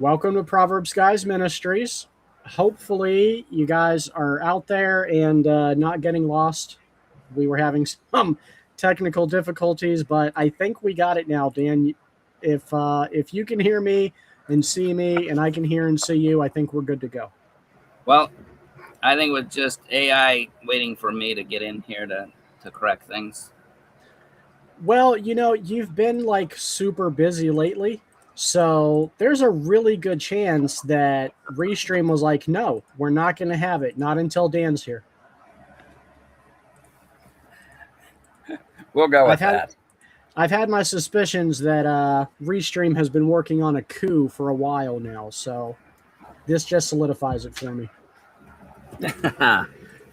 Welcome to ProverbsGuys Ministries. Hopefully, you guys are out there and not getting lost. We were having some technical difficulties, but I think we got it now, Dan. If you can hear me and see me, and I can hear and see you, I think we're good to go. Well, I think with just AI waiting for me to get in here to correct things. Well, you've been like super busy lately. So there's a really good chance that Restream was like, no, we're not going to have it. Not until Dan's here. We'll go with that. I've had my suspicions that Restream has been working on a coup for a while now. So this just solidifies it for me.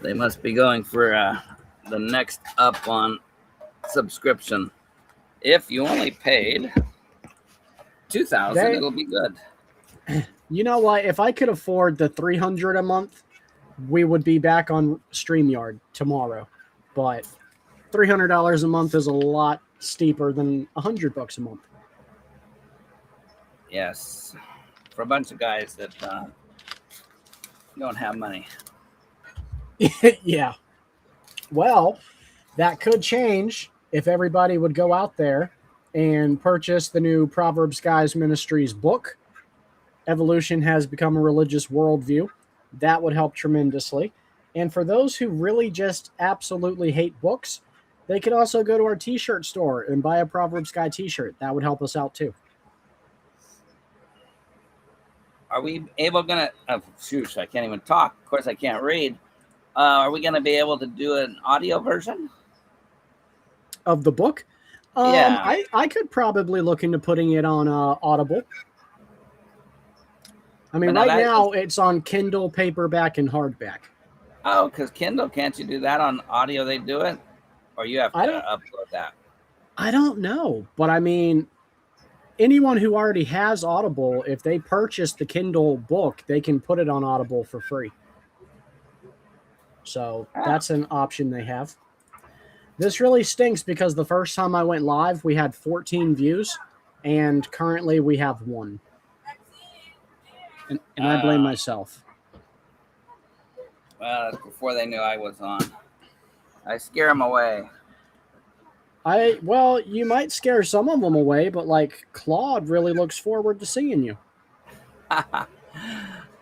They must be going for the next up on subscription. If you only paid $2,000, it'll be good. You know what? If I could afford the $300 a month, we would be back on StreamYard tomorrow. But $300 a month is a lot steeper than $100 a month. Yes, for a bunch of guys that don't have money. Yeah. Well, that could change if everybody would go out there and purchase the new ProverbsGuys Ministries book. Evolution has become a religious worldview. That would help tremendously. And for those who really just absolutely hate books, they could also go to our t-shirt store and buy a Proverbs Guy t-shirt. That would help us out too. Are we gonna shoot, I can't even talk. Of course I can't read. Are we gonna be able to do an audio version of the book? Yeah. I could probably look into putting it on Audible. I mean, right now it's on Kindle, paperback, and hardback. Oh, because Kindle, can't you do that on audio? They do it? Or you have to upload that? I don't know. But I mean, anyone who already has Audible, if they purchase the Kindle book, they can put it on Audible for free. So that's an option they have. This really stinks because the first time I went live, we had 14 views, and currently we have 1. And I blame myself. Well, that's before they knew I was on. I scare them away. Well, you might scare some of them away, but like Claude really looks forward to seeing you. But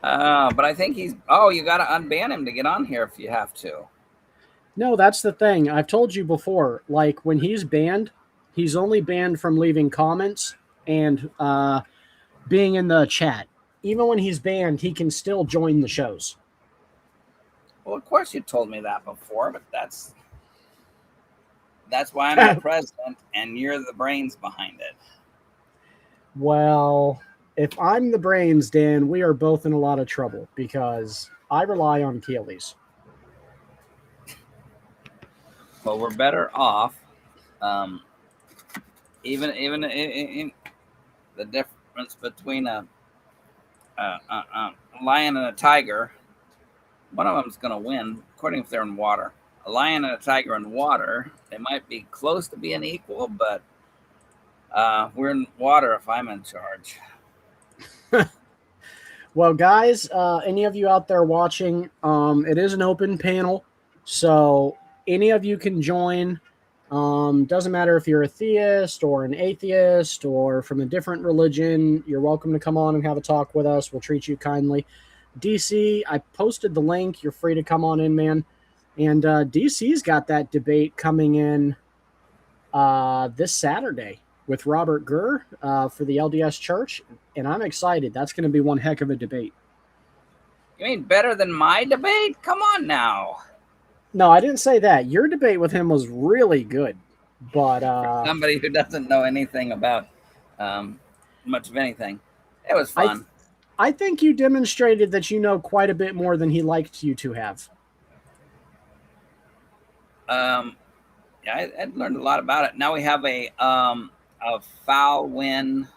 I think he's... Oh, you got to unban him to get on here if you have to. No, that's the thing. I've told you before, like when he's banned, he's only banned from leaving comments and being in the chat. Even when he's banned, he can still join the shows. Well, of course you told me that before, but that's why I'm the president and you're the brains behind it. Well, if I'm the brains, Dan, we are both in a lot of trouble because I rely on Keely's. Well, we're better off. Even in the difference between a lion and a tiger, one of them is going to win, according if they're in water. A lion and a tiger in water, they might be close to being equal, but we're in water if I'm in charge. Well, guys, any of you out there watching, it is an open panel, so any of you can join. Doesn't matter if you're a theist or an atheist or from a different religion. You're welcome to come on and have a talk with us. We'll treat you kindly. DC, I posted the link. You're free to come on in, man. And DC's got that debate coming in this Saturday with Robert Gurr for the LDS Church, and I'm excited. That's going to be one heck of a debate. You mean better than my debate? Come on now. No, I didn't say that. Your debate with him was really good, but for somebody who doesn't know anything about much of anything, it was fun. I think you demonstrated that you know quite a bit more than he liked you to have. Yeah, I learned a lot about it. Now we have a foul win,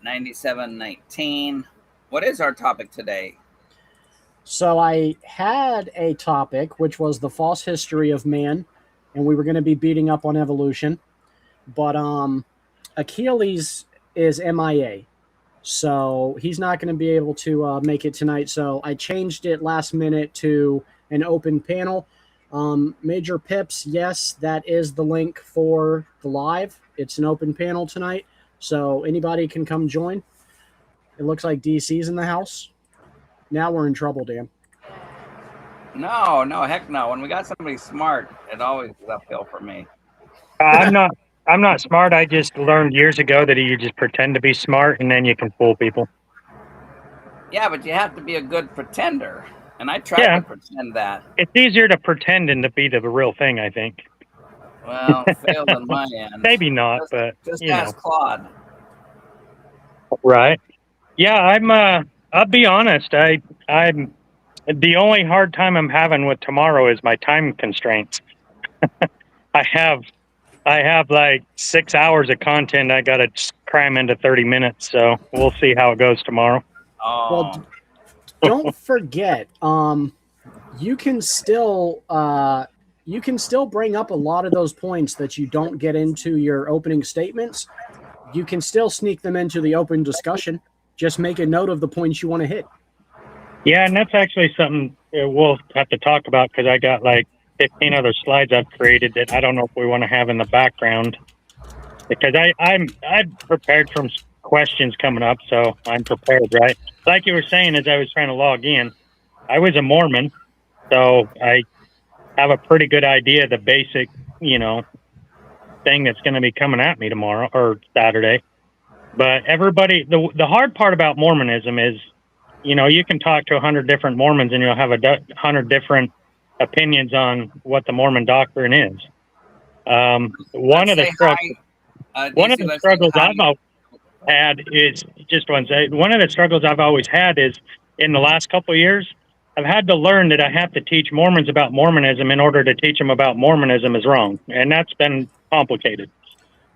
97-19. What is our topic today? So I had a topic, which was the false history of man, and we were going to be beating up on evolution. But Achilles is MIA. So he's not going to be able to make it tonight. So I changed it last minute to an open panel. Major Pips, yes, that is the link for the live. It's an open panel tonight, so anybody can come join. It looks like DC's in the house. Now we're in trouble, Dan. No, heck no. When we got somebody smart, it always is uphill for me. I'm not smart. I just learned years ago that you just pretend to be smart and then you can fool people. Yeah, but you have to be a good pretender. And I tried to pretend that. It's easier to pretend than to be the real thing, I think. Well, failed on my end. Maybe not, but just ask Claude. Right. Yeah, I'll be honest. I'm the only hard time I'm having with tomorrow is my time constraints. I have like 6 hours of content I got to cram into 30 minutes, so we'll see how it goes tomorrow. Oh. Well, don't forget, you can still bring up a lot of those points that you don't get into your opening statements. You can still sneak them into the open discussion. Just make a note of the points you want to hit. Yeah, and that's actually something we'll have to talk about because I got like 15 other slides I've created that I don't know if we want to have in the background because I'm prepared from questions coming up, so I'm prepared, right? Like you were saying, as I was trying to log in, I was a Mormon, so I have a pretty good idea of the basic, thing that's going to be coming at me tomorrow or Saturday. But everybody, the hard part about Mormonism is, you can talk to 100 different Mormons and you'll have 100 different opinions on what the Mormon doctrine is. One of the struggles I've always had is one of the struggles I've always had is in the last couple of years, I've had to learn that I have to teach Mormons about Mormonism in order to teach them about Mormonism is wrong. And that's been complicated.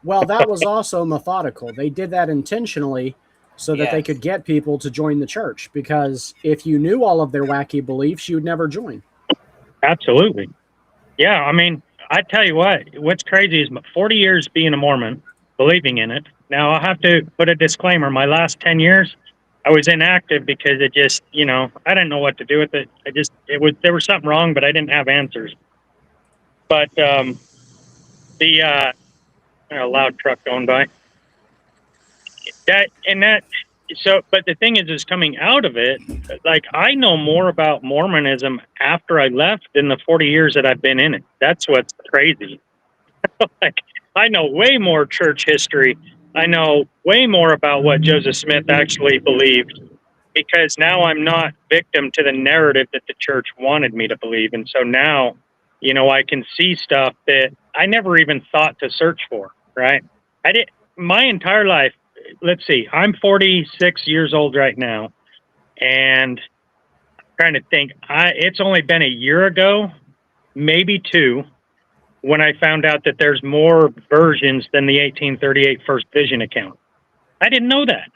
Well, that was also methodical. They did that intentionally so that they could get people to join the church, because if you knew all of their wacky beliefs, you would never join. Absolutely. Yeah, I mean, I tell you what's crazy is 40 years being a Mormon, believing in it. Now, I'll have to put a disclaimer. My last 10 years, I was inactive because it just, I didn't know what to do with it. There was something wrong, but I didn't have answers. But a loud truck going by. But the thing is coming out of it, like I know more about Mormonism after I left than the 40 years that I've been in it. That's what's crazy. Like I know way more church history. I know way more about what Joseph Smith actually believed, because now I'm not victim to the narrative that the church wanted me to believe. And so now, I can see stuff that I never even thought to search for, right? My entire life, let's see, I'm 46 years old right now, and I'm trying to think, it's only been a year ago, maybe two, when I found out that there's more versions than the 1838 First Vision account. I didn't know that.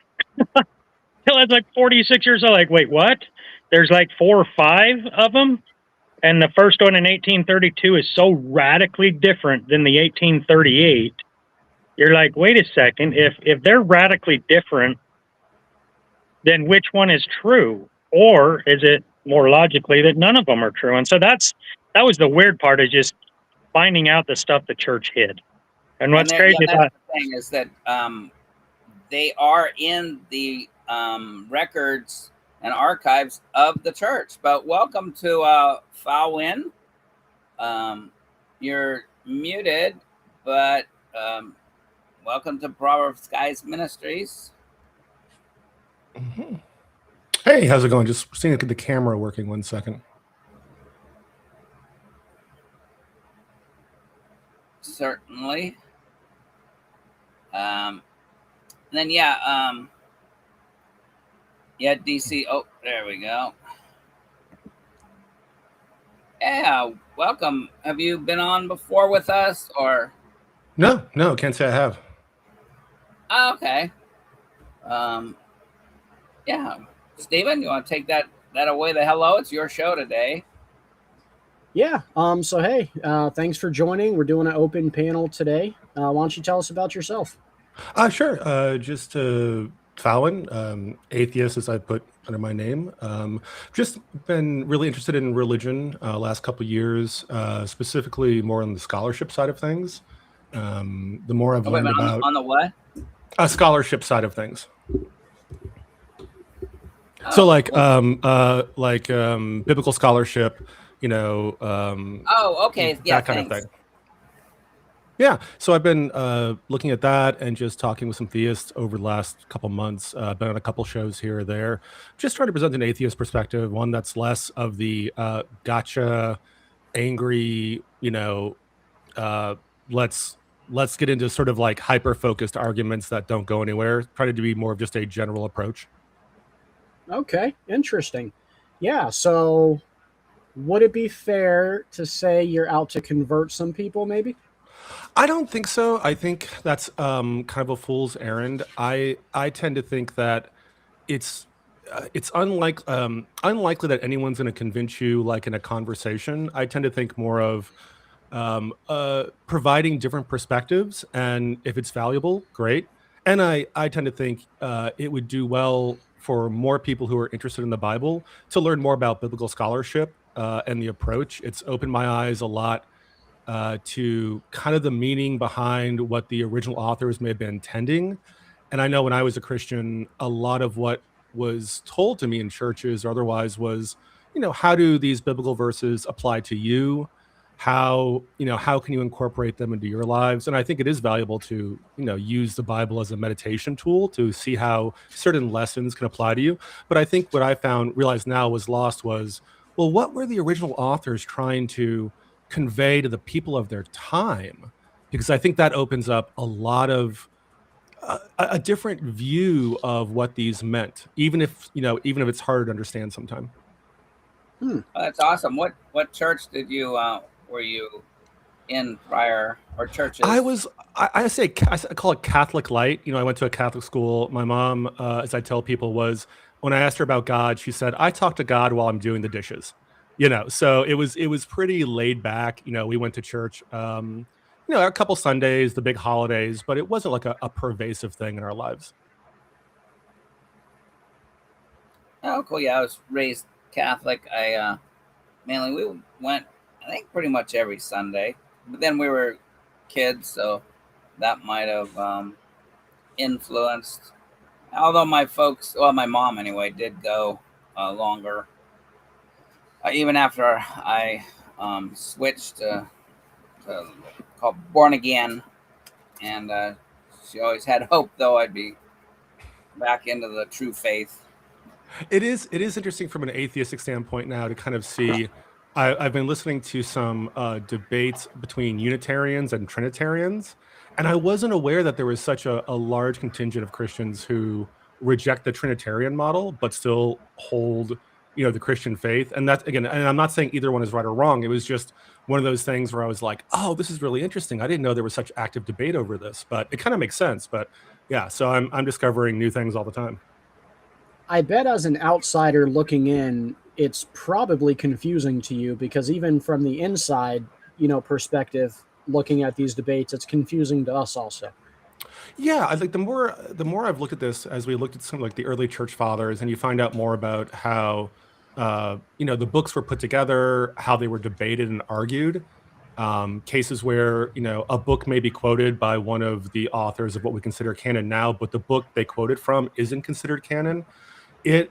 Till I was like 46 years old, like, wait, what? There's like 4 or 5 of them? And the first one in 1832 is so radically different than the 1838. You're like, wait a second, if they're radically different, then which one is true? Or is it more logically that none of them are true? And so that was the weird part, is just finding out the stuff the church hid. And what's crazy about the thing is that they are in the records and archives of the church. But welcome to Fawin. You're muted, but welcome to ProverbsGuys Ministries. Mm-hmm. Hey, how's it going? Just seeing the camera working 1 second. Certainly. Then DC. Oh, there we go. Yeah, welcome. Have you been on before with us, or? No, can't say I have. Oh, okay. Yeah, Stephen, you want to take that away? The hello, it's your show today. Yeah. So hey, thanks for joining. We're doing an open panel today. Why don't you tell us about yourself? Sure. Just Fallon, atheist, as I put under my name. Just been really interested in religion last couple of years, specifically more on the scholarship side of things. The more I've Oh, wait a learned minute, about on the what? scholarship side of things. Oh, So like cool. biblical scholarship, Oh, okay. Yeah, that kind of thanks. thing. Yeah, so I've been looking at that and just talking with some theists over the last couple months. Been on a couple shows here or there, just trying to present an atheist perspective, one that's less of the gotcha, angry, uh, let's get into sort of like hyper focused arguments that don't go anywhere. Trying to be more of just a general approach. Okay, interesting. Yeah, so would it be fair to say you're out to convert some people, maybe? I don't think so. I think that's kind of a fool's errand. I tend to think that it's it's unlikely that anyone's going to convince you like in a conversation. I tend to think more of providing different perspectives, and if it's valuable, great. And I tend to think it would do well for more people who are interested in the Bible to learn more about biblical scholarship and the approach. It's opened my eyes a lot to kind of the meaning behind what the original authors may have been intending. And I know when I was a Christian, a lot of what was told to me in churches or otherwise was, how do these biblical verses apply to you? How can you incorporate them into your lives? And I think it is valuable to, use the Bible as a meditation tool to see how certain lessons can apply to you. But I think what I realized now was lost was, well, what were the original authors trying to convey to the people of their time? Because I think that opens up a lot of a different view of what these meant, even if it's harder to understand sometimes. Oh, that's awesome. What church did you were you in prior, or churches? I call it Catholic light. I went to a Catholic school. My mom, as I tell people, was when I asked her about God, she said, "I talk to God while I'm doing the dishes." So it was pretty laid back. We went to church, a couple Sundays, the big holidays, but it wasn't like a pervasive thing in our lives. Oh, cool. Yeah, I was raised Catholic. I mainly we went, I think, pretty much every Sunday. But then we were kids, so that might have influenced. Although my mom anyway, did go longer. Even after I switched to called Born Again, and she always had hope, though, I'd be back into the true faith. It is interesting from an atheistic standpoint now to kind of see. I've been listening to some debates between Unitarians and Trinitarians, and I wasn't aware that there was such a large contingent of Christians who reject the Trinitarian model but still hold the Christian faith. And that's, again, and I'm not saying either one is right or wrong. It was just one of those things where I was like, oh, this is really interesting. I didn't know there was such active debate over this, but it kind of makes sense. But yeah, so I'm discovering new things all the time. I bet as an outsider looking in, it's probably confusing to you because even from the inside, perspective, looking at these debates, it's confusing to us also. Yeah, I think the more I've looked at this, as we looked at some like the early church fathers, and you find out more about how the books were put together, how they were debated and argued. Cases where a book may be quoted by one of the authors of what we consider canon now, but the book they quoted from isn't considered canon. It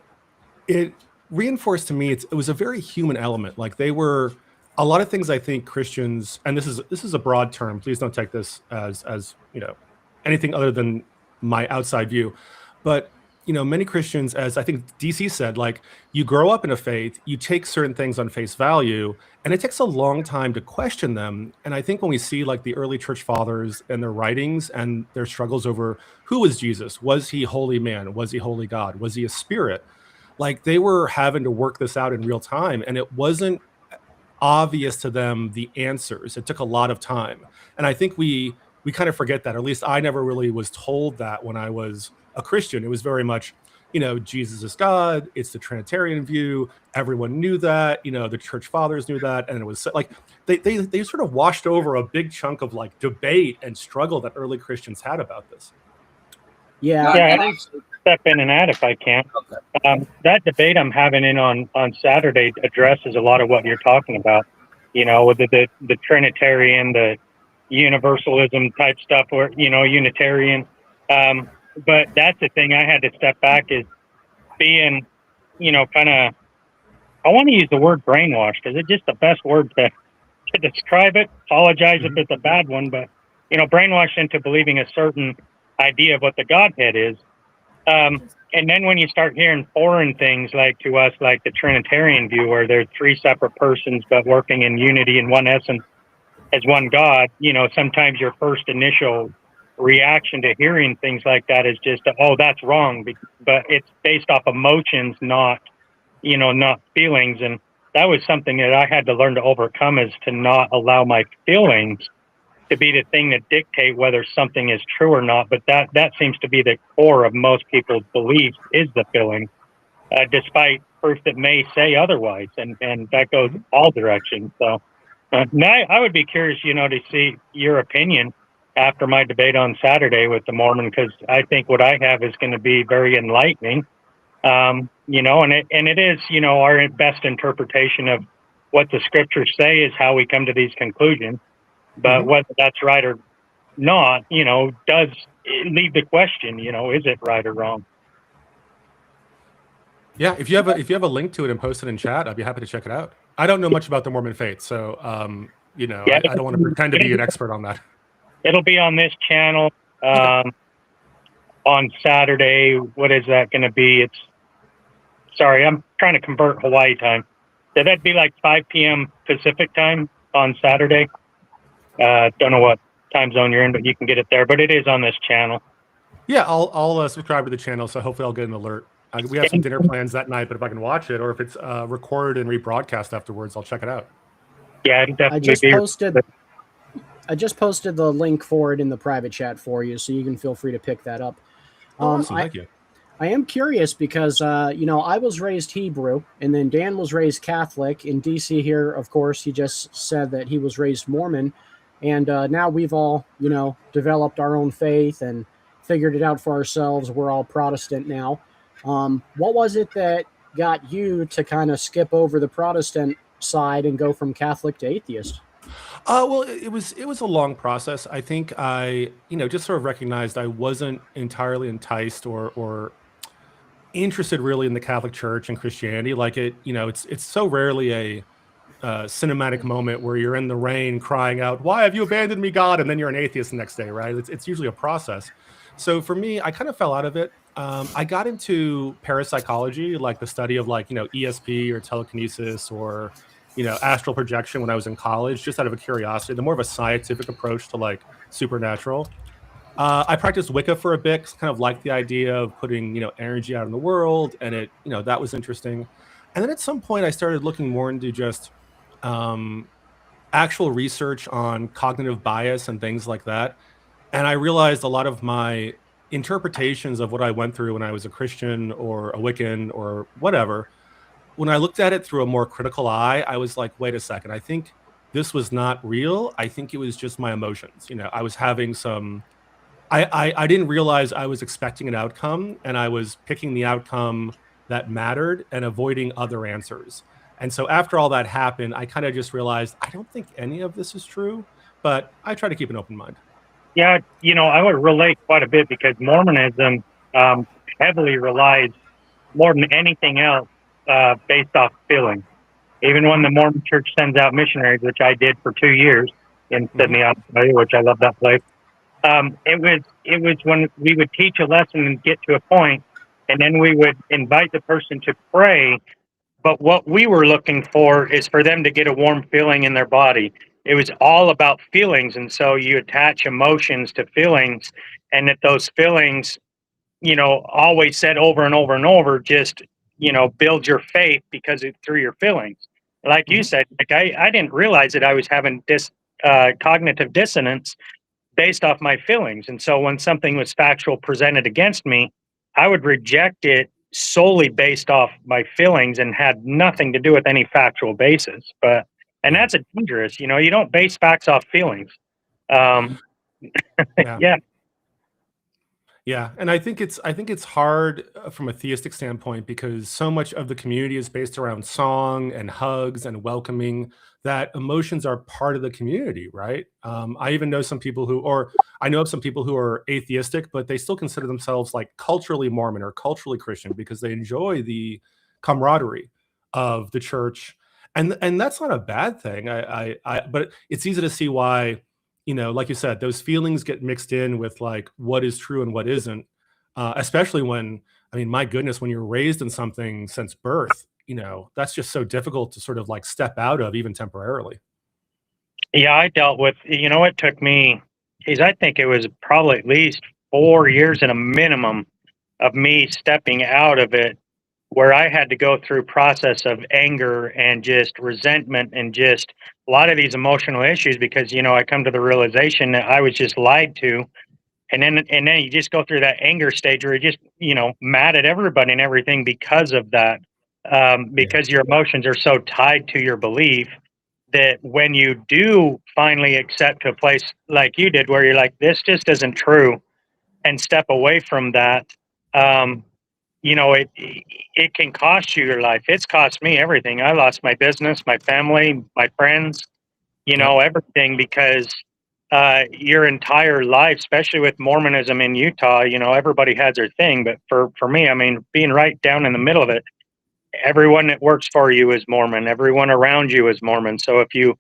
reinforced to me it was a very human element. Like they were a lot of things I think Christians, and this is a broad term. Please don't take this as anything other than my outside view. But many Christians, as I think DC said, like you grow up in a faith, you take certain things on face value, and it takes a long time to question them. And I think when we see like the early church fathers and their writings and their struggles over who was Jesus, was he holy man? Was he holy God? Was he a spirit? Like they were having to work this out in real time, and it wasn't obvious to them the answers. It took a lot of time. And I think we kind of forget that, or at least I never really was told that when I was a Christian. It was very much, Jesus is God. It's the Trinitarian view. Everyone knew that, the church fathers knew that. And it was like, they sort of washed over a big chunk of like debate and struggle that early Christians had about this. Yeah, Yeah, I- step in and add if I can. Okay. That debate I'm having on Saturday addresses a lot of what you're talking about. With the Trinitarian, the universalism type stuff, or Unitarian. But that's the thing I had to step back is being, kind of. I want to use the word brainwashed because it's just the best word to describe it. Apologize if it's a bad one, but brainwashed into believing a certain idea of what the Godhead is. And then when you start hearing foreign things like to us, like the Trinitarian view, where they're three separate persons but working in unity in one essence as one God, sometimes your first initial reaction to hearing things like that is just, oh, that's wrong. But it's based off emotions, not feelings. And that was something that I had to learn to overcome, is to not allow my feelings to be the thing that dictate whether something is true or not. But that seems to be the core of most people's beliefs, is the feeling, despite proof that may say otherwise. And that goes all directions. So now I would be curious, to see your opinion after my debate on Saturday with the Mormon, because I think what I have is going to be very enlightening. And it is, our best interpretation of what the scriptures say is how we come to these conclusions. But whether that's right or not, does leave the question, is it right or wrong? Yeah, if you have a link to it and post it in chat, I'd be happy to check it out. I don't know much about the Mormon faith, so Yeah, I don't want to pretend to be an expert on that. It'll be on this channel on Saturday. What is that going to be? Sorry, I'm trying to convert Hawaii time. So that'd be like 5 p.m. Pacific time on Saturday. Don't know what time zone you're in, but you can get it there. But it is on this channel. Yeah, I'll subscribe to the channel, so hopefully I'll get an alert. We have some dinner plans that night, but if I can watch it, or if it's recorded and rebroadcast afterwards, I'll check it out. Yeah, it'll definitely I just posted the link for it in the private chat for you, so you can feel free to pick that up. Awesome, thank you. I am curious because, I was raised Hebrew, and then Dan was raised Catholic. In DC here, of course, he just said that he was raised Mormon. And now we've all, developed our own faith and figured it out for ourselves. We're all Protestant now. What was it that got you to kind of skip over the Protestant side and go from Catholic to atheist? Well, it was a long process. I think I, just sort of recognized I wasn't entirely enticed or interested really in the Catholic Church and Christianity. Like it's so rarely a cinematic moment where you're in the rain crying out, "Why have you abandoned me, God?" And then you're an atheist the next day, right? It's usually a process. So for me, I kind of fell out of it. I got into parapsychology, like the study of ESP or telekinesis or astral projection when I was in college, just out of a curiosity, the more of a scientific approach to supernatural. I practiced Wicca for a bit, 'cause kind of liked the idea of putting energy out in the world, and it that was interesting. And then at some point, I started looking more into just actual research on cognitive bias and things like that. And I realized a lot of my interpretations of what I went through when I was a Christian or a Wiccan or whatever, when I looked at it through a more critical eye, I was like, wait a second, I think this was not real. I think it was just my emotions. I was having some, I didn't realize I was expecting an outcome, and I was picking the outcome that mattered and avoiding other answers. And so after all that happened, I kind of just realized I don't think any of this is true, but I try to keep an open mind. Yeah, I would relate quite a bit because Mormonism heavily relies more than anything else based off feeling. Even when the Mormon Church sends out missionaries, which I did for 2 years in Sydney, Australia, which I love that place. It was when we would teach a lesson and get to a point, and then we would invite the person to pray. But what we were looking for is for them to get a warm feeling in their body. It was all about feelings. And so you attach emotions to feelings, and that those feelings, always said over and over and over, just, build your faith because it's through your feelings. Like you said, I didn't realize that I was having cognitive dissonance based off my feelings. And so when something was factual presented against me, I would reject it solely based off my feelings and had nothing to do with any factual basis. And that's dangerous. You don't base facts off feelings. Yeah. Yeah. Yeah, and I think it's hard from a theistic standpoint because so much of the community is based around song and hugs and welcoming that emotions are part of the community, right? I even know some people or I know of some people who are atheistic, but they still consider themselves like culturally Mormon or culturally Christian because they enjoy the camaraderie of the church, and that's not a bad thing. But it's easy to see why, like you said, those feelings get mixed in with like what is true and what isn't, especially when, I mean, my goodness, when you're raised in something since birth, that's just so difficult to sort of like step out of even temporarily. Yeah, I dealt with, it took me, I think it was probably at least 4 years at a minimum of me stepping out of it, where I had to go through process of anger and just resentment and just a lot of these emotional issues because, I come to the realization that I was just lied to. And then you just go through that anger stage where you're just, mad at everybody and everything because of that. Yeah. Because your emotions are so tied to your belief that when you do finally accept to a place like you did, where you're like, this just isn't true, and step away from that, um, it can cost you your life. It's cost me everything. I lost my business, my family, my friends, Yep. everything because your entire life, especially with Mormonism in Utah, everybody has their thing. But for me, I mean, being right down in the middle of it, everyone that works for you is Mormon. Everyone around you is Mormon. So if you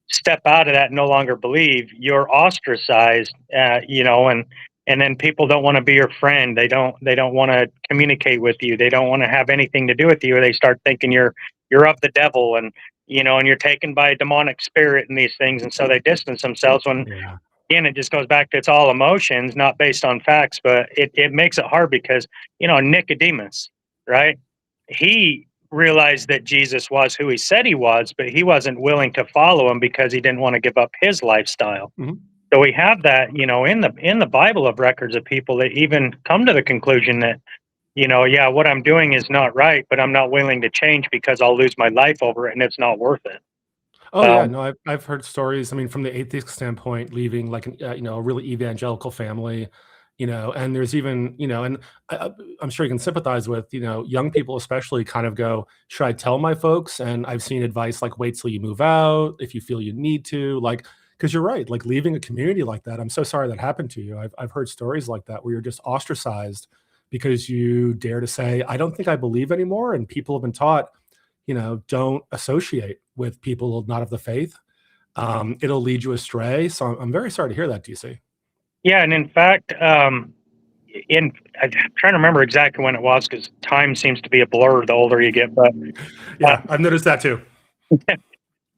step out of that and no longer believe, you're ostracized, and then people don't want to be your friend. They don't want to communicate with you. They don't want to have anything to do with you. Or they start thinking you're of the devil, and and you're taken by a demonic spirit and these things. And so they distance themselves. When Yeah. again, it just goes back to it's all emotions, not based on facts. But it makes it hard because Nicodemus, right? He realized that Jesus was who he said he was, but he wasn't willing to follow him because he didn't want to give up his lifestyle. Mhm. So we have that, in the Bible of records of people that even come to the conclusion that, yeah, what I'm doing is not right, but I'm not willing to change because I'll lose my life over it and it's not worth it. Oh yeah, Um, no, I've heard stories. I mean, from the atheist standpoint, leaving like a really evangelical family, and there's even and I'm sure you can sympathize with young people especially kind of go, should I tell my folks? And I've seen advice like wait till you move out if you feel you need to, like because you're right, like leaving a community like that. I'm so sorry that happened to you. I've heard stories like that where you're just ostracized because you dare to say I don't think I believe anymore, and people have been taught don't associate with people not of the faith. It'll lead you astray. So I'm very sorry to hear that, DC. yeah, and in fact, I'm trying to remember exactly when it was because time seems to be a blur the older you get. But uh, Yeah, I've noticed that too.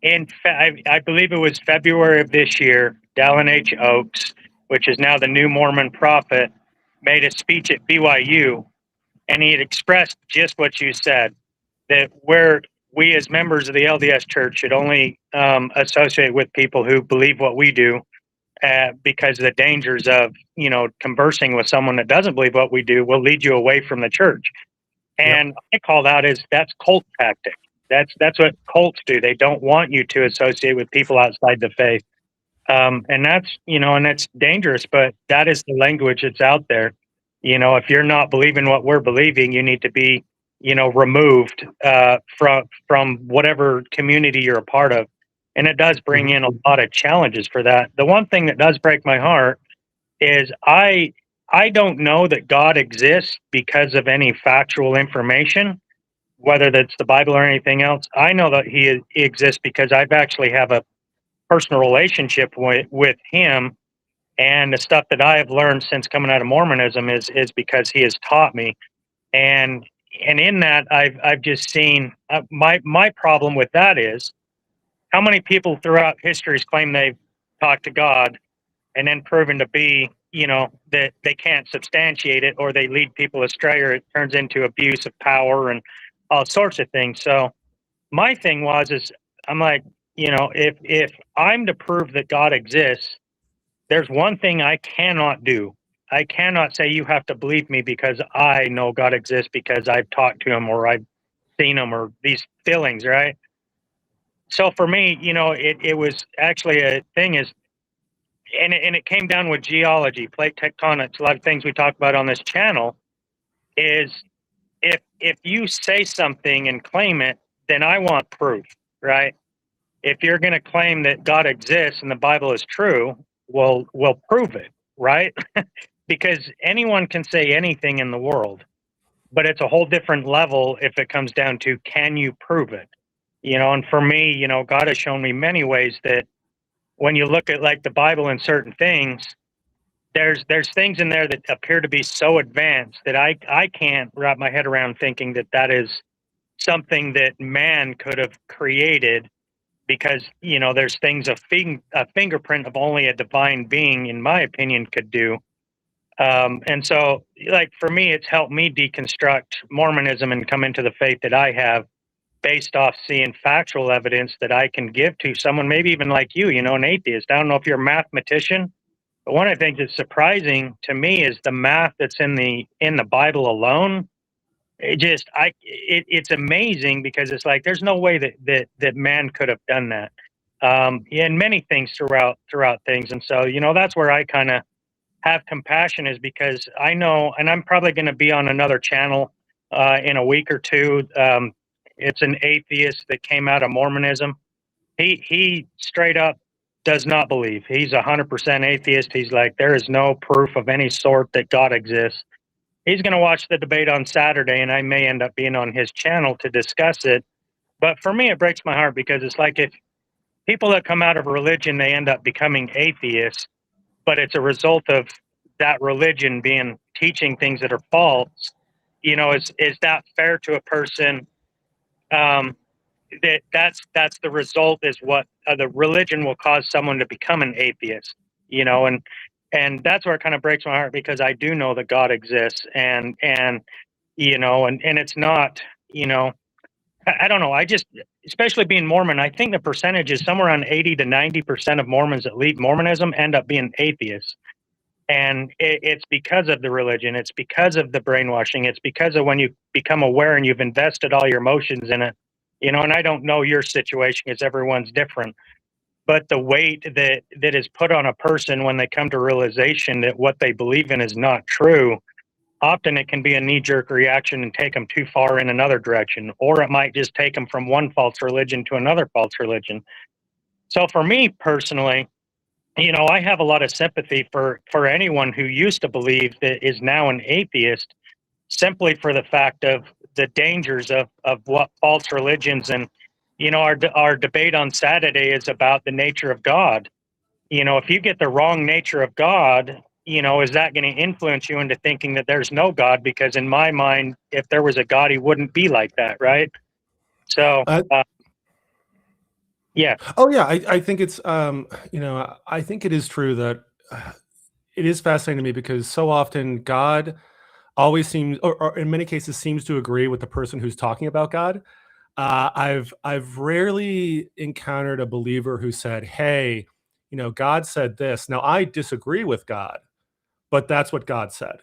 I believe it was February of this year, Dallin H. Oaks, which is now the New Mormon Prophet, made a speech at BYU, and he had expressed just what you said, that where we as members of the LDS Church should only associate with people who believe what we do, because the dangers of conversing with someone that doesn't believe what we do will lead you away from the church. Yep. And I call that's cult tactic. That's what cults do. They don't want you to associate with people outside the faith. And that's dangerous, but that is the language that's out there. If you're not believing what we're believing, you need to be, removed from whatever community you're a part of. And it does bring Mhm. in a lot of challenges for that. The one thing that does break my heart is I don't know that God exists because of any factual information, whether that's the Bible or anything else. I know that he exists because I've actually have a personal relationship with him, and the stuff that I have learned since coming out of Mormonism is because he has taught me. And in that I've just seen my problem with that is how many people throughout history claim they've talked to God and then proven to be, that they can't substantiate it, or they lead people astray, or it turns into abuse of power and all sorts of things. So my thing is I'm like, if I'm to prove that God exists, there's one thing I cannot do. I cannot say you have to believe me because I know God exists because I've talked to him or I've seen him or these feelings, right? So for me, it was actually a thing is and it came down with geology, plate tectonics, a lot of things we talk about on this channel, is if you say something and claim it, then I want proof, right? If you're going to claim that God exists and the Bible is true, we'll prove it, right? Because anyone can say anything in the world, but it's a whole different level if it comes down to, can you prove it? And for me, God has shown me many ways that when you look at like the Bible and certain things, there's things in there that appear to be so advanced that I can't wrap my head around thinking that is something that man could have created, because there's things a fingerprint of only a divine being, in my opinion, could do. And so, like, for me, it's helped me deconstruct Mormonism and come into the faith that I have, based off seeing factual evidence that I can give to someone, maybe even like you, an atheist. I don't know if you're a mathematician, but one of the things that's surprising to me is the math that's in the Bible alone. It's amazing, because it's like there's no way that man could have done that. And many things throughout things, and so that's where I kind of have compassion, is because I know, and I'm probably going to be on another channel in a week or two. It's an atheist that came out of Mormonism. He straight up does not believe. He's 100% atheist. He's like, there is no proof of any sort that God exists. He's going to watch the debate on Saturday, and I may end up being on his channel to discuss it. But for me, it breaks my heart, because it's like, if people that come out of religion, they end up becoming atheists, but it's a result of that religion teaching things that are false. Is that fair to a person? That's the result, is what the religion will cause someone to become an atheist, and that's where it kind of breaks my heart, because I do know that God exists, and it's not, I don't know. I just, especially being Mormon, I think the percentage is somewhere around 80 to 90% of Mormons that leave Mormonism end up being atheists. And it's because of the religion. It's because of the brainwashing. It's because of when you become aware and you've invested all your emotions in it, and I don't know your situation, because everyone's different. But the weight that is put on a person when they come to realization that what they believe in is not true, often it can be a knee-jerk reaction and take them too far in another direction, or it might just take them from one false religion to another false religion. So for me personally, I have a lot of sympathy for anyone who used to believe that is now an atheist, simply for the fact of the dangers of what false religions, and our debate on Saturday is about the nature of God. If you get the wrong nature of God, is that going to influence you into thinking that there's no God? Because in my mind, if there was a God, he wouldn't be like that, right? So, yeah. Oh yeah, I think it's I think it is true that it is fascinating to me, because so often God always seems, or in many cases seems to agree with the person who's talking about God. I've rarely encountered a believer who said, "Hey, God said this. Now I disagree with God, but that's what God said."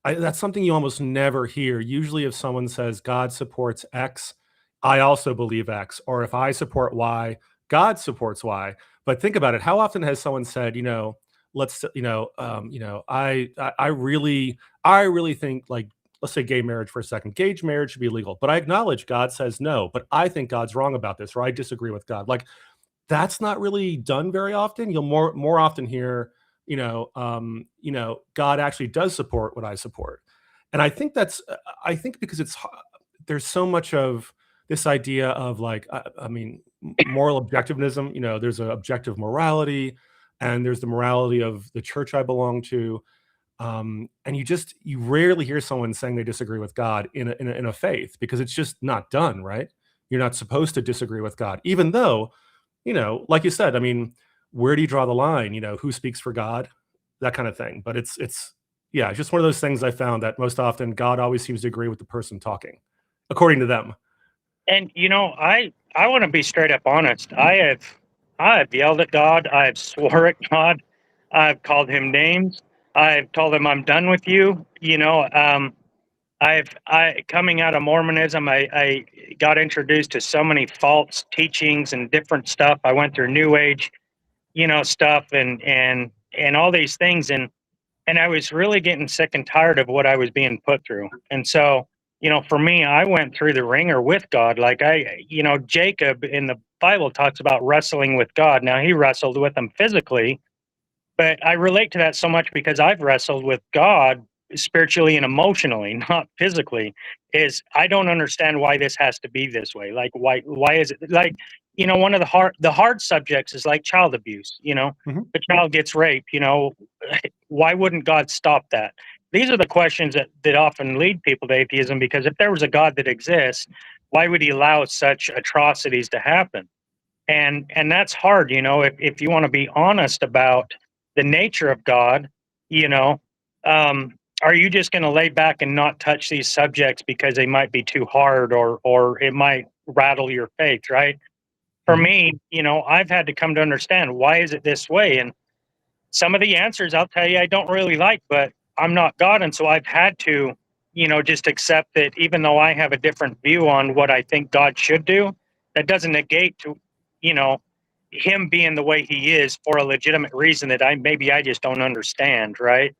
That's something you almost never hear. Usually, if someone says God supports X, I also believe X, or if I support Y, God supports Y. But think about it. How often has someone said, I really think, like, let's say gay marriage for a second. Gay marriage should be legal, but I acknowledge God says no, but I think God's wrong about this, or I disagree with God. Like, that's not really done very often. You'll more often hear, God actually does support what I support. And I think because there's so much of this idea of, like, moral objectivism. There's an objective morality, and there's the morality of the church I belong to. And you rarely hear someone saying they disagree with God in a faith, because it's just not done, right? You're not supposed to disagree with God, even though, like you said, where do you draw the line? Who speaks for God, that kind of thing. But it's just one of those things I found, that most often God always seems to agree with the person talking, according to them. And I want to be straight up honest. I have yelled at God. I have swore at God. I've called him names. I've told him I'm done with you. Coming out of Mormonism, I got introduced to so many false teachings and different stuff. I went through New Age, stuff, and and all these things. And I was really getting sick and tired of what I was being put through. And so, for me, I went through the ringer with God. Like Jacob in the Bible talks about wrestling with God. Now he wrestled with him physically, but I relate to that so much because I've wrestled with God spiritually and emotionally, not physically. Is I don't understand why this has to be this way. Like why is it like, one of the hard subjects is like child abuse. Mm-hmm. The child gets raped, why wouldn't God stop that? These are the questions that often lead people to atheism, because if there was a God that exists, why would he allow such atrocities to happen? And that's hard, if you want to be honest about the nature of God, are you just going to lay back and not touch these subjects because they might be too hard, or it might rattle your faith, right? For me, I've had to come to understand, why is it this way? And some of the answers, I'll tell you, I don't really like, but I'm not God. And so I've had to, just accept that even though I have a different view on what I think God should do, that doesn't negate to, him being the way he is for a legitimate reason that I just don't understand. Right.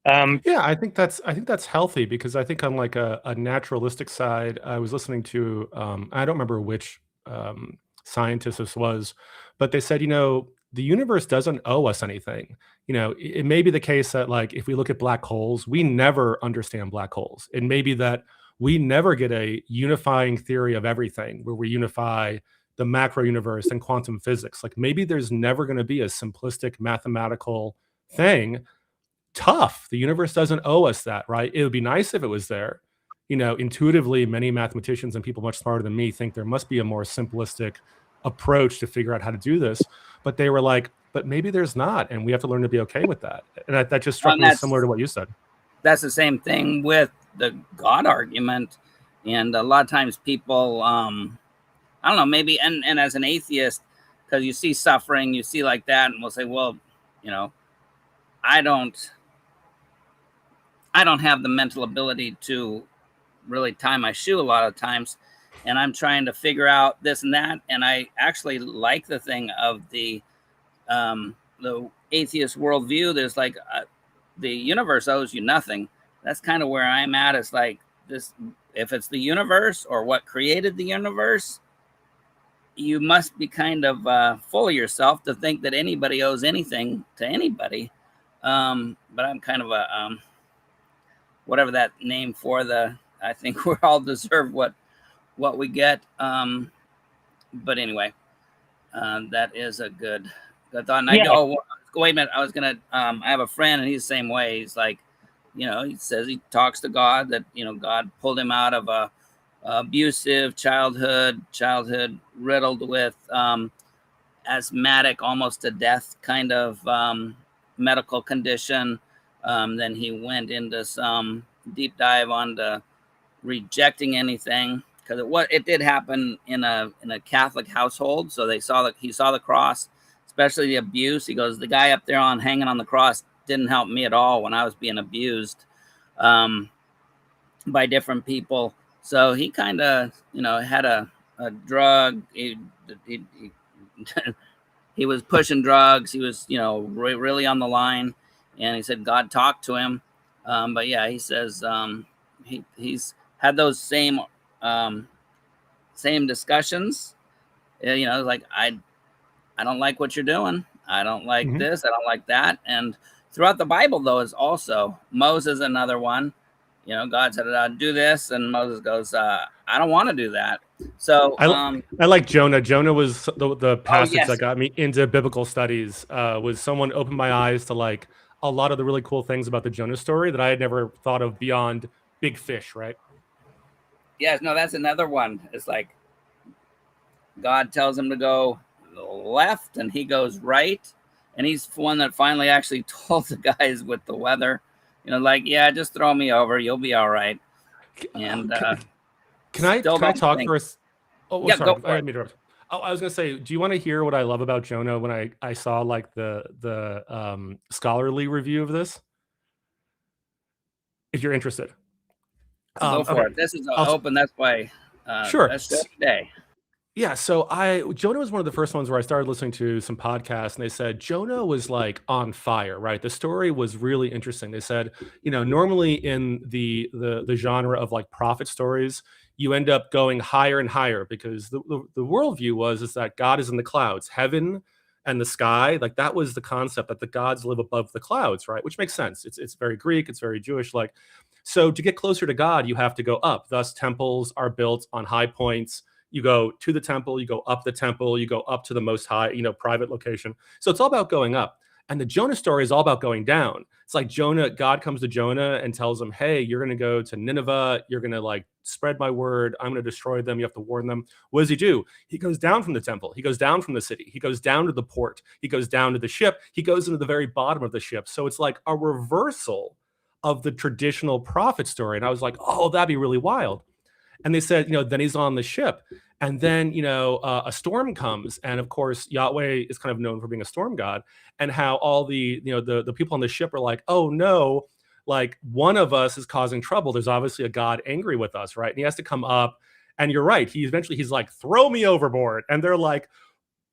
Yeah, I think that's healthy, because I think on like a naturalistic side, I was listening to I don't remember which scientist this was, but they said, the universe doesn't owe us anything. It may be the case that, like, if we look at black holes, we never understand black holes. It may be that we never get a unifying theory of everything where we unify the macro universe and quantum physics. Like, maybe there's never going to be a simplistic mathematical thing. Tough. The universe doesn't owe us that, right? It would be nice if it was there. Intuitively, many mathematicians and people much smarter than me think there must be a more simplistic approach to figure out how to do this. But they were like, but maybe there's not, and we have to learn to be okay with that. And that just struck me similar to what you said. That's the same thing with the God argument. And a lot of times people, I don't know, maybe, and as an atheist, because you see suffering, you see like that, and we'll say, well, I don't have the mental ability to really tie my shoe a lot of times, and I'm trying to figure out this and that. And I actually like the thing of the atheist worldview. There's like the universe owes you nothing. That's kind of where I'm at. It's like this: if it's the universe or what created the universe, you must be kind of full of yourself to think that anybody owes anything to anybody. But I'm kind of a whatever that name for the. I think we all deserve what we get. But anyway, that is a good thought. And I know. Wait a minute. I was gonna. I have a friend, and he's the same way. He's like, he says he talks to God, that God pulled him out of a abusive childhood riddled with asthmatic, almost to death kind of medical condition. Then he went into some deep dive onto rejecting anything, because it did happen in a Catholic household. So he saw the cross, especially the abuse. He goes, the guy up there hanging on the cross didn't help me at all when I was being abused by different people. So he kind of, had a drug. He was pushing drugs. He was, really on the line. And he said God talked to him. But yeah, he says he's had those same discussions. Like, I don't like what you're doing. I don't like this. I don't like that. And throughout the Bible, though, is also Moses, another one. God said, do this. And Moses goes, I don't want to do that. So I like Jonah. Jonah was the passage that got me into biblical studies. Was someone opened my eyes to like a lot of the really cool things about the Jonah story that I had never thought of beyond big fish, right? Yes, no, that's another one. It's like God tells him to go left and he goes right. And he's the one that finally actually told the guys with the weather, like, yeah, just throw me over. You'll be all right. And can I talk for us? Oh, yeah, sorry. I didn't interrupt. Oh, I was gonna say, do you want to hear what I love about Jonah when I saw like the scholarly review of this? If you're interested, go for it. This is open. That's why. Sure. That's today. Yeah, so Jonah was one of the first ones where I started listening to some podcasts, and they said Jonah was like on fire, right? The story was really interesting. They said, normally in the genre of like prophet stories, you end up going higher and higher because the worldview is that God is in the clouds, heaven and the sky. Like that was the concept that the gods live above the clouds, right? Which makes sense. It's very Greek, it's very Jewish. Like, so to get closer to God, you have to go up. Thus, temples are built on high points. You go to the temple, you go up the temple, you go up to the most high, private location. So it's all about going up. And the Jonah story is all about going down. It's like God comes to Jonah and tells him, hey, you're going to go to Nineveh. You're going to like spread my word. I'm going to destroy them. You have to warn them. What does he do? He goes down from the temple. He goes down from the city. He goes down to the port. He goes down to the ship. He goes into the very bottom of the ship. So it's like a reversal of the traditional prophet story. And I was like, oh, that'd be really wild. And they said, then he's on the ship. And then, a storm comes. And of course, Yahweh is kind of known for being a storm god. And how all the people on the ship are like, oh no, like one of us is causing trouble. There's obviously a God angry with us, right? And he has to come up. And you're right. He's like, throw me overboard. And they're like,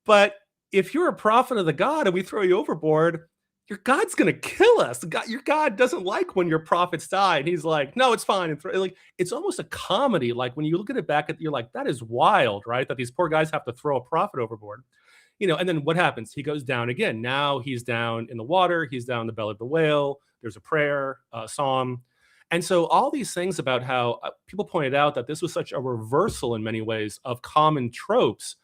but if you're a prophet of the God and we throw you overboard, your God's gonna kill us. Your God doesn't like when your prophets die. And he's like, no, it's fine. And like, it's almost a comedy. Like when you look at it back, you're like, that is wild, right? That these poor guys have to throw a prophet overboard. And then what happens? He goes down again. Now he's down in the water. He's down the belly of the whale. There's a prayer, a psalm. And so all these things about how people pointed out that this was such a reversal in many ways of common tropes.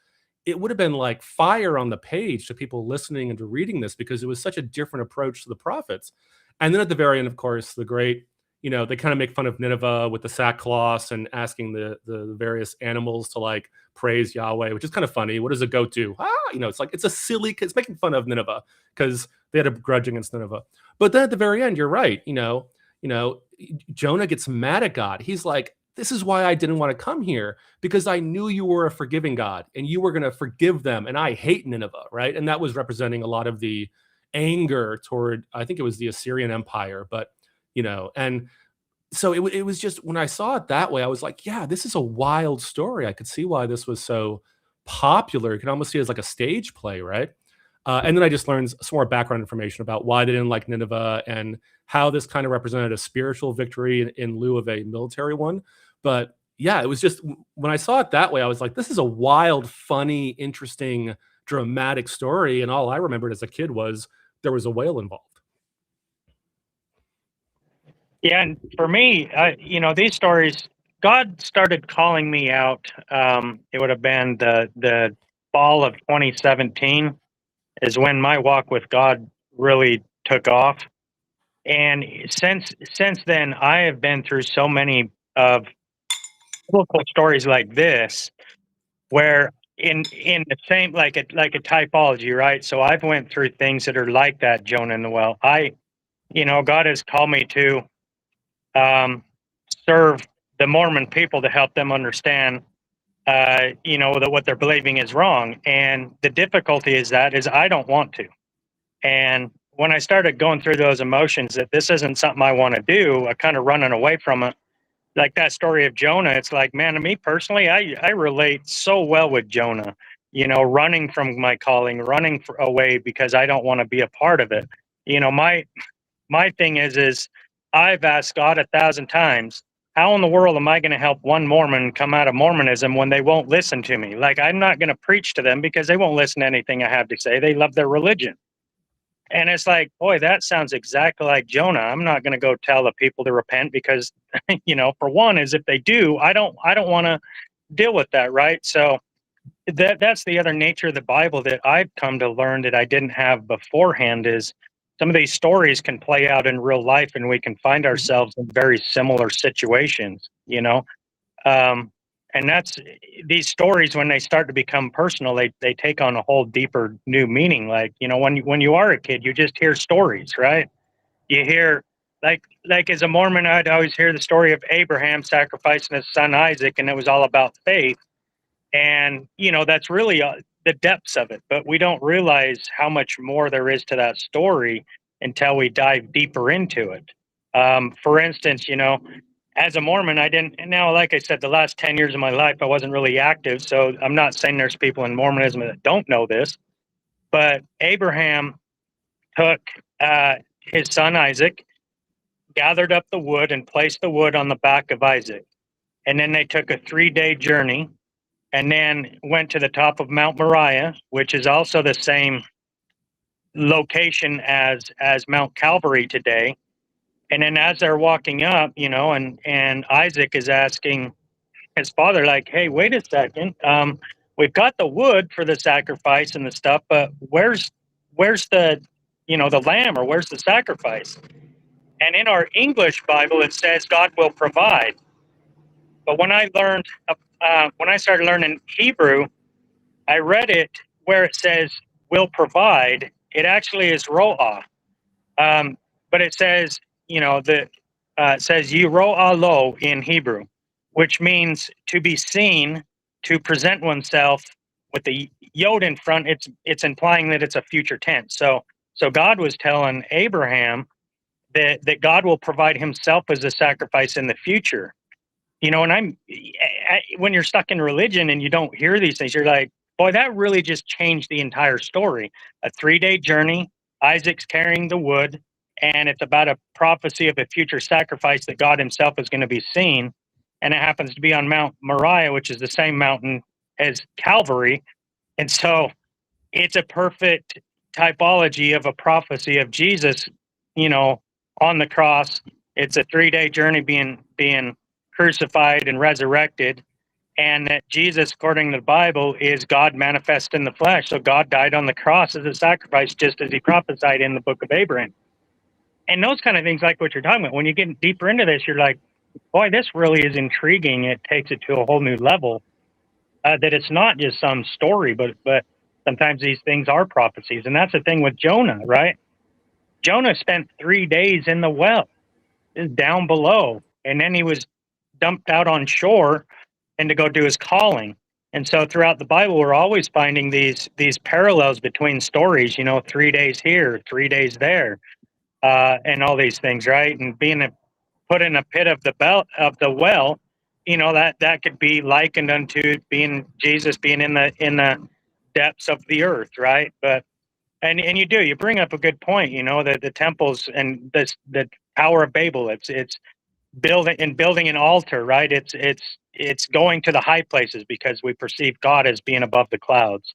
It would have been like fire on the page to people listening and to reading this because it was such a different approach to the prophets. And then at the very end, of course, the great, they kind of make fun of Nineveh with the sackcloths and asking the various animals to like praise Yahweh, which is kind of funny. What does a goat do? It's like, it's making fun of Nineveh because they had a grudge against Nineveh. But then at the very end, you're right. Jonah gets mad at God. He's like, this is why I didn't want to come here, because I knew you were a forgiving God and you were going to forgive them. And I hate Nineveh, right? And that was representing a lot of the anger toward, I think it was the Assyrian Empire. But, and so it was just, when I saw it that way, I was like, yeah, this is a wild story. I could see why this was so popular. You can almost see it as like a stage play, right? And then I just learned some more background information about why they didn't like Nineveh and how this kind of represented a spiritual victory in lieu of a military one. But yeah, it was just, when I saw it that way, I was like, this is a wild, funny, interesting, dramatic story. And all I remembered as a kid was there was a whale involved. Yeah, and for me, these stories, God started calling me out. It would have been the fall of 2017 is when my walk with God really took off. And since then, I have been through so many of biblical stories like this, where in the same, like a typology, right? So I've went through things that are like that, Jonah in the well. God has called me to serve the Mormon people to help them understand, that what they're believing is wrong. And the difficulty is I don't want to. And when I started going through those emotions that this isn't something I want to do, I kind of running away from it. Like that story of Jonah, it's like, man, to me personally, I relate so well with Jonah, running from my calling, running away because I don't want to be a part of it. My thing is I've asked God 1,000 times, how in the world am I going to help one Mormon come out of Mormonism when they won't listen to me? Like, I'm not going to preach to them because they won't listen to anything I have to say. They love their religion. And it's like, boy, that sounds exactly like Jonah. I'm not going to go tell the people to repent because, for one, is if they do, I don't want to deal with that, right? So that's the other nature of the Bible that I've come to learn that I didn't have beforehand, is some of these stories can play out in real life and we can find ourselves in very similar situations, and that's, these stories, when they start to become personal, they take on a whole deeper new meaning. Like, when you are a kid, you just hear stories, right? You hear, like as a Mormon, I'd always hear the story of Abraham sacrificing his son Isaac, and it was all about faith. And, that's really the depths of it. But we don't realize how much more there is to that story until we dive deeper into it. For instance, as a Mormon, I didn't. And now, like I said, the last 10 years of my life, I wasn't really active. So I'm not saying there's people in Mormonism that don't know this. But Abraham took his son Isaac, gathered up the wood, and placed the wood on the back of Isaac. And then they took a 3-day journey and then went to the top of Mount Moriah, which is also the same location as Mount Calvary today. And then as they're walking up, and Isaac is asking his father, like, hey, wait a second. We've got the wood for the sacrifice and the stuff, but where's the, the lamb, or where's the sacrifice? And in our English Bible, it says God will provide. But when I started learning Hebrew, I read it where it says will provide. It actually is ro'ah. But it says, it says yiro'ah lo in Hebrew, which means to be seen, to present oneself with the yod in front. It's implying that it's a future tense. So God was telling Abraham that God will provide himself as a sacrifice in the future. And when you're stuck in religion and you don't hear these things, you're like, boy, that really just changed the entire story. A 3-day journey, Isaac's carrying the wood, and it's about a prophecy of a future sacrifice that God himself is going to be seen. And it happens to be on Mount Moriah, which is the same mountain as Calvary. And so it's a perfect typology of a prophecy of Jesus, on the cross. It's a 3-day journey being crucified and resurrected, and that Jesus, according to the Bible, is God manifest in the flesh. So God died on the cross as a sacrifice, just as he prophesied in the book of Abraham. And those kind of things, like what you're talking about, when you get deeper into this, you're like, boy, this really is intriguing. It takes it to a whole new level, that it's not just some story, but sometimes these things are prophecies. And that's the thing with Jonah, right? Jonah spent 3 days in the well, down below, and then he was dumped out on shore and to go do his calling. And so throughout the Bible, we're always finding these parallels between stories, 3 days here, 3 days there, and all these things, right? And being put in a pit of the well, that could be likened unto being Jesus being in the depths of the earth, right? But and you bring up a good point, that the temples and the Tower of Babel, it's building an altar, right? It's going to the high places because we perceive God as being above the clouds.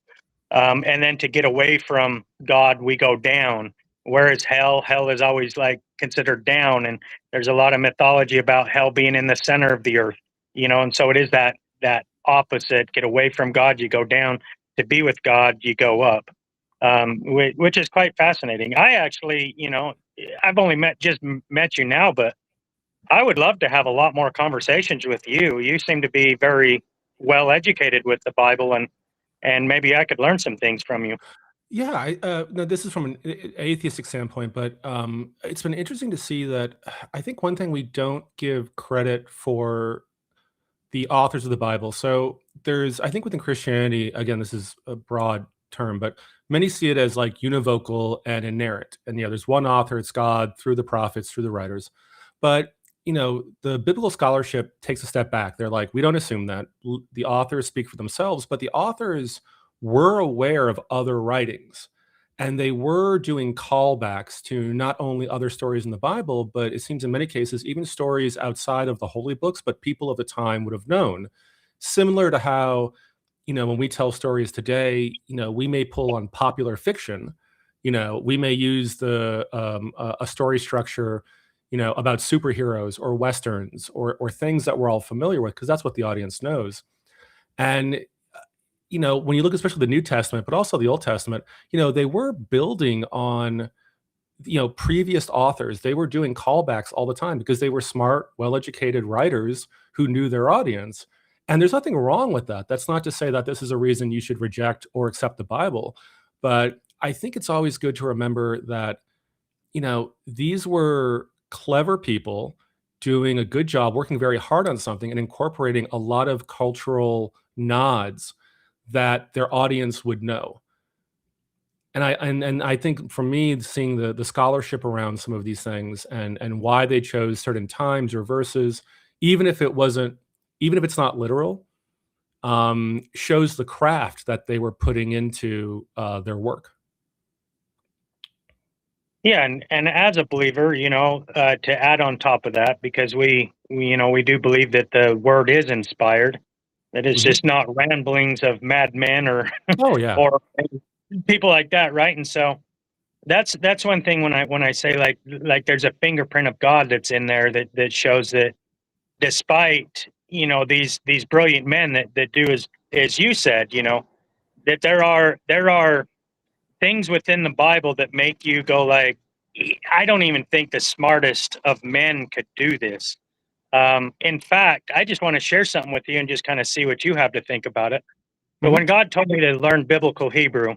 And then to get away from God, we go down. Whereas hell is always like considered down. And there's a lot of mythology about hell being in the center of the earth, and so it is that opposite. Get away from God, you go down. To be with God, you go up, which is quite fascinating. I actually, I've only met you now, but I would love to have a lot more conversations with you. You seem to be very well educated with the Bible, and maybe I could learn some things from you. Yeah, no, this is from an atheistic standpoint, but it's been interesting to see that I think one thing we don't give credit for the authors of the Bible. So I think within Christianity, again, this is a broad term, but many see it as like univocal and inerrant. And there's one author, it's God, through the prophets, through the writers. But the biblical scholarship takes a step back. They're like, we don't assume that. The authors speak for themselves, but the authors were aware of other writings, and they were doing callbacks to not only other stories in the Bible, but it seems in many cases, even stories outside of the holy books, but people of the time would have known. Similar to how, when we tell stories today, we may pull on popular fiction, we may use a story structure about superheroes or Westerns or things that we're all familiar with, because that's what the audience knows. And, when you look especially the New Testament, but also the Old Testament, they were building on, previous authors. They were doing callbacks all the time because they were smart, well-educated writers who knew their audience. And there's nothing wrong with that. That's not to say that this is a reason you should reject or accept the Bible. But I think it's always good to remember that, these were clever people doing a good job, working very hard on something and incorporating a lot of cultural nods that their audience would know. And I think for me, seeing the scholarship around some of these things and why they chose certain times or verses, even if it's not literal, shows the craft that they were putting into their work. Yeah, and as a believer, to add on top of that, because we do believe that the word is inspired, that it's just not ramblings of madmen or Oh yeah. or people like that, right? And so that's one thing when I say like there's a fingerprint of God that's in there that shows that despite these brilliant men that do as you said, that there are things within the Bible that make you go like, I don't even think the smartest of men could do this. In fact, I just want to share something with you and just kind of see what you have to think about it. But when God told me to learn biblical Hebrew,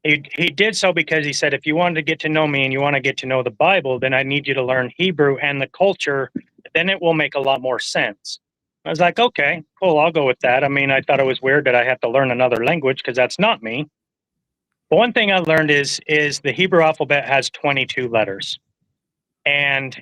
he did so because he said, if you wanted to get to know me and you want to get to know the Bible, then I need you to learn Hebrew and the culture. Then it will make a lot more sense. I was like, okay, cool, I'll go with that. I mean, I thought it was weird that I have to learn another language because that's not me. But one thing I learned is the Hebrew alphabet has 22 letters. And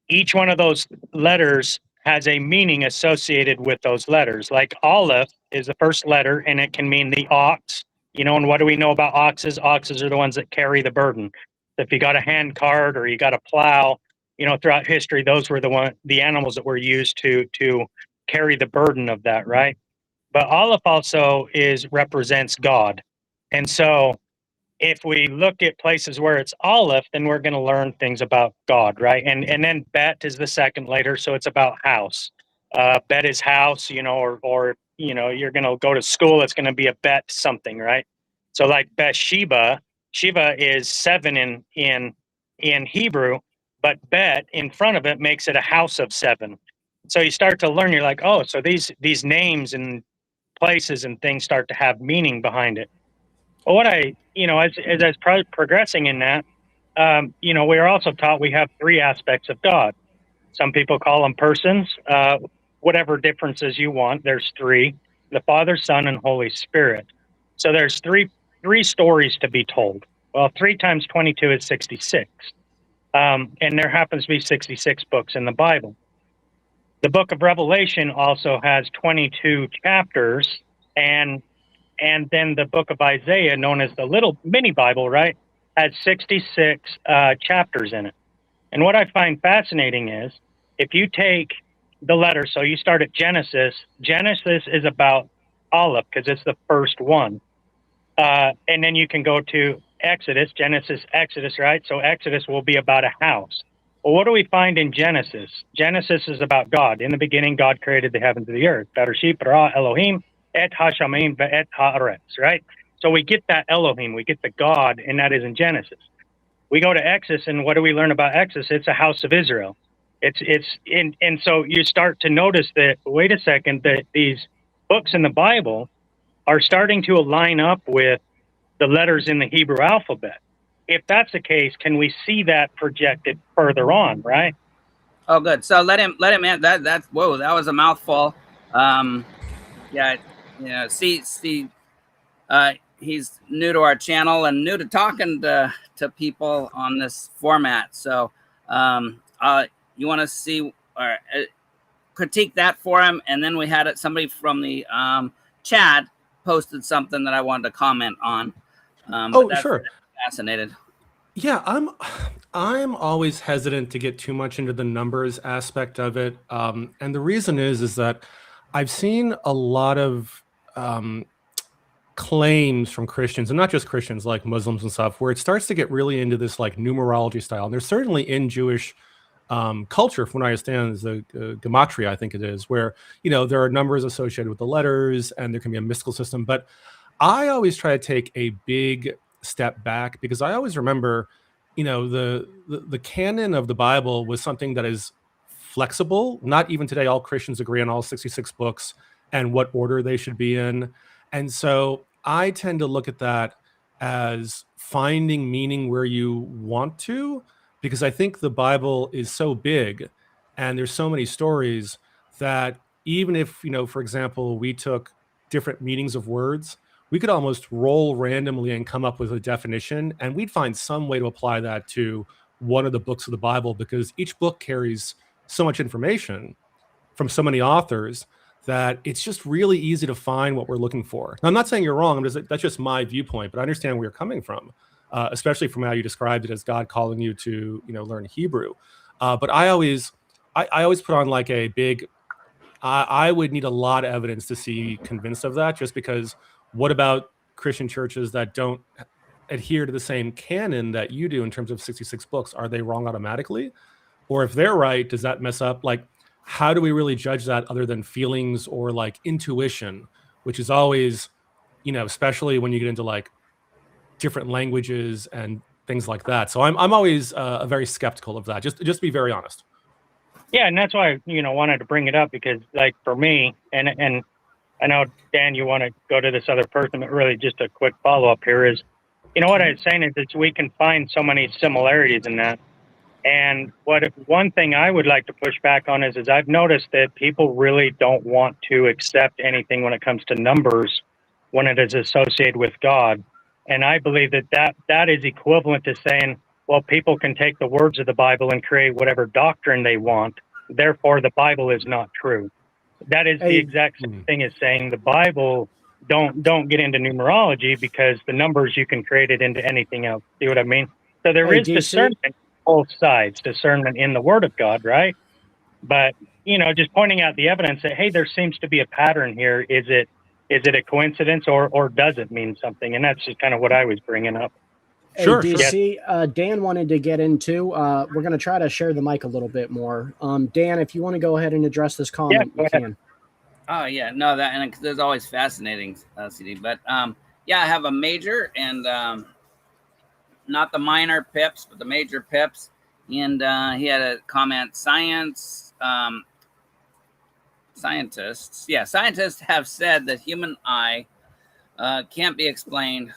each one of those letters has a meaning associated with those letters. Like Aleph is the first letter, and it can mean the ox. And what do we know about oxes? Oxes are the ones that carry the burden. If you got a hand cart or you got a plow, throughout history, those were the animals that were used to carry the burden of that, right? But Aleph also represents God. And so if we look at places where it's Aleph, then we're going to learn things about God, right? And then Bet is the second later, so it's about house. Bet is house, or you're going to go to school, it's going to be a Bet something, right? So like Bathsheba, Shiva is 7 in Hebrew, but Bet in front of it makes it a house of 7. So you start to learn, you're like, oh, so these names and places and things start to have meaning behind it. Well, as I was progressing in that, we are also taught we have 3 aspects of God. Some people call them persons, whatever differences you want. There's 3, the Father, Son, and Holy Spirit. So there's three stories to be told. Well, 3 times 22 is 66. And there happens to be 66 books in the Bible. The book of Revelation also has 22 chapters, and then the book of Isaiah, known as the little mini Bible, right, has 66 chapters in it. And what I find fascinating is if you take the letter, so you start at Genesis is about Aleph because it's the first one. And then you can go to Exodus, Exodus, right? So Exodus will be about a house. Well, what do we find in Genesis? Genesis is about God. In the beginning, God created the heavens and the earth. Bereshit bara Elohim et hashamayim ve'et haaretz, right? So we get that Elohim, we get the God, and that is in Genesis. We go to Exodus, and what do we learn about Exodus? It's a house of Israel. And so you start to notice that, wait a second, that these books in the Bible are starting to align up with the letters in the Hebrew alphabet. If that's the case, can we see that projected further on, right? Oh, good. So let him in. That's whoa, that was a mouthful. See, he's new to our channel and new to talking to people on this format. So you want to see or critique that for him, and then we had somebody from the chat posted something that I wanted to comment on. Sure. Fascinated. Yeah, I'm always hesitant to get too much into the numbers aspect of it, and the reason is that I've seen a lot of claims from Christians, and not just Christians, like Muslims and stuff, where it starts to get really into this like numerology style. And there's certainly in Jewish culture, from what I understand, is the gematria, I think it is, where there are numbers associated with the letters, and there can be a mystical system. But I always try to take a big step back because I always remember, the canon of the Bible was something that is flexible. Not even today, all Christians agree on all 66 books and what order they should be in. And so I tend to look at that as finding meaning where you want to, because I think the Bible is so big and there's so many stories that even if, for example, we took different meanings of words, we could almost roll randomly and come up with a definition, and we'd find some way to apply that to one of the books of the Bible, because each book carries so much information. from so many authors that it's just really easy to find what we're looking for. Now, I'm not saying you're wrong. That's just my viewpoint, but I understand where you're coming from, especially from how you described it as God calling you to, learn Hebrew. But I always put on like a big, I would need a lot of evidence to see convinced of that, just because what about Christian churches that don't adhere to the same canon that you do in terms of 66 books? Are they wrong automatically? Or if they're right, does that mess up? Like, how do we really judge that other than feelings or like intuition, which is always, especially when you get into like different languages and things like that. So I'm always very skeptical of that. Just to be very honest. Yeah, and that's why I wanted to bring it up, because like for me, and I know Dan, you want to go to this other person, but really just a quick follow up here is, what I was saying is that we can find so many similarities in that. And one thing I would like to push back on is I've noticed that people really don't want to accept anything when it comes to numbers when it is associated with God. And I believe that is equivalent to saying, well, people can take the words of the Bible and create whatever doctrine they want. Therefore, the Bible is not true. That is the exact same thing as saying the Bible don't get into numerology, because the numbers you can create it into anything else. See what I mean? So there is discernment. Both sides, discernment in the Word of God, right? But just pointing out the evidence that, hey, there seems to be a pattern here. Is it a coincidence, or does it mean something? And that's just kind of what I was bringing up. Hey, Sure. DC, Dan wanted to get into. We're going to try to share the mic a little bit more. Dan, if you want to go ahead and address this comment, you can. Oh yeah, no, and there's always fascinating, CD. But I have a major and. Not the minor pips, but the major pips. And he had a comment, scientists have said that human eye can't be explained.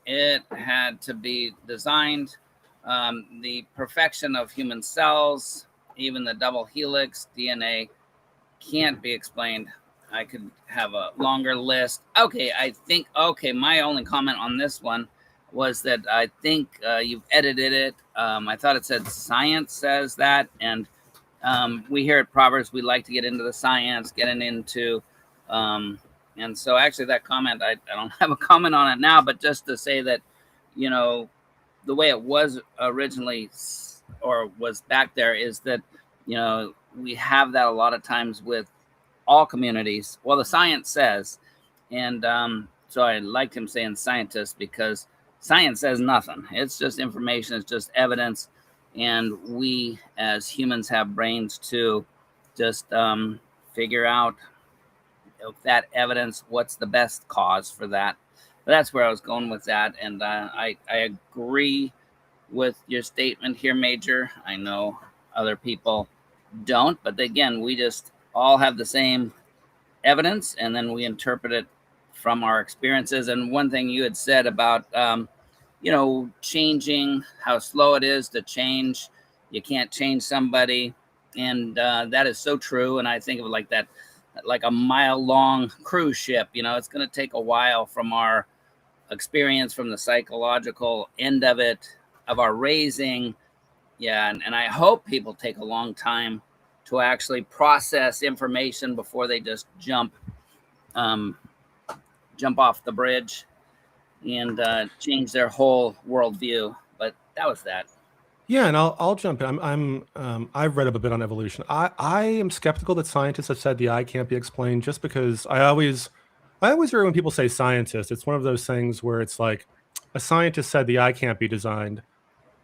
It had to be designed. The perfection of human cells, even the double helix DNA, can't be explained. I could have a longer list. Okay, my only comment on this one was that I think you've edited it. I thought it said science says that. And we here at Proverbs, we like to get into the science, getting into, and so actually that comment, I don't have a comment on it now, but just to say that, the way it was originally, or was back there, is that, we have that a lot of times with all communities. Well, the science says, and so I liked him saying scientists, because science says nothing. It's just information. It's just evidence. And we as humans have brains to just figure out that evidence, what's the best cause for that. But that's where I was going with that. And I agree with your statement here, Major. I know other people don't. But again, we just all have the same evidence, and then we interpret it from our experiences. And one thing you had said about changing, how slow it is to change. You can't change somebody. And that is so true. And I think of it like that, like a mile-long cruise ship. It's going to take a while from our experience, from the psychological end of it, of our raising. Yeah, and I hope people take a long time to actually process information before they just jump off the bridge and change their whole worldview. But that was that. Yeah, and I'll jump in. I've read up a bit on evolution. I am skeptical that scientists have said the eye can't be explained, just because I always worry when people say scientist. It's one of those things where it's like, a scientist said the eye can't be designed.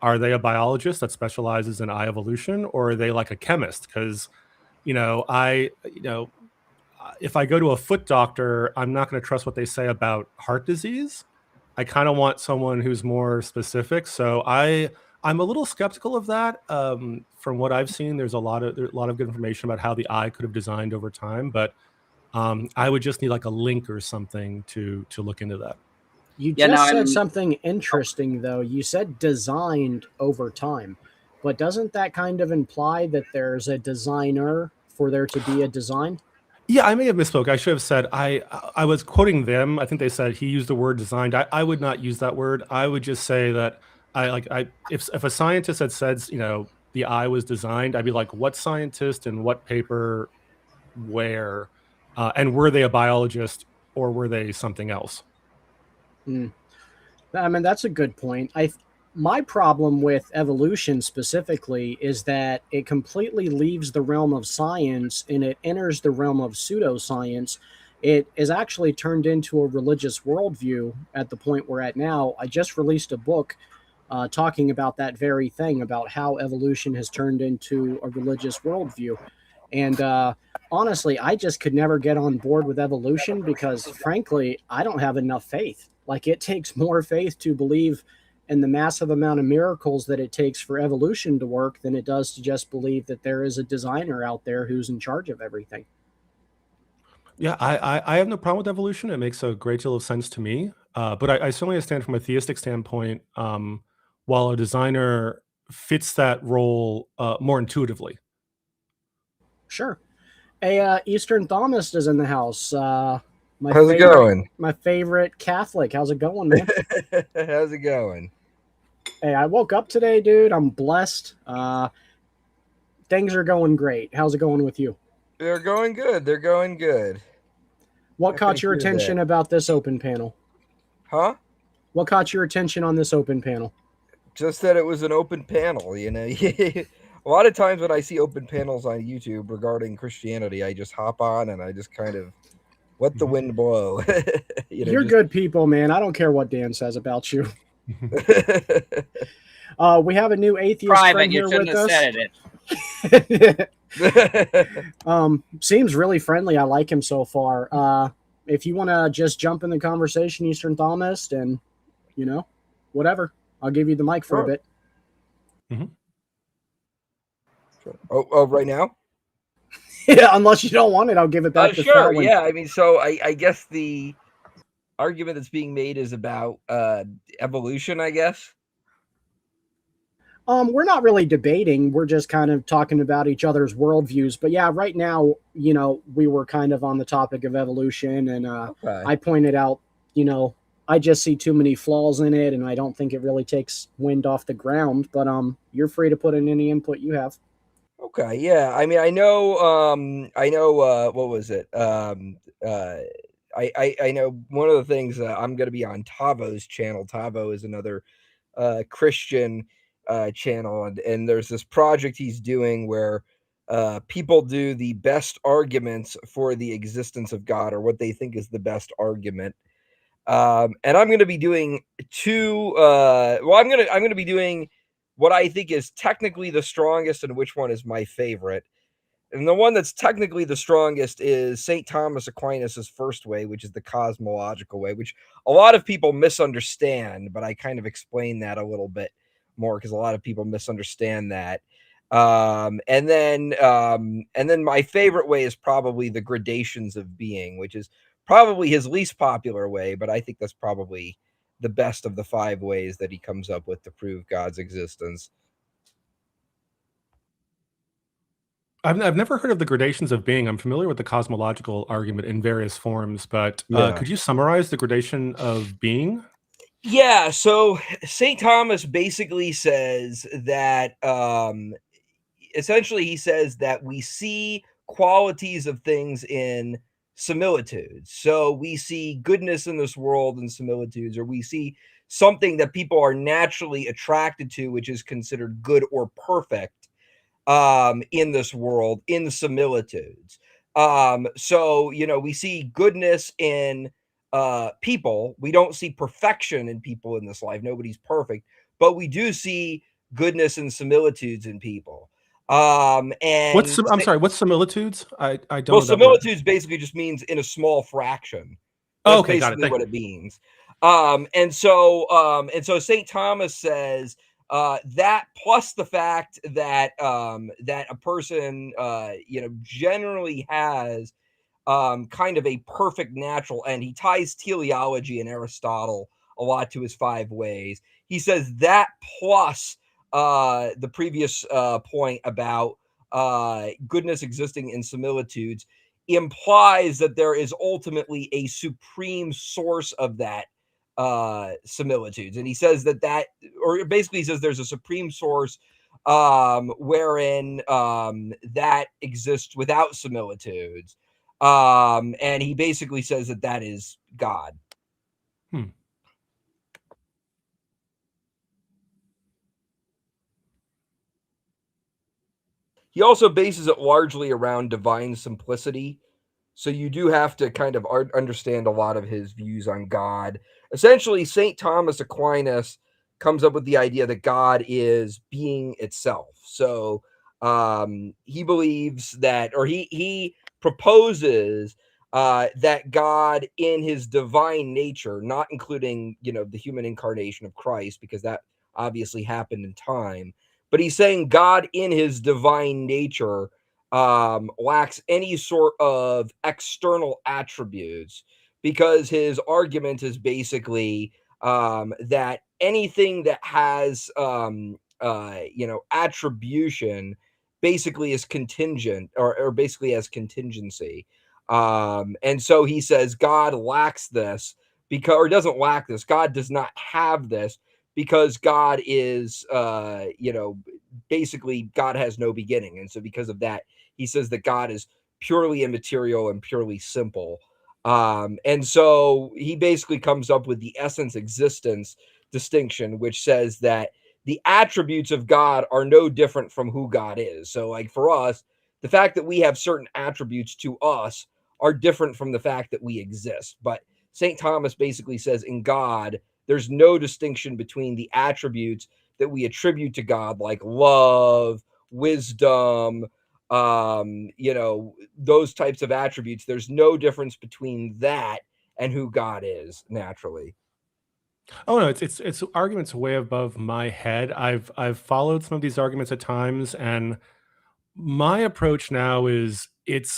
Are they a biologist that specializes in eye evolution, or are they like a chemist? Because if I go to a foot doctor, I'm not going to trust what they say about heart disease. I kind of want someone who's more specific. So I'm a little skeptical of that. From what I've seen, there's a lot of good information about how the eye could have designed over time, but I would just need like a link or something to look into that. You said something interesting, though. You said designed over time, but doesn't that kind of imply that there's a designer for there to be a design? Yeah, I may have misspoke. I should have said I was quoting them. I think they said he used the word designed. I would not use that word. I would just say that if a scientist had said the eye was designed, I'd be like, what scientist and what paper where, and were they a biologist or were they something else? I mean, that's a good point. My problem with evolution specifically is that it completely leaves the realm of science and it enters the realm of pseudoscience. It is actually turned into a religious worldview at the point we're at now. I just released a book talking about that very thing, about how evolution has turned into a religious worldview. And honestly, I just could never get on board with evolution because, frankly, I don't have enough faith. Like, it takes more faith to believe in the massive amount of miracles that it takes for evolution to work than it does to just believe that there is a designer out there who's in charge of everything. Yeah, I have no problem with evolution. It makes a great deal of sense to me. But I certainly understand from a theistic standpoint, while a designer fits that role more intuitively. Sure. Hey, Eastern Thomas is in the house. How's it going? My favorite Catholic. How's it going, man? How's it going? Hey, I woke up today, dude. I'm blessed. Things are going great. How's it going with you? They're going good. They're going good. What caught your attention about this open panel? Huh? What caught your attention on this open panel? Just that it was an open panel, you know. A lot of times when I see open panels on YouTube regarding Christianity, I just hop on and I just kind of let the wind blow. You're good people, man. I don't care what Dan says about you. We have a new atheist friend here with us. Seems really friendly. I like him so far. If you want to just jump in the conversation, Eastern Thomas, and whatever, I'll give you the mic for a bit. Mm-hmm. Oh, right now? Yeah, unless you don't want it, I'll give it back to sure. Fallon. Yeah, I mean, so I guess the argument that's being made is about evolution, I guess. We're not really debating. We're just kind of talking about each other's worldviews. But yeah, right now, we were kind of on the topic of evolution, and I pointed out, I just see too many flaws in it, and I don't think it really takes wind off the ground. But you're free to put in any input you have. Okay, yeah. I mean, I know. What was it? I know one of the things. I'm going to be on Tavo's channel. Tavo is another Christian channel, and there's this project he's doing where people do the best arguments for the existence of God, or what they think is the best argument. And I'm going to be doing two. I'm going to be doing what I think is technically the strongest, and which one is my favorite. And the one that's technically the strongest is St. Thomas Aquinas' first way, which is the cosmological way, which a lot of people misunderstand, but I kind of explain that a little bit more because a lot of people misunderstand that. And then my favorite way is probably the gradations of being, which is probably his least popular way, but I think that's probably the best of the 5 ways that he comes up with to prove God's existence. I've never heard of the gradations of being. I'm familiar with the cosmological argument in various forms, but could you summarize the gradation of being? Yeah, so St. Thomas basically says that essentially he says that we see qualities of things in similitudes. So we see goodness in this world in similitudes, or we see something that people are naturally attracted to, which is considered good or perfect in this world in similitudes. So, we see goodness in people. We don't see perfection in people in this life. Nobody's perfect, but we do see goodness and similitudes in people. And what's similitudes? I don't know. Well, similitudes basically just means in a small fraction. That's okay, got it. Basically what it means. And so St. Thomas says that plus the fact that that a person generally has kind of a perfect natural end. He ties teleology and Aristotle a lot to his 5 ways. He says that plus the previous point about goodness existing in similitudes implies that there is ultimately a supreme source of that similitudes. And he says that or basically he says there's a supreme source wherein that exists without similitudes. And he basically says that that is God. He also bases it largely around divine simplicity. So you do have to kind of understand a lot of his views on God. Essentially, St. Thomas Aquinas comes up with the idea that God is being itself. So he believes that, or he proposes that God in his divine nature, not including, the human incarnation of Christ, because that obviously happened in time, but he's saying God in his divine nature lacks any sort of external attributes, because his argument is basically that anything that has attribution basically is contingent, or basically has contingency. And so he says God lacks this, because, or doesn't lack this, God does not have this, because God is basically God has no beginning. And so because of that, he says that God is purely immaterial and purely simple. And so he basically comes up with the essence existence distinction, which says that the attributes of God are no different from who God is. So, like, for us, the fact that we have certain attributes to us are different from the fact that we exist. But St. Thomas basically says in God, there's no distinction between the attributes that we attribute to God, like love, wisdom, those types of attributes. There's no difference between that and who God is naturally. Oh no, it's arguments way above my head. I've followed some of these arguments at times, and my approach now is it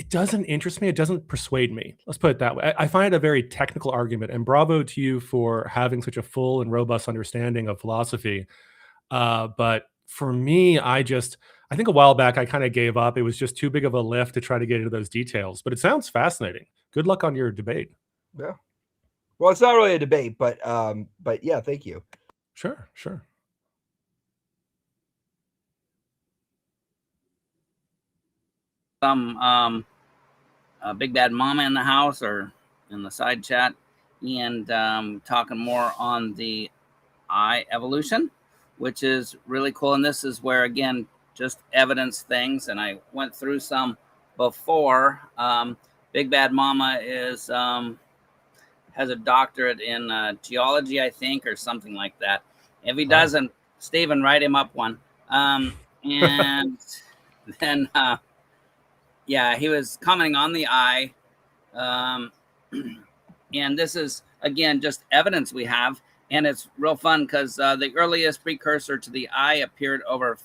doesn't interest me. It doesn't persuade me. Let's put it that way. I find it a very technical argument, and bravo to you for having such a full and robust understanding of philosophy. But for me, I think a while back I kind of gave up. It was just too big of a lift to try to get into those details. But it sounds fascinating. Good luck on your debate. Yeah. Well, it's not really a debate, but yeah, thank you. Sure. Some Big Bad Mama in the house or in the side chat, and talking more on the eye evolution, which is really cool. And this is where, again, just evidence things. And I went through some before. Big Bad Mama is has a doctorate in geology, I think, or something like that. If he doesn't, Stephen, write him up one. And then, yeah, he was commenting on the eye. And this is, again, just evidence we have. And it's real fun because the earliest precursor to the eye appeared over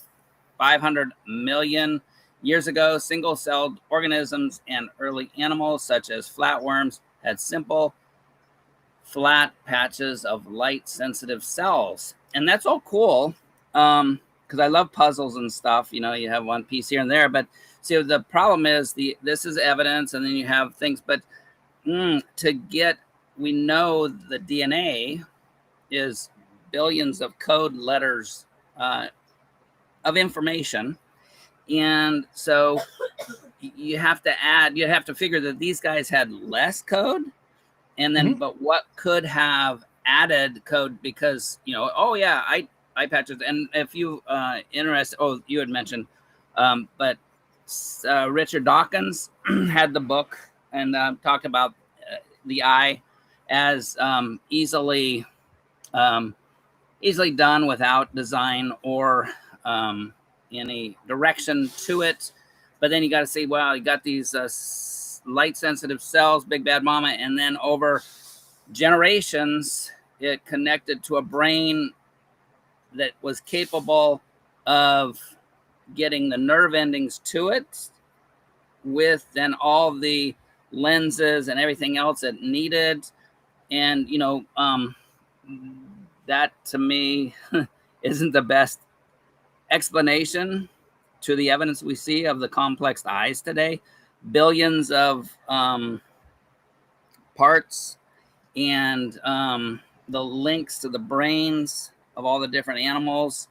500 million years ago. Single-celled organisms and early animals, such as flatworms, had simple, flat patches of light-sensitive cells. And that's all cool because I love puzzles and stuff. You have one piece here and there. But see, the problem is this is evidence, and then you have things. But we know the DNA is billions of code letters of information. And so you have to figure that these guys had less code. And then, but what could have added code? Because, eye patches. And if you interested, you had mentioned, but Richard Dawkins had the book and talked about the eye as easily done without design or any direction to it. But then you got to say, well, you got these light sensitive cells, Big Bad Mama, and then over generations it connected to a brain that was capable of getting the nerve endings to it, with then all the lenses and everything else it needed. And that to me isn't the best explanation to the evidence we see of the complex eyes today. Billions of parts, and the links to the brains of all the different animals.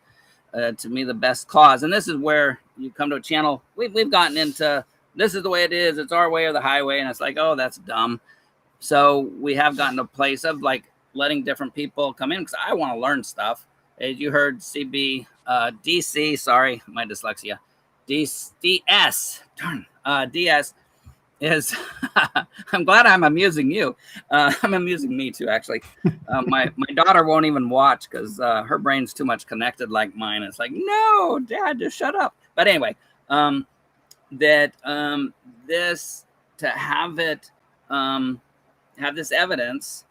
to me the best cause. And this is where you come to a channel. We've gotten into this is the way it is. It's our way or the highway. And it's like, oh, that's dumb. So we have gotten to a place of like letting different people come in because I want to learn stuff. As you heard, DC, sorry, my dyslexia, DS, darn, DS is, I'm glad I'm amusing you. I'm amusing me too, actually. My daughter won't even watch because her brain's too much connected like mine. It's like, no, Dad, just shut up. But anyway, this, to have it, have this evidence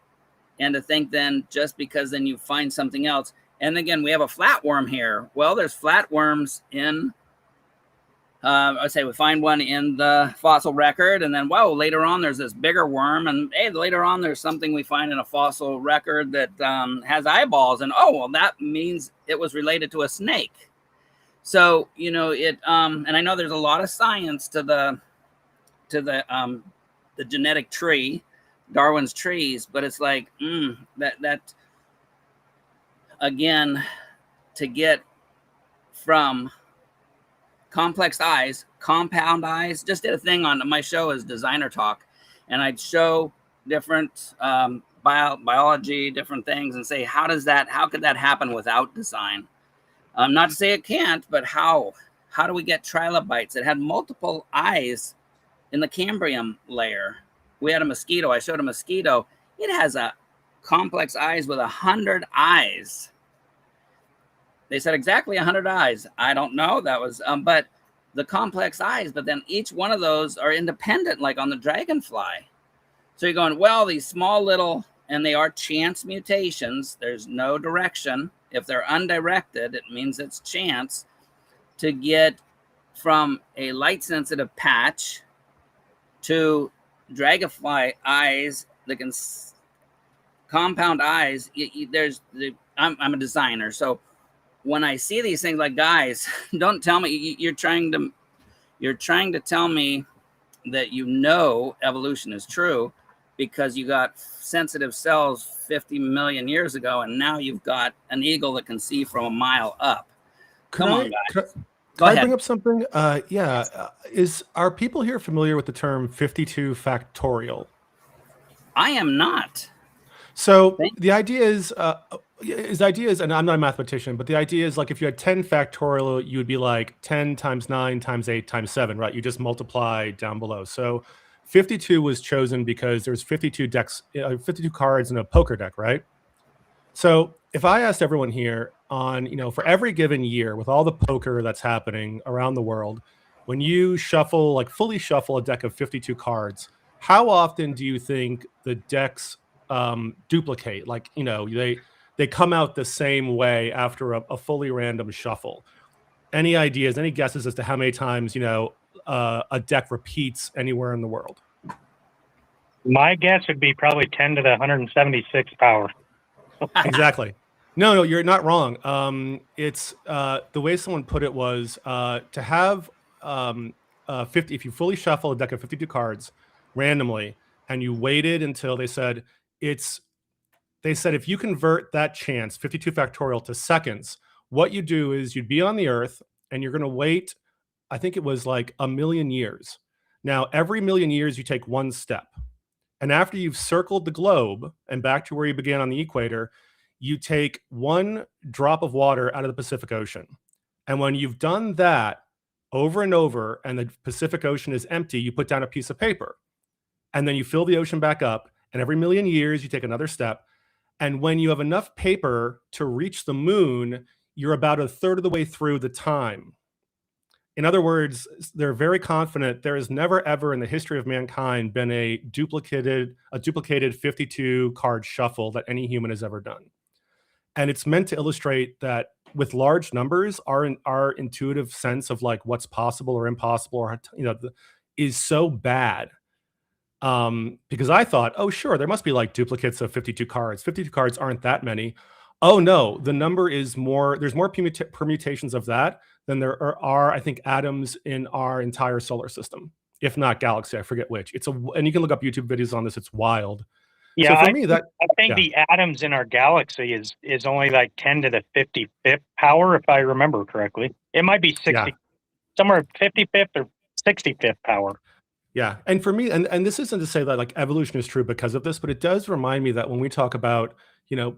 and to think then just because then you find something else. And again, we have a flatworm here. Well, there's flatworms in, I say we find one in the fossil record, and then, whoa, later on there's this bigger worm, and hey, later on there's something we find in a fossil record that has eyeballs, and oh, well, that means it was related to a snake. So, you know, it, and I know there's a lot of science to the genetic tree, Darwin's trees, but it's like, that again, to get from complex eyes, compound eyes. Just did a thing on my show is Designer Talk, and I'd show different biology, different things, and say, how could that happen without design? Not to say it can't, but how do we get trilobites that had multiple eyes in the Cambrian layer? We had a mosquito. I showed a mosquito. It has a complex eyes with 100 eyes. They said exactly 100 eyes. I don't know. That was, but the complex eyes, but then each one of those are independent, like on the dragonfly. So you're going, well, these small little, and they are chance mutations. There's no direction. If they're undirected, it means it's chance to get from a light sensitive patch to dragonfly eyes that can compound eyes. I'm a designer. So when I see these things, like, guys, don't tell me you're trying to tell me that you know evolution is true because you got sensitive cells 50 million years ago, and now you've got an eagle that can see from a mile up. Come on, guys. Go ahead. I bring up something? Are people here familiar with the term 52 factorial? I am not. So the idea is, and I'm not a mathematician, but the idea is like if you had 10 factorial, you would be like 10 times 9 times 8 times 7, right? You just multiply down below. So 52 was chosen because there's 52 decks, 52 cards in a poker deck, right? So if I asked everyone here on, for every given year with all the poker that's happening around the world, when you shuffle, like fully shuffle a deck of 52 cards, how often do you think the decks duplicate? Like, they come out the same way after a fully random shuffle. Any ideas, any guesses as to how many times, a deck repeats anywhere in the world? My guess would be probably 10 to the 176 power. Exactly. No, you're not wrong. It's the way someone put it was to have 50. If you fully shuffle a deck of 52 cards randomly, and you waited until they said if you convert that chance 52 factorial to seconds, what you do is you'd be on the earth and you're going to wait. I think it was like 1,000,000 years. Now, every 1,000,000 years, you take one step. And after you've circled the globe and back to where you began on the equator, you take one drop of water out of the Pacific Ocean. And when you've done that over and over and the Pacific Ocean is empty, you put down a piece of paper. And then you fill the ocean back up. And every 1,000,000 years, you take another step. And when you have enough paper to reach the moon, you're about a third of the way through the time. In other words, they're very confident there has never, ever in the history of mankind been a duplicated 52 card shuffle that any human has ever done. And it's meant to illustrate that with large numbers, our intuitive sense of like what's possible or impossible or, is so bad. Because I thought, oh, sure, there must be like duplicates of 52 cards. 52 cards aren't that many. Oh, no, the number is more. There's more permutations of that than there are, I think, atoms in our entire solar system, if not galaxy. I forget which. And you can look up YouTube videos on this. It's wild. Yeah, So for me, that I think the atoms in our galaxy is only like 10 to the 55th power, if I remember correctly. It might be 60, somewhere 55th or 65th power. Yeah. And for me, and this isn't to say that like evolution is true because of this, but it does remind me that when we talk about,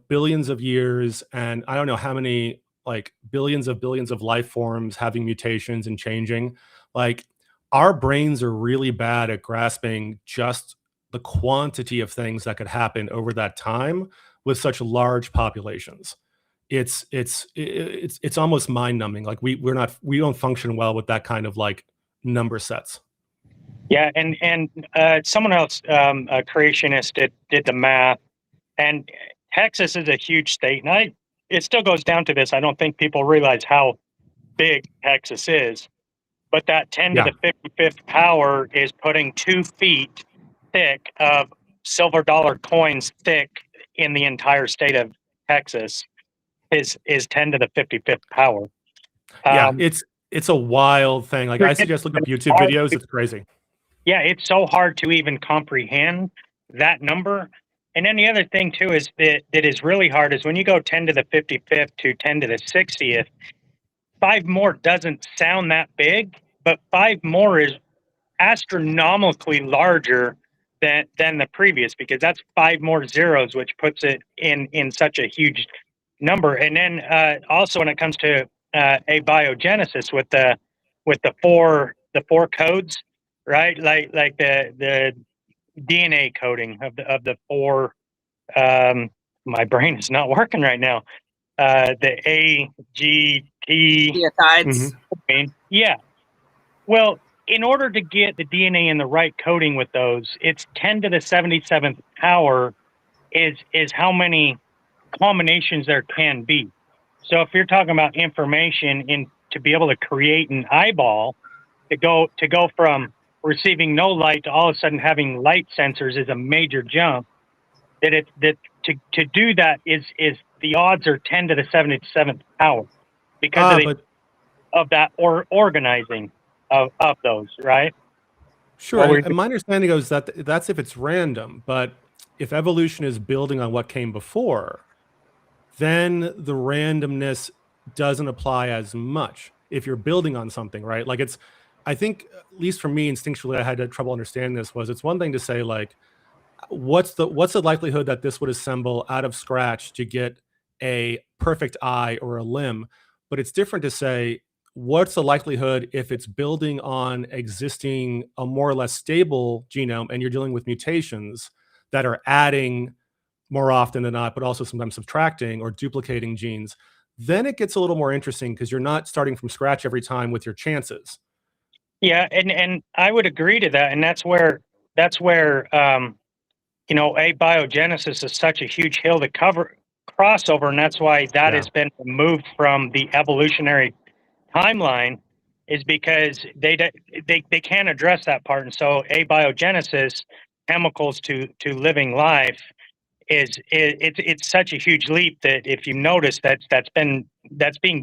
billions of years and I don't know how many like billions of life forms having mutations and changing, like our brains are really bad at grasping just the quantity of things that could happen over that time with such large populations. It's almost mind numbing. Like we don't function well with that kind of like number sets. Yeah, and someone else, a creationist, did the math, and Texas is a huge state, and it still goes down to this. I don't think people realize how big Texas is, but that 10 to the 55th power is putting 2 feet thick of silver dollar coins thick in the entire state of Texas is 10 to the 55th power. Yeah, it's a wild thing. Like I suggest look up YouTube videos. It's crazy. Yeah, it's so hard to even comprehend that number. And then the other thing too is that is really hard is when you go 10 to the 55th to 10 to the 60th, 5 more doesn't sound that big, but 5 more is astronomically larger than the previous, because that's 5 more zeros, which puts it in such a huge number. And then also when it comes to abiogenesis with the four codes, right? Like the DNA coding of the 4. My brain is not working right now. The A, G, T. Nucleotides. Yeah. Well, in order to get the DNA in the right coding with those, it's 10 to the 77th power is how many combinations there can be. So if you're talking about information to be able to create an eyeball, to go from receiving no light to all of a sudden having light sensors is a major jump. To do that is the odds are 10 to the 77th power because of that organizing of those, right? Sure. And my understanding is that that's if it's random, but if evolution is building on what came before, then the randomness doesn't apply as much if you're building on something, right? Like I think, at least for me, instinctually, I had trouble understanding this. It's one thing to say like, what's the likelihood that this would assemble out of scratch to get a perfect eye or a limb? But it's different to say, what's the likelihood if it's building on existing a more or less stable genome and you're dealing with mutations that are adding more often than not, but also sometimes subtracting or duplicating genes? Then it gets a little more interesting because you're not starting from scratch every time with your chances. Yeah, and I would agree to that, and that's where abiogenesis is such a huge hill to crossover, and that's why that has been removed from the evolutionary timeline, is because they can't address that part. And so abiogenesis, chemicals to living life, it's such a huge leap that if you notice that's being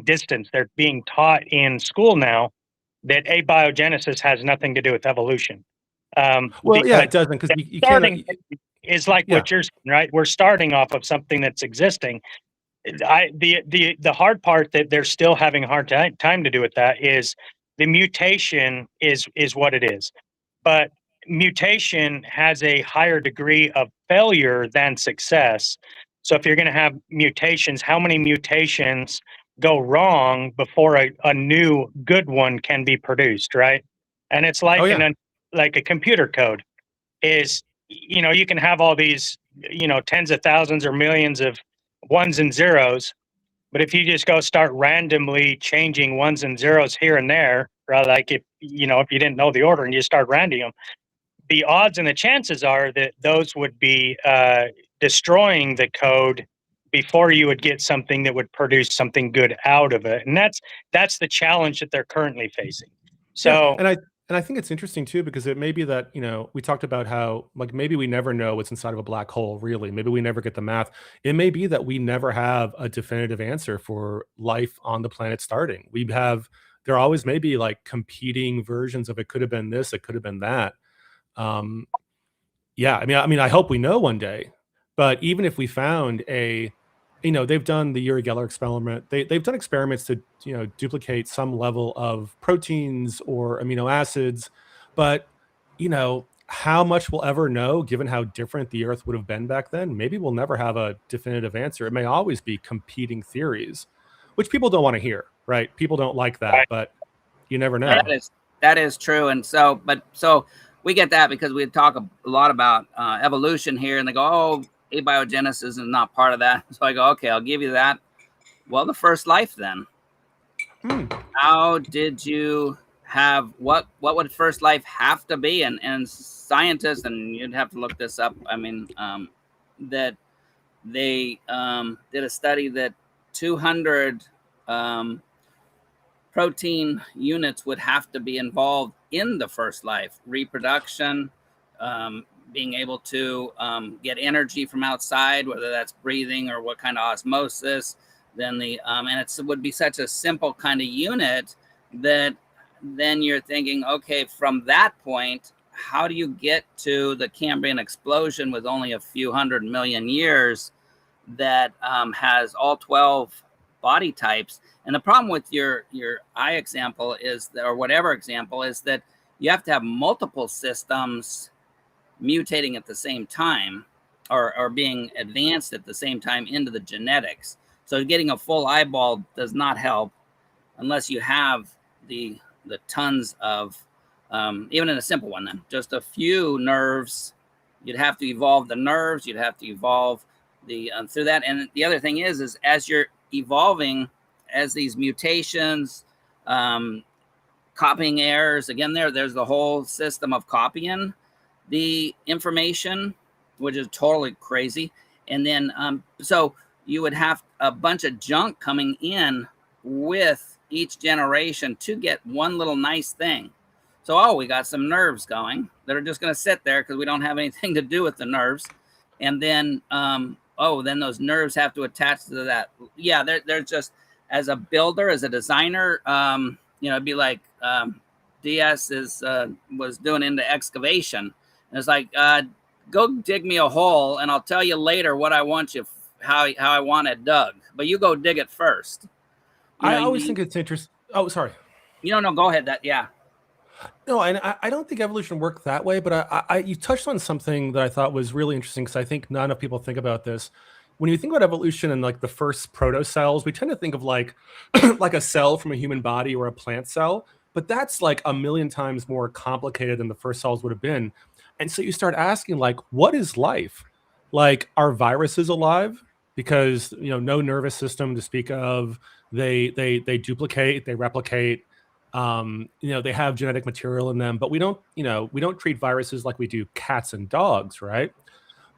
distanced. They're being taught in school now that abiogenesis has nothing to do with evolution. Well, yeah, it doesn't, because you can't. Is like what you're saying, right? We're starting off of something that's existing. The hard part that they're still having a hard time to do with that is the mutation is what it is. But mutation has a higher degree of failure than success. So if you're going to have mutations, how many mutations go wrong before a new good one can be produced, right? And it's like like a computer code is, you can have all these, tens of thousands or millions of ones and zeros, but if you just go start randomly changing ones and zeros here and there, right, like if you didn't know the order and you start randoming them, the odds and the chances are that those would be destroying the code before you would get something that would produce something good out of it. And that's the challenge that they're currently facing. So And I think it's interesting too, because it may be that, we talked about how like maybe we never know what's inside of a black hole, really. Maybe we never get the math. It may be that we never have a definitive answer for life on the planet starting. There always may be like competing versions of it could have been this, it could have been that. I hope we know one day, But even if we found they've done the Uri Geller experiment. They've done experiments to, duplicate some level of proteins or amino acids. But, how much we'll ever know, given how different the Earth would have been back then, maybe we'll never have a definitive answer. It may always be competing theories, which people don't want to hear, right? People don't like that, Right. but you never know. Yeah, that is true. And so we get that because we talk a lot about evolution here, and they go, oh, abiogenesis is not part of that. So I go, okay, I'll give you that. Well, the first life then. How did you have what would first life have to be? And scientists, and you'd have to look this up. I mean, that they did a study that 200 protein units would have to be involved in the first life: reproduction, being able to get energy from outside, whether that's breathing or what kind of osmosis. Then and it would be such a simple kind of unit that then you're thinking, okay, from that point, how do you get to the Cambrian explosion with only a few 100 million years that has all 12 body types? And the problem with your eye example is that, or whatever example, is that you have to have multiple systems mutating at the same time, or being advanced at the same time into the genetics. So getting a full eyeball does not help unless you have the tons of, even in a simple one, then just a few nerves. You'd have to evolve the nerves. You'd have to evolve the through that. And the other thing is as you're evolving, as these mutations, copying errors, again, there's the whole system of copying the information, which is totally crazy. And then so you would have a bunch of junk coming in with each generation to get one little nice thing. So, we got some nerves going that are just going to sit there because we don't have anything to do with the nerves. And then then those nerves have to attach to that. Yeah, they're just, as a builder, as a designer, it'd be like DS was doing into excavation. And it's like, go dig me a hole, and I'll tell you later what I want you, how I want it dug. But you go dig it first. I always think it's interesting. Oh, sorry. No, go ahead. No, and I don't think evolution worked that way, but you touched on something that I thought was really interesting, because I think not enough people think about this. When you think about evolution and like the first proto-cells, we tend to think of like like a cell from a human body or a plant cell, but that's like a million times more complicated than the first cells would have been. And so you start asking, like, what is life? Like, are viruses alive? Because, no nervous system to speak of. They duplicate, they replicate. They have genetic material in them, but we don't treat viruses like we do cats and dogs, right?